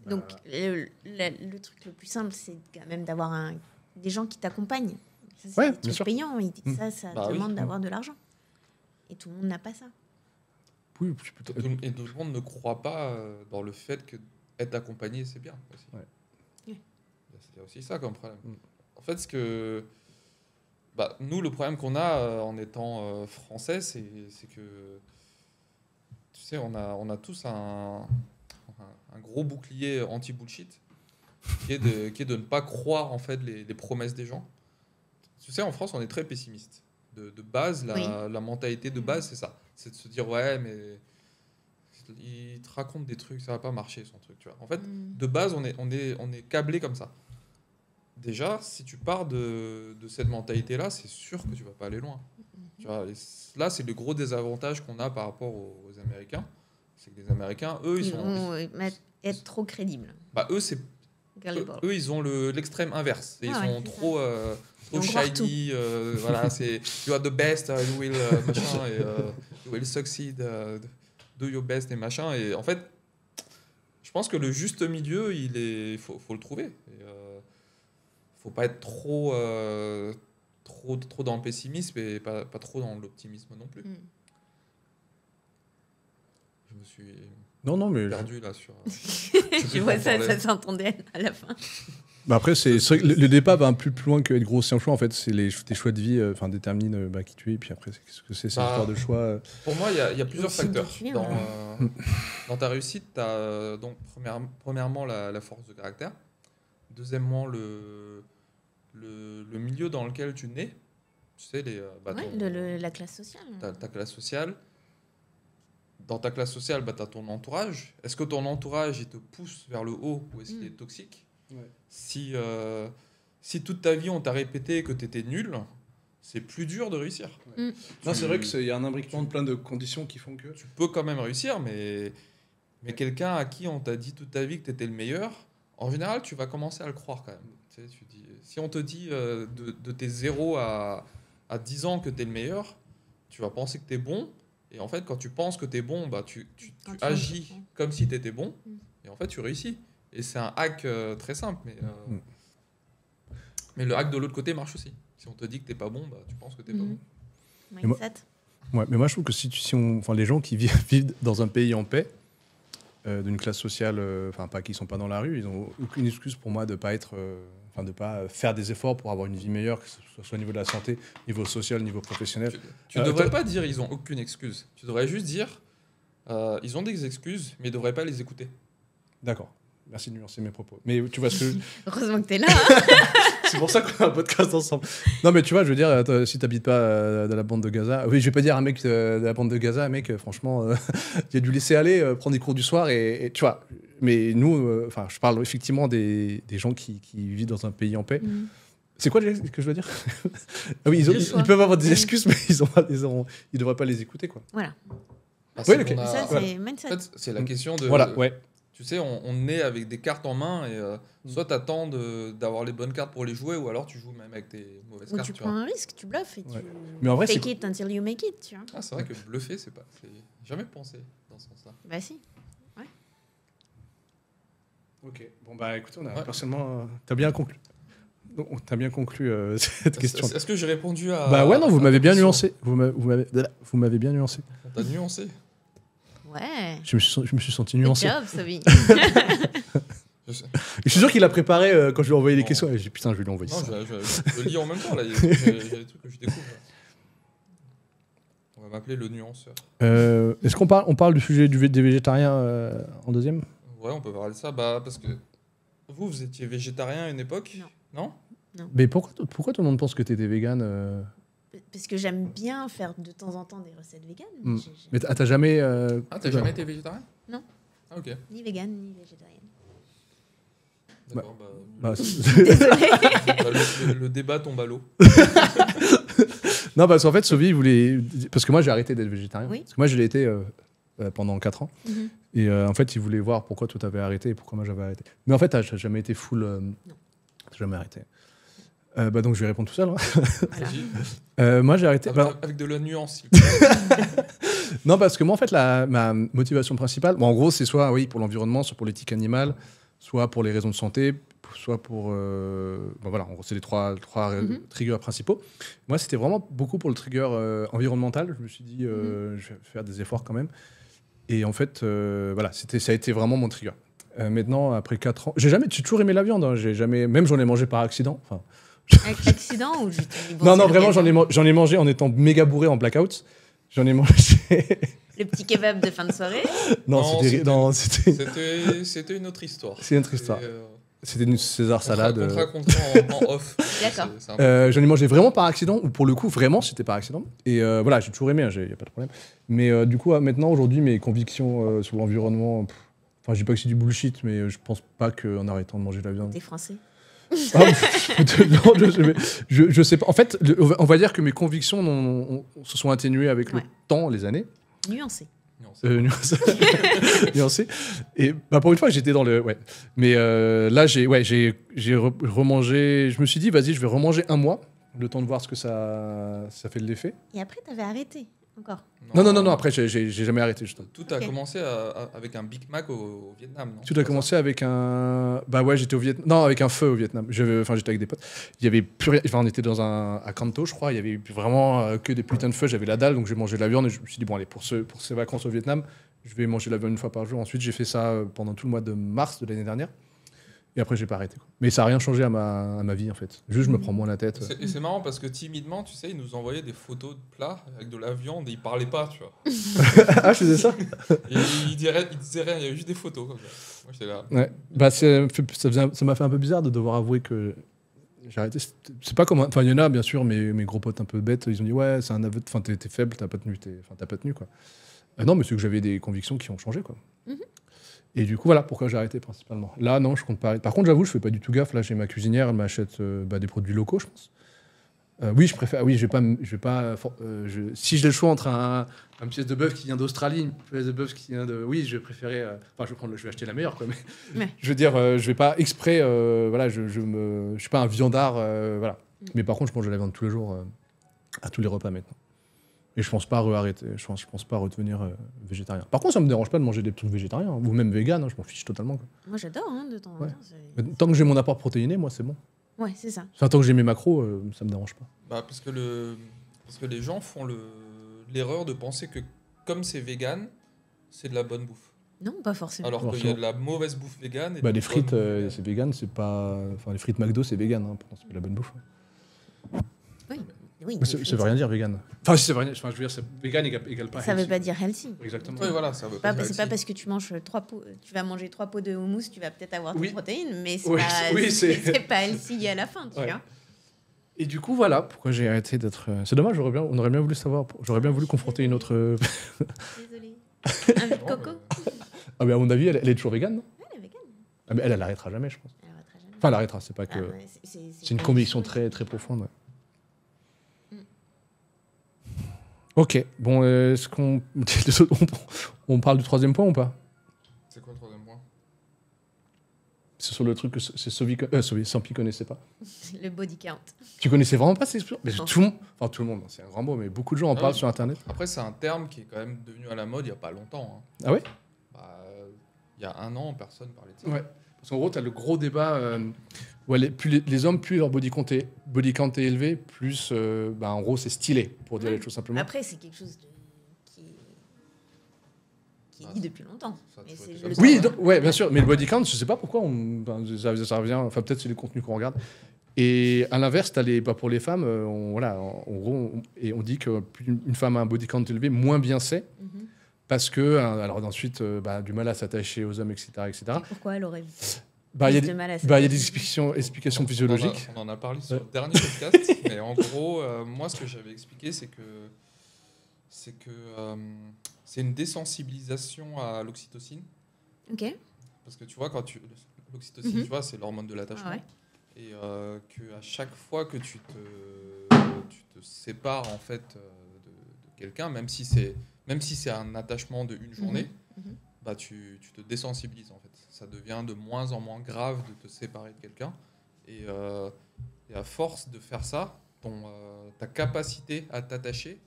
Donc, le truc le plus simple, c'est quand même d'avoir des gens qui t'accompagnent. Ça, c'est des trucs payants. Ça demande d'avoir de l'argent. Et tout le monde n'a pas ça. Oui, et tout le monde ne croit pas dans le fait qu'être accompagné, c'est bien aussi. Ouais. Il y a aussi ça comme problème. En fait, nous, le problème qu'on a en étant français, c'est que, tu sais, on a tous un gros bouclier anti-bullshit qui est de ne pas croire en fait les promesses des gens. Tu sais, en France, on est très pessimiste. De base, la mentalité de base, c'est ça. C'est de se dire, ouais, mais il te raconte des trucs, ça va pas marcher, son truc, tu vois. En fait, de base, on est câblé comme ça. Déjà, si tu pars de cette mentalité-là, c'est sûr que tu vas pas aller loin. Tu vois, là, c'est le gros désavantage qu'on a par rapport aux Américains. C'est que les Américains, eux, ils vont être trop crédibles. Eux, ils ont l'extrême inverse. Ils sont trop shiny. Voilà, c'est you are the best, you will machin, et you will succeed, do your best et machin. Et en fait, je pense que le juste milieu, faut le trouver. Faut pas être trop dans le pessimisme et pas trop dans l'optimisme non plus. Je me suis perdu là sur. Je vois ça s'entendait à la fin. Bah après, c'est vrai que le débat va un peu plus loin que être gros, c'est un choix. En fait, c'est tes choix de vie déterminent qui tu es. Et puis après, qu'est-ce que c'est histoire de choix. Pour moi, il y a plusieurs facteurs. Dans ta réussite, tu as donc premièrement la force de caractère. Deuxièmement, le milieu dans lequel tu nais. Tu sais, la classe sociale. Ta classe sociale. Dans ta classe sociale, tu as ton entourage. Est-ce que ton entourage il te pousse vers le haut ou est-ce qu'il est toxique ? Si toute ta vie on t'a répété que tu étais nul, c'est plus dur de réussir. Non, c'est vrai qu'il y a un imbriquement de plein de conditions qui font que... Tu peux quand même réussir, mais quelqu'un à qui on t'a dit toute ta vie que tu étais le meilleur, en général, tu vas commencer à le croire quand même. Tu sais, si on te dit de tes 0 à 10 ans que tu es le meilleur, tu vas penser que tu es bon. Et en fait, quand tu penses que tu es bon, tu agis comme si tu étais bon. Et en fait, tu réussis. Et c'est un hack très simple. Mais le hack de l'autre côté marche aussi. Si on te dit que tu n'es pas bon, tu penses que tu n'es pas bon. Mindset. Mais moi, je trouve que les gens qui vivent dans un pays en paix, d'une classe sociale, pas qui ne sont pas dans la rue, ils n'ont aucune excuse pour moi de ne pas de pas faire des efforts pour avoir une vie meilleure, que ce soit au niveau de la santé, niveau social, niveau professionnel. Tu ne devrais pas dire ils n'ont aucune excuse. Tu devrais juste dire ils ont des excuses, mais ils ne devraient pas les écouter. D'accord. Merci de nuancer mes propos. Mais tu vois ce que... Heureusement que tu es là. C'est pour ça qu'on a un podcast ensemble. Non, mais tu vois, je veux dire, si tu n'habites pas dans la bande de Gaza... Oui, je vais pas dire à un mec de la bande de Gaza, mec, franchement, il a dû laisser aller, prendre des cours du soir, et tu vois... Mais nous, je parle effectivement des gens qui vivent dans un pays en paix. C'est quoi que je dois dire? Ah oui, ils peuvent avoir des excuses, mais ils ne devraient pas les écouter, quoi. Voilà. Oui, okay. Ça, c'est mindset. En fait, c'est la question de... Voilà, ouais. Tu sais, on est avec des cartes en main et soit tu attends d'avoir les bonnes cartes pour les jouer ou alors tu joues même avec tes mauvaises cartes. Ou tu prends un risque, tu bluffes et tu mais en vrai, fake it until you make it, tu vois. Ah, c'est vrai que bluffer, c'est jamais pensé dans ce sens-là. Bah si. Ouais. Ok. Bon bah écoute, personnellement, t'as bien conclu. T'as bien conclu cette question. Est-ce que j'ai répondu à... Bah ouais, non, vous m'avez bien nuancé. Vous m'avez bien nuancé. T'as nuancé. Ouais. Je me suis senti nuancé. Good job, Sophie. Je suis sûr qu'il a préparé quand je lui ai envoyé les questions. Et j'ai dit putain, je vais lui envoyer ça. Je lis en même temps là. Il y a des trucs que je découvre. On va m'appeler le nuanceur. Est-ce qu'on parle du sujet des végétariens en deuxième? Ouais, on peut parler de ça. Parce que vous étiez végétarien à une époque? Non. Mais pourquoi tout le monde pense que tu étais végane Parce que j'aime bien faire de temps en temps des recettes véganes. Mais t'as jamais... t'as jamais été végétarien? Non. Ah, ok. Ni végane, ni végétarienne. D'accord, Désolée. Le débat tombe à l'eau. Non, parce qu'en fait, Sophie voulait... Parce que moi, j'ai arrêté d'être végétarien. Oui. Parce que moi, je l'ai été pendant 4 ans. Et en fait, il voulait voir pourquoi toi, t'avais arrêté et pourquoi moi, j'avais arrêté. Mais en fait, t'as jamais été full... Non. T'as jamais arrêté. Donc, je vais répondre tout seul. Voilà. Moi, j'ai arrêté... Avec de la nuance. Non, parce que moi, en fait, ma motivation principale... Bon, en gros, c'est soit pour l'environnement, soit pour l'éthique animale, soit pour les raisons de santé, soit pour... voilà, en gros, c'est les trois triggers principaux. Moi, c'était vraiment beaucoup pour le trigger environnemental. Je me suis dit, je vais faire des efforts quand même. Et en fait, voilà, ça a été vraiment mon trigger. Maintenant, après 4 ans... J'ai toujours aimé la viande. Hein, même j'en ai mangé par accident. Enfin... Accident ou juste... Non, vraiment, j'en ai mangé en étant méga bourré en blackout. J'en ai mangé... Le petit kebab de fin de soirée? Non, c'était une autre histoire. C'est une autre histoire. C'était une César salade. On te racontera en off. D'accord. J'en ai mangé vraiment par accident, ou pour le coup, vraiment, c'était par accident. Et voilà, j'ai toujours aimé, il n'y a pas de problème. Mais du coup, maintenant, aujourd'hui, mes convictions sur l'environnement... Enfin, je dis pas que c'est du bullshit, mais je pense pas qu'en arrêtant de manger de la viande... T'es français? je sais pas. En fait, on va dire que mes convictions se sont atténuées avec le temps, les années. Nuancé. Nuancé. Et pour une fois, j'étais dans le... Ouais. Mais là, j'ai remangé... Je me suis dit, vas-y, je vais remanger un mois, le temps de voir ce que ça fait de l'effet. Et après, t'avais arrêté encore? Non, après, j'ai jamais arrêté. Tout a commencé avec un Big Mac au Vietnam, non? Tout a commencé avec un... Bah ouais, j'étais au Vietnam. Non, avec un feu au Vietnam. J'étais avec des potes. Il y avait plus rien... Enfin, on était à Kanto, je crois. Il y avait vraiment que des putains de feux. J'avais la dalle, donc j'ai mangé de la viande. Et je me suis dit, bon, allez, pour ces vacances au Vietnam, je vais manger de la viande une fois par jour. Ensuite, j'ai fait ça pendant tout le mois de mars de l'année dernière. Et après, j'ai pas arrêté. Mais ça n'a rien changé à ma vie, en fait. Juste, je me prends moins la tête. Et c'est marrant parce que timidement, tu sais, ils nous envoyaient des photos de plats avec de la viande et ils parlaient pas, tu vois. Ah, je faisais ça. Et ils disaient rien, il y avait juste des photos comme ça. Moi, j'étais là. Ouais. Bah, ça m'a fait un peu bizarre de devoir avouer que j'ai arrêté. C'est pas comme... Enfin, il y en a, bien sûr, mes gros potes un peu bêtes, ils ont dit, ouais, c'est un aveu... Enfin, t'es faible, t'as pas tenu, quoi. Non, mais c'est que j'avais des convictions qui ont changé, quoi. Et du coup, voilà pourquoi j'ai arrêté principalement. Là, non, je compte pas arrêter. Par contre, j'avoue, je fais pas du tout gaffe. Là, j'ai ma cuisinière, elle m'achète des produits locaux, je pense. Oui, je préfère. Oui, je vais pas. Si j'ai le choix entre une pièce de bœuf qui vient d'Australie, une pièce de bœuf qui vient de. Oui, je vais préférer. Enfin, je vais acheter la meilleure, quoi. Mais je veux dire, je vais pas exprès. Voilà, je suis pas un viandard. Voilà. Mais par contre, je mange de la viande tous les jours, à tous les repas maintenant. Et je pense pas arrêter. Je pense pas redevenir végétarien. Par contre, ça me dérange pas de manger des trucs végétariens, ou même vegan. Je m'en fiche totalement, quoi. Moi, j'adore, de temps en temps. Tant que j'ai mon apport protéiné, moi, c'est bon. Ouais, c'est ça. Enfin, tant que j'ai mes macros, ça me dérange pas. Bah, parce que les gens font l'erreur de penser que comme c'est vegan, c'est de la bonne bouffe. Non, pas forcément. Alors qu'il y a de la mauvaise bouffe vegan. Et les frites, c'est vegan, c'est pas. Enfin, les frites McDo, c'est vegan. Pourtant, c'est pas de la bonne bouffe. Oui, ça veut rien dire vegan. Enfin, si ça veut rien dire. Enfin, je veux dire, vegan égale pas. Ça veut pas dire healthy. Exactement. Oui, voilà, ça veut pas. C'est pas parce que tu manges 3 pots, tu vas manger 3 pots de houmous, tu vas peut-être avoir des protéines, mais c'est pas healthy à la fin, tu vois. Et du coup, voilà pourquoi j'ai arrêté d'être. C'est dommage, on aurait bien voulu savoir. J'aurais bien voulu confronter une autre. Désolée. Un vide coco. Ah, mais à mon avis, elle est toujours vegan, non? Elle est vegan. Ah, mais elle arrêtera jamais, je pense. Elle arrêtera jamais. Enfin, elle arrêtera, c'est pas que. C'est une conviction très, très profonde, ouais. Ok, bon, est-ce qu'on on parle du troisième point ou pas? C'est quoi le troisième point? C'est sur le truc que Sampi connaissait pas. Le body count. Tu connaissais vraiment pas ces expressions? Mais tout le monde, c'est un grand mot, mais beaucoup de gens en parlent sur Internet. Après, c'est un terme qui est quand même devenu à la mode il y a pas longtemps. Ah ouais? Il y a 1 an, personne parlait de ça. Ouais. Parce qu'en gros, tu as le gros débat où les hommes, plus leur body count est élevé, plus en gros, c'est stylé, pour dire les choses simplement. Après, c'est quelque chose qui est dit depuis longtemps. Ouais, bien sûr. Mais le body count, je sais pas pourquoi ça revient. Enfin, peut-être c'est les contenus qu'on regarde. Et à l'inverse, pour les femmes, on dit qu'une femme a un body count élevé, moins bien c'est. Parce que, alors ensuite, du mal à s'attacher aux hommes, etc. Et pourquoi elle aurait il y a des explications physiologiques. On en a parlé sur le dernier podcast, mais en gros, moi, ce que j'avais expliqué, c'est que c'est une désensibilisation à l'oxytocine. Ok. Parce que tu vois, l'oxytocine, tu vois, c'est l'hormone de l'attachement. Et qu'à chaque fois que tu te sépares en fait de quelqu'un, même si c'est un attachement de une journée, tu te désensibilises en fait. Ça devient de moins en moins grave de te séparer de quelqu'un. Et à force de faire ça, ta capacité à t'attacher,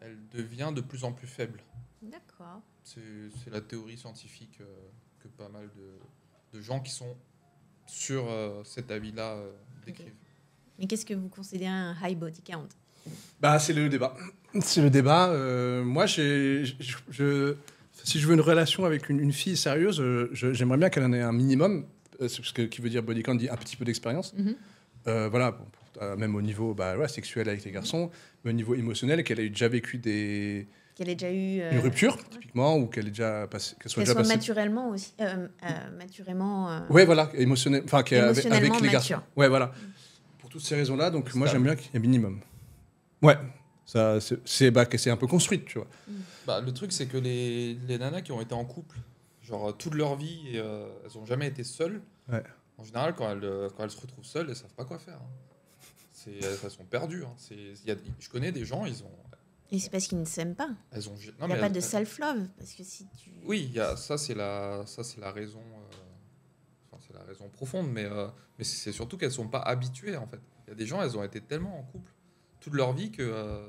elle devient de plus en plus faible. D'accord. C'est la théorie scientifique que pas mal de gens qui sont sur cet avis-là décrivent. Okay. Mais qu'est-ce que vous considérez un high body count? C'est le débat. C'est le débat. Moi, si je veux une relation avec une fille sérieuse, j'aimerais bien qu'elle en ait un minimum, ce qui veut dire body count dit un petit peu d'expérience. Voilà, même au niveau sexuel avec les garçons, mais au niveau émotionnel, qu'elle ait déjà vécu qu'elle ait déjà eu une rupture, typiquement, ou qu'elle ait déjà passé, qu'elle soit maturément aussi, maturément. Ouais, voilà, émotionnellement avec les garçons. Ouais, voilà. Pour toutes ces raisons-là, donc moi j'aime bien qu'il y ait un minimum. Ouais, ça, c'est un peu construite, tu vois. Le truc, c'est que les nanas qui ont été en couple, genre toute leur vie, elles ont jamais été seules. Ouais. En général, quand elles se retrouvent seules, elles savent pas quoi faire. Hein. Elles sont perdues. Hein. Je connais des gens, ils ont... Et c'est parce qu'ils ne s'aiment pas. Il n'y a pas de self-love. Parce que si tu... Oui, ça c'est la raison... c'est la raison profonde, mais c'est surtout qu'elles sont pas habituées, en fait. Il y a des gens, elles ont été tellement en couple toute leur vie que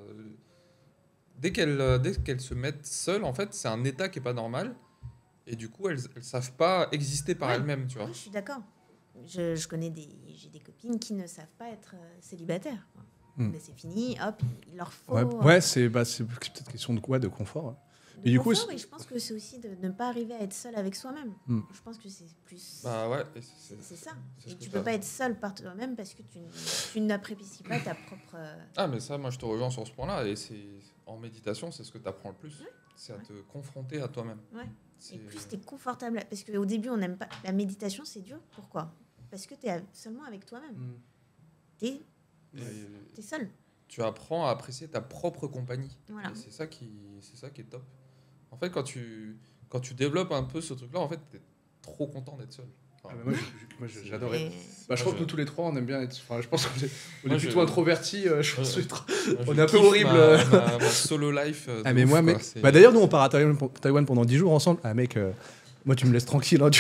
dès qu'elles se mettent seules, en fait, c'est un état qui est pas normal. Et du coup, elles savent pas exister par elles-mêmes, tu vois. Oui, je suis d'accord. Je connais j'ai des copines qui ne savent pas être célibataires. Mais c'est fini, hop, il leur faut... Ouais, c'est peut-être question de quoi, de confort. Hein. Et du coup, et je pense que c'est aussi de ne pas arriver à être seul avec soi-même. Je pense que c'est plus... Bah ouais, c'est ça. Et tu peux pas être seul par toi-même parce que tu n'apprécies pas ta propre... Ah, mais ça, moi, je te rejoins sur ce point-là. Et en méditation, c'est ce que tu apprends le plus. C'est à te confronter à toi-même. Ouais. Et plus tu es confortable. Parce qu'au début, on n'aime pas... La méditation, c'est dur. Pourquoi ? Parce que tu es seulement avec toi-même. Tu es seul. Tu apprends à apprécier ta propre compagnie. Voilà. Et c'est ça qui est top. En fait, quand tu développes un peu ce truc-là, en fait, tu es trop content d'être seul. Enfin, moi, j'adorais. Je crois que nous, tous les trois, on aime bien être... Enfin, je pense qu'on est plutôt introvertis. On est un peu horrible. Ma solo life. Mais moi, d'ailleurs, nous, on part à Taïwan pendant 10 jours ensemble. Ah, mec... Moi, tu me laisses tranquille. Hein,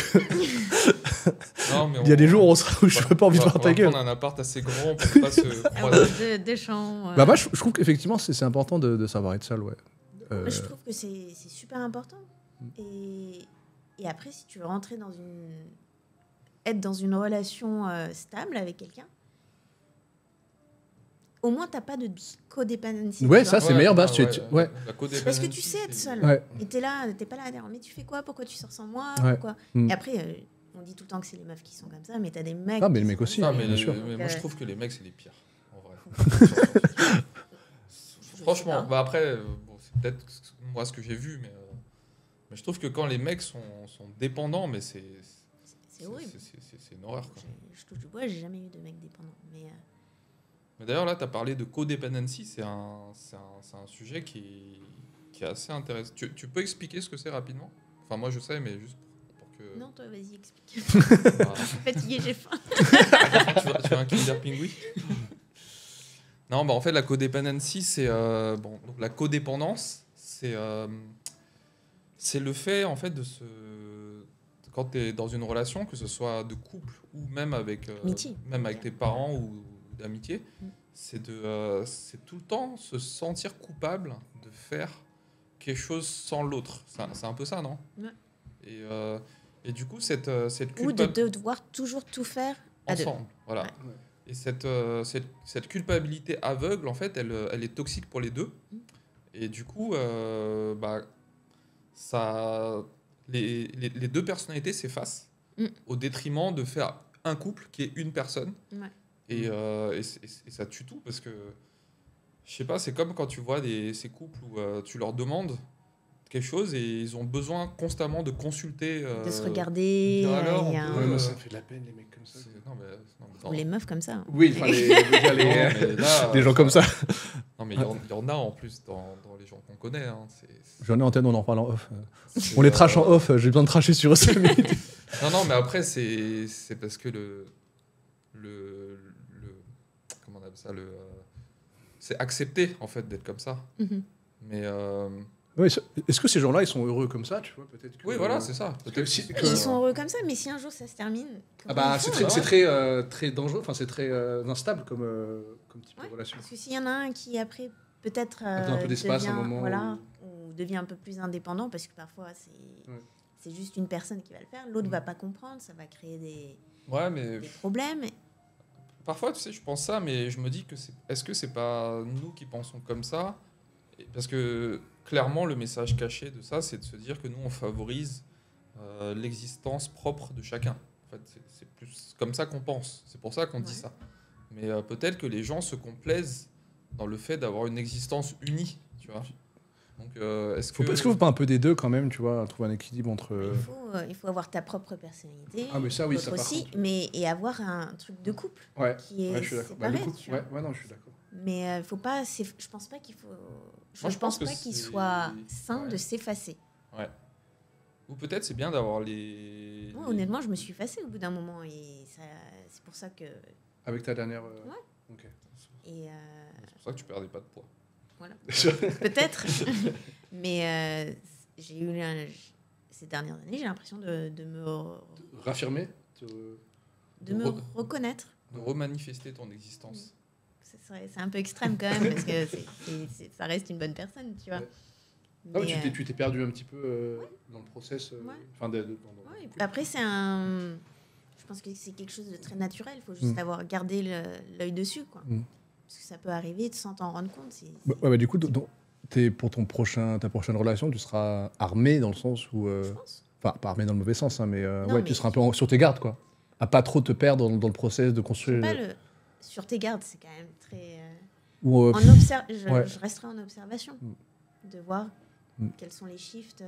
non, mais il y a des jours où je n'aurais pas envie de voir ta gueule. On a un appart assez grand pour pas se croiser. Des champs. Moi, je trouve qu'effectivement, c'est important de savoir être seul. Ouais. Je trouve que c'est super important. Et après, si tu veux être dans une relation stable avec quelqu'un, au moins, tu n'as pas de codépendance. Ouais, ça, c'est meilleur. Parce que tu sais être seul. Ouais. Et tu n'es pas là à dire, mais tu fais quoi ? Pourquoi tu sors sans moi ? Pourquoi ? Et après, on dit tout le temps que c'est les meufs qui sont comme ça, mais tu as des mecs. Ah, mais les mecs aussi, bien sûr. Mais moi, je trouve que les mecs, c'est les pires, en vrai. Franchement, après, c'est peut-être moi ce que j'ai vu, mais je trouve que quand les mecs sont dépendants, mais c'est horrible. C'est une horreur. Quoi. Je touche du bois, j'ai jamais eu de mec dépendant. Mais d'ailleurs, là, tu as parlé de codependency, c'est un sujet qui est assez intéressant. Tu peux expliquer ce que c'est rapidement ? Enfin, moi, je sais, mais juste pour que... Non, toi, vas-y, explique. Je suis fatiguée, j'ai faim. tu veux un Kinder Pingui ? Non, en fait, la codependency, c'est... donc, la codépendance, c'est le fait, en fait, quand tu es dans une relation, que ce soit de couple ou même avec tes parents ou d'amitié, c'est tout le temps se sentir coupable de faire quelque chose sans l'autre. C'est un peu ça, non ? Ouais. Et du coup, cette ou de devoir toujours tout faire ensemble. Voilà. Ouais. Et cette culpabilité aveugle, en fait, elle est toxique pour les deux. Et du coup, les deux personnalités s'effacent au détriment de faire un couple qui est une personne. Ouais. Et ça tue tout parce que, je sais pas, c'est comme quand tu vois ces couples où tu leur demandes quelque chose et ils ont besoin constamment de consulter. De se regarder. Moi, ça me fait de la peine, les mecs comme ça. Ou les meufs comme ça. Oui, enfin, les gens comme ça. Non, mais il y en a en plus dans les gens qu'on connaît. Hein. J'en ai en tête, on en reparle en off. On les trash en off, j'ai besoin de tracher sur eux. Non, mais après, c'est parce que comment on appelle ça, c'est accepté en fait d'être comme ça. Mais oui, est-ce que ces gens-là ils sont heureux comme ça, tu vois, peut-être que... Oui, voilà, c'est ça. Ils sont heureux comme ça, mais si un jour ça se termine, c'est très dangereux, enfin c'est très instable comme type de relation. Parce que s'il y en a un qui après peut-être un peu d'espace devient, un moment ou devient un peu plus indépendant, parce que parfois c'est juste une personne qui va le faire, l'autre va pas comprendre, ça va créer des problèmes. Parfois, tu sais, je pense ça, mais je me dis que est-ce que c'est pas nous qui pensons comme ça ? Parce que clairement, le message caché de ça, c'est de se dire que nous, on favorise l'existence propre de chacun. En fait, c'est plus comme ça qu'on pense. C'est pour ça qu'on dit ça. Mais peut-être que les gens se complaisent dans le fait d'avoir une existence unie, tu vois. Donc, est-ce qu'il ne faut pas un peu des deux quand même, tu vois, trouver un équilibre entre... Il faut avoir ta propre personnalité, mais ça, oui, ça aussi, et avoir un truc de couple qui est je suis d'accord. séparé. Non, je suis d'accord. Mais faut pas, je pense pas qu'il faut... Je pense pas qu'il soit sain de s'effacer. Ouais. Ou peut-être c'est bien d'avoir les honnêtement, je me suis effacée au bout d'un moment. Et c'est pour ça que... Avec ta dernière... Ouais. Ok. Et C'est pour ça que tu perdais pas de poids. voilà. Peut-être. Mais j'ai eu... Ces dernières années, j'ai l'impression de me... Raffirmer de me reconnaître. De remanifester ton existence. C'est un peu extrême quand même, parce que ça reste une bonne personne, tu vois. Ouais. Mais, tu t'es perdu un petit peu dans le process. Après, je pense que c'est quelque chose de très naturel. Il faut juste avoir gardé l'œil dessus, quoi. Parce que ça peut arriver sans t'en rendre compte. Du coup, pour ta prochaine relation, tu seras armé dans le sens où... Je pense. Enfin, pas armé dans le mauvais sens, hein, mais tu seras un peu sur tes gardes, quoi. À pas trop te perdre dans le process de construire... Sur tes gardes, c'est quand même très... Je resterai en observation, de voir quels sont les shifts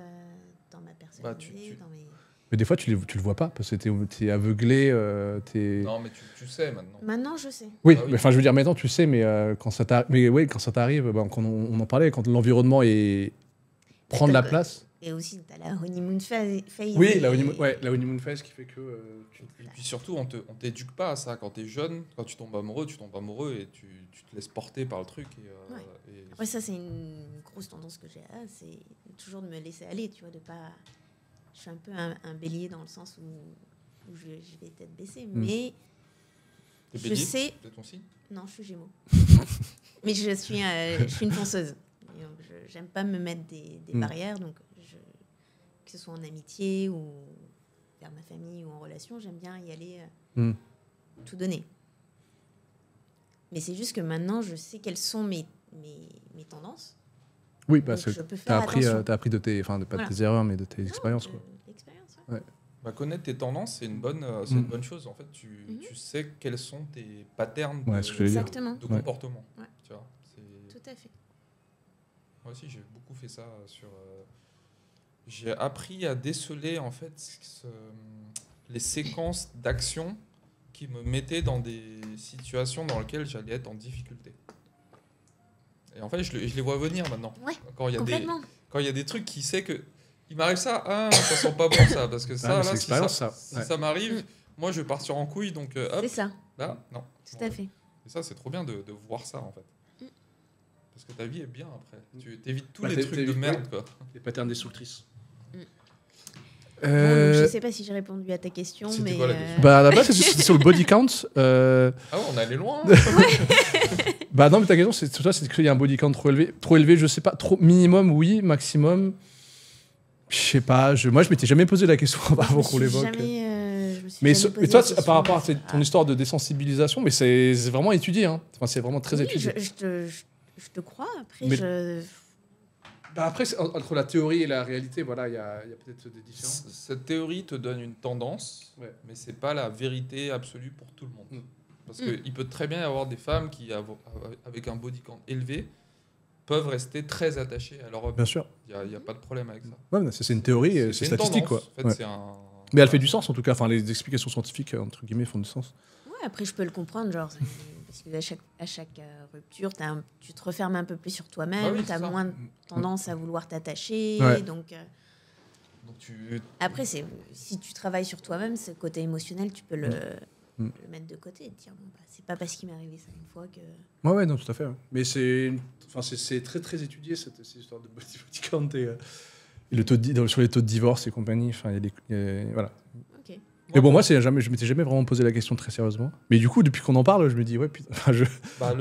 dans ma personnalité, dans mes... Mais des fois, tu le vois pas, parce que t'es aveuglé, Non, mais tu sais maintenant. Maintenant, je sais. Oui, mais enfin, je veux dire, maintenant, tu sais, mais quand ça t'arrive, quand on en parlait, quand l'environnement prend de la place... Et aussi, tu as la honeymoon phase. Oui, la honeymoon phase qui fait que... Et puis surtout, on t'éduque pas à ça. Quand tu es jeune, quand tu tombes amoureux et tu te laisses porter par le truc. Après, ça, c'est une grosse tendance que j'ai. C'est toujours de me laisser aller, tu vois, de pas... Je suis un peu un bélier dans le sens où je vais tête baissée. Mais t'es bélier, je sais... C'est ton signe ? Non, je suis Gémeaux. Mais je suis une fonceuse. J'aime pas me mettre des barrières, donc que ce soit en amitié ou vers ma famille ou en relation, j'aime bien y aller tout donner. Mais c'est juste que maintenant, je sais quelles sont mes tendances. Oui, parce que t'as appris de tes, pas voilà. de tes erreurs, mais de tes expériences. L'expérience, ouais. Connaître tes tendances, c'est une bonne chose. En fait, tu sais quels sont tes patterns de comportement. Ouais. Tu vois, tout à fait. Moi aussi, j'ai beaucoup fait ça j'ai appris à déceler en fait les séquences d'action qui me mettaient dans des situations dans lesquelles j'allais être en difficulté. Et en fait, je les vois venir maintenant. Ouais, quand il y a des trucs qui sait que il m'arrive ça sent pas bon ça, parce que ça, là, si ça m'arrive, moi je vais partir en couille, donc hop. C'est ça. Là, non. Tout à fait. Et ça, c'est trop bien de voir ça en fait. Parce que ta vie est bien après. Tu t'évites tous les trucs de merde, quoi. Les patterns destructrices. Bon, donc je sais pas si j'ai répondu à ta question, mais... Quoi, la question à la base, c'était sur le body count. Ah ouais, on est allé loin. Non, mais ta question, c'est qu'il y a un body count trop élevé. Trop élevé, je sais pas. Trop minimum, oui. Maximum, je sais pas. Moi, je m'étais jamais posé la question avant qu'on l'évoque. Mais toi, par rapport à ton histoire de désensibilisation, mais c'est vraiment étudié. Hein. Enfin, c'est vraiment très étudié. Je te crois. Après, après, entre la théorie et la réalité, voilà, il y a peut-être des différences. Cette théorie te donne une tendance, mais c'est pas la vérité absolue pour tout le monde. Parce qu'il peut très bien y avoir des femmes qui, avec un body count élevé, peuvent rester très attachées à leur homme. Bien sûr. Il n'y a pas de problème avec ça. Ouais, c'est une théorie, c'est statistique, tendance, quoi. En fait, mais elle fait du sens, en tout cas. Enfin, les explications scientifiques, entre guillemets, font du sens. Ouais, après, je peux le comprendre, genre... Parce qu'à chaque rupture, tu te refermes un peu plus sur toi-même, tu as moins tendance à vouloir t'attacher. Ouais. Donc après, si tu travailles sur toi-même, ce côté émotionnel, tu peux le mettre de côté et te dire, c'est pas parce qu'il m'est arrivé ça une fois que... Ouais, non, tout à fait. Ouais. Mais c'est très, très étudié, cette histoire de body count et le sur les taux de divorce et compagnie. Enfin, voilà. Ok. Mais bon, moi, je m'étais jamais vraiment posé la question très sérieusement. Mais du coup, depuis qu'on en parle, je me dis, ouais, putain,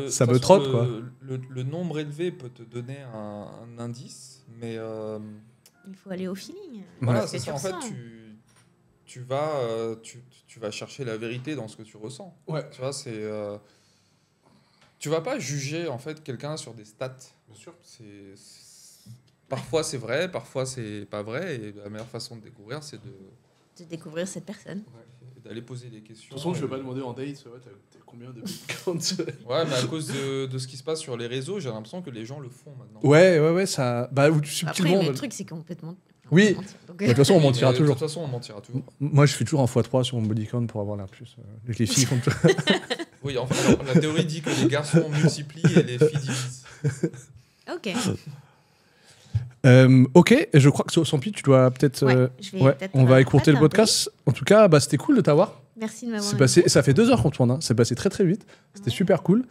ça me trotte, quoi. Le nombre élevé peut te donner un indice, mais... Il faut aller au feeling. Voilà, c'est ça. En fait, tu vas chercher la vérité dans ce que tu ressens. Ouais. Tu vois, tu vas pas juger, en fait, quelqu'un sur des stats. Bien sûr. Parfois, c'est vrai, parfois, c'est pas vrai. Et la meilleure façon de découvrir, c'est de découvrir cette personne. Et d'aller poser des questions. De toute façon, je ne vais pas demander en date, t'as combien de counts. Ouais, mais à cause de ce qui se passe sur les réseaux, j'ai l'impression que les gens le font maintenant. Ouais, ça... subtilement... Après, le truc, c'est complètement... Oui, de toute façon, on mentira toujours. De toute façon, on mentira toujours. Moi, je fais toujours en x3 sur mon body count pour avoir l'air plus... Les filles font... Oui, en fait, la théorie dit que les garçons multiplient et les filles divisent. Ok. Ok, et je crois que Sampi, tu dois peut-être. On va écourter le podcast. En tout cas, c'était cool de t'avoir. Merci de m'avoir invité. Ça fait 2 heures qu'on tourne. Hein. C'est passé très très vite. C'était super cool.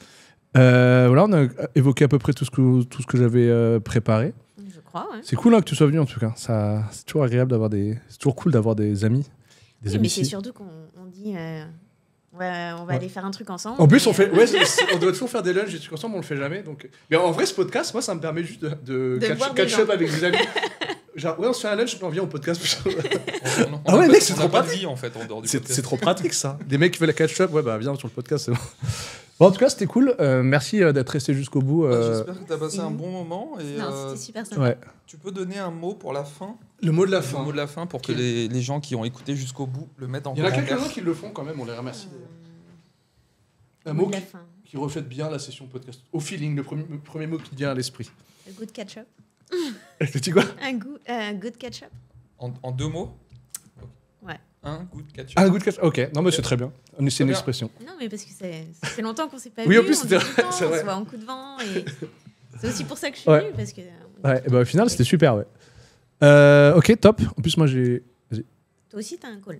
Voilà, on a évoqué à peu près tout ce que j'avais préparé. Je crois. Ouais. C'est cool que tu sois venu en tout cas. C'est toujours agréable d'avoir c'est toujours cool d'avoir des amis. Mais c'est surtout qu'on dit. On va aller faire un truc ensemble. En plus, on doit toujours faire des lunchs et des trucs ensemble, on le fait jamais. Donc... Mais en vrai, ce podcast, moi, ça me permet juste de catch up avec des amis. Genre, on se fait un lunch, on vient au podcast. Mec, c'est trop pratique. En fait, en dehors du podcast. C'est trop pratique, ça. Des mecs qui veulent la catch up, viens sur le podcast, c'est bon. Bon, en tout cas, c'était cool. Merci d'être resté jusqu'au bout. J'espère que tu as passé un bon moment. C'était super sympa. Ouais. Tu peux donner un mot pour la fin? Le mot de la fin. Le mot de la fin pour que les gens qui ont écouté jusqu'au bout le mettent en commentaire. Il y en a commentaire. quelques-uns qui le font quand même, on les remercie. Un mot qui reflète bien la session podcast. Au feeling, le premier mot qui vient à l'esprit. Un goût de ketchup. Tu dis quoi? Un goût de ketchup. En 2 mots? Ouais. Un goût de ketchup. Un goût de ketchup. Ok, non mais c'est très bien. C'est une expression. Non mais parce que ça fait longtemps qu'on s'est pas vu. Oui, en plus c'est vrai. On se voit en coup de vent et c'est aussi pour ça que je suis venue parce que. Au final c'était super. Ouais. Ok, top. En plus moi j'ai. Toi aussi t'as un call.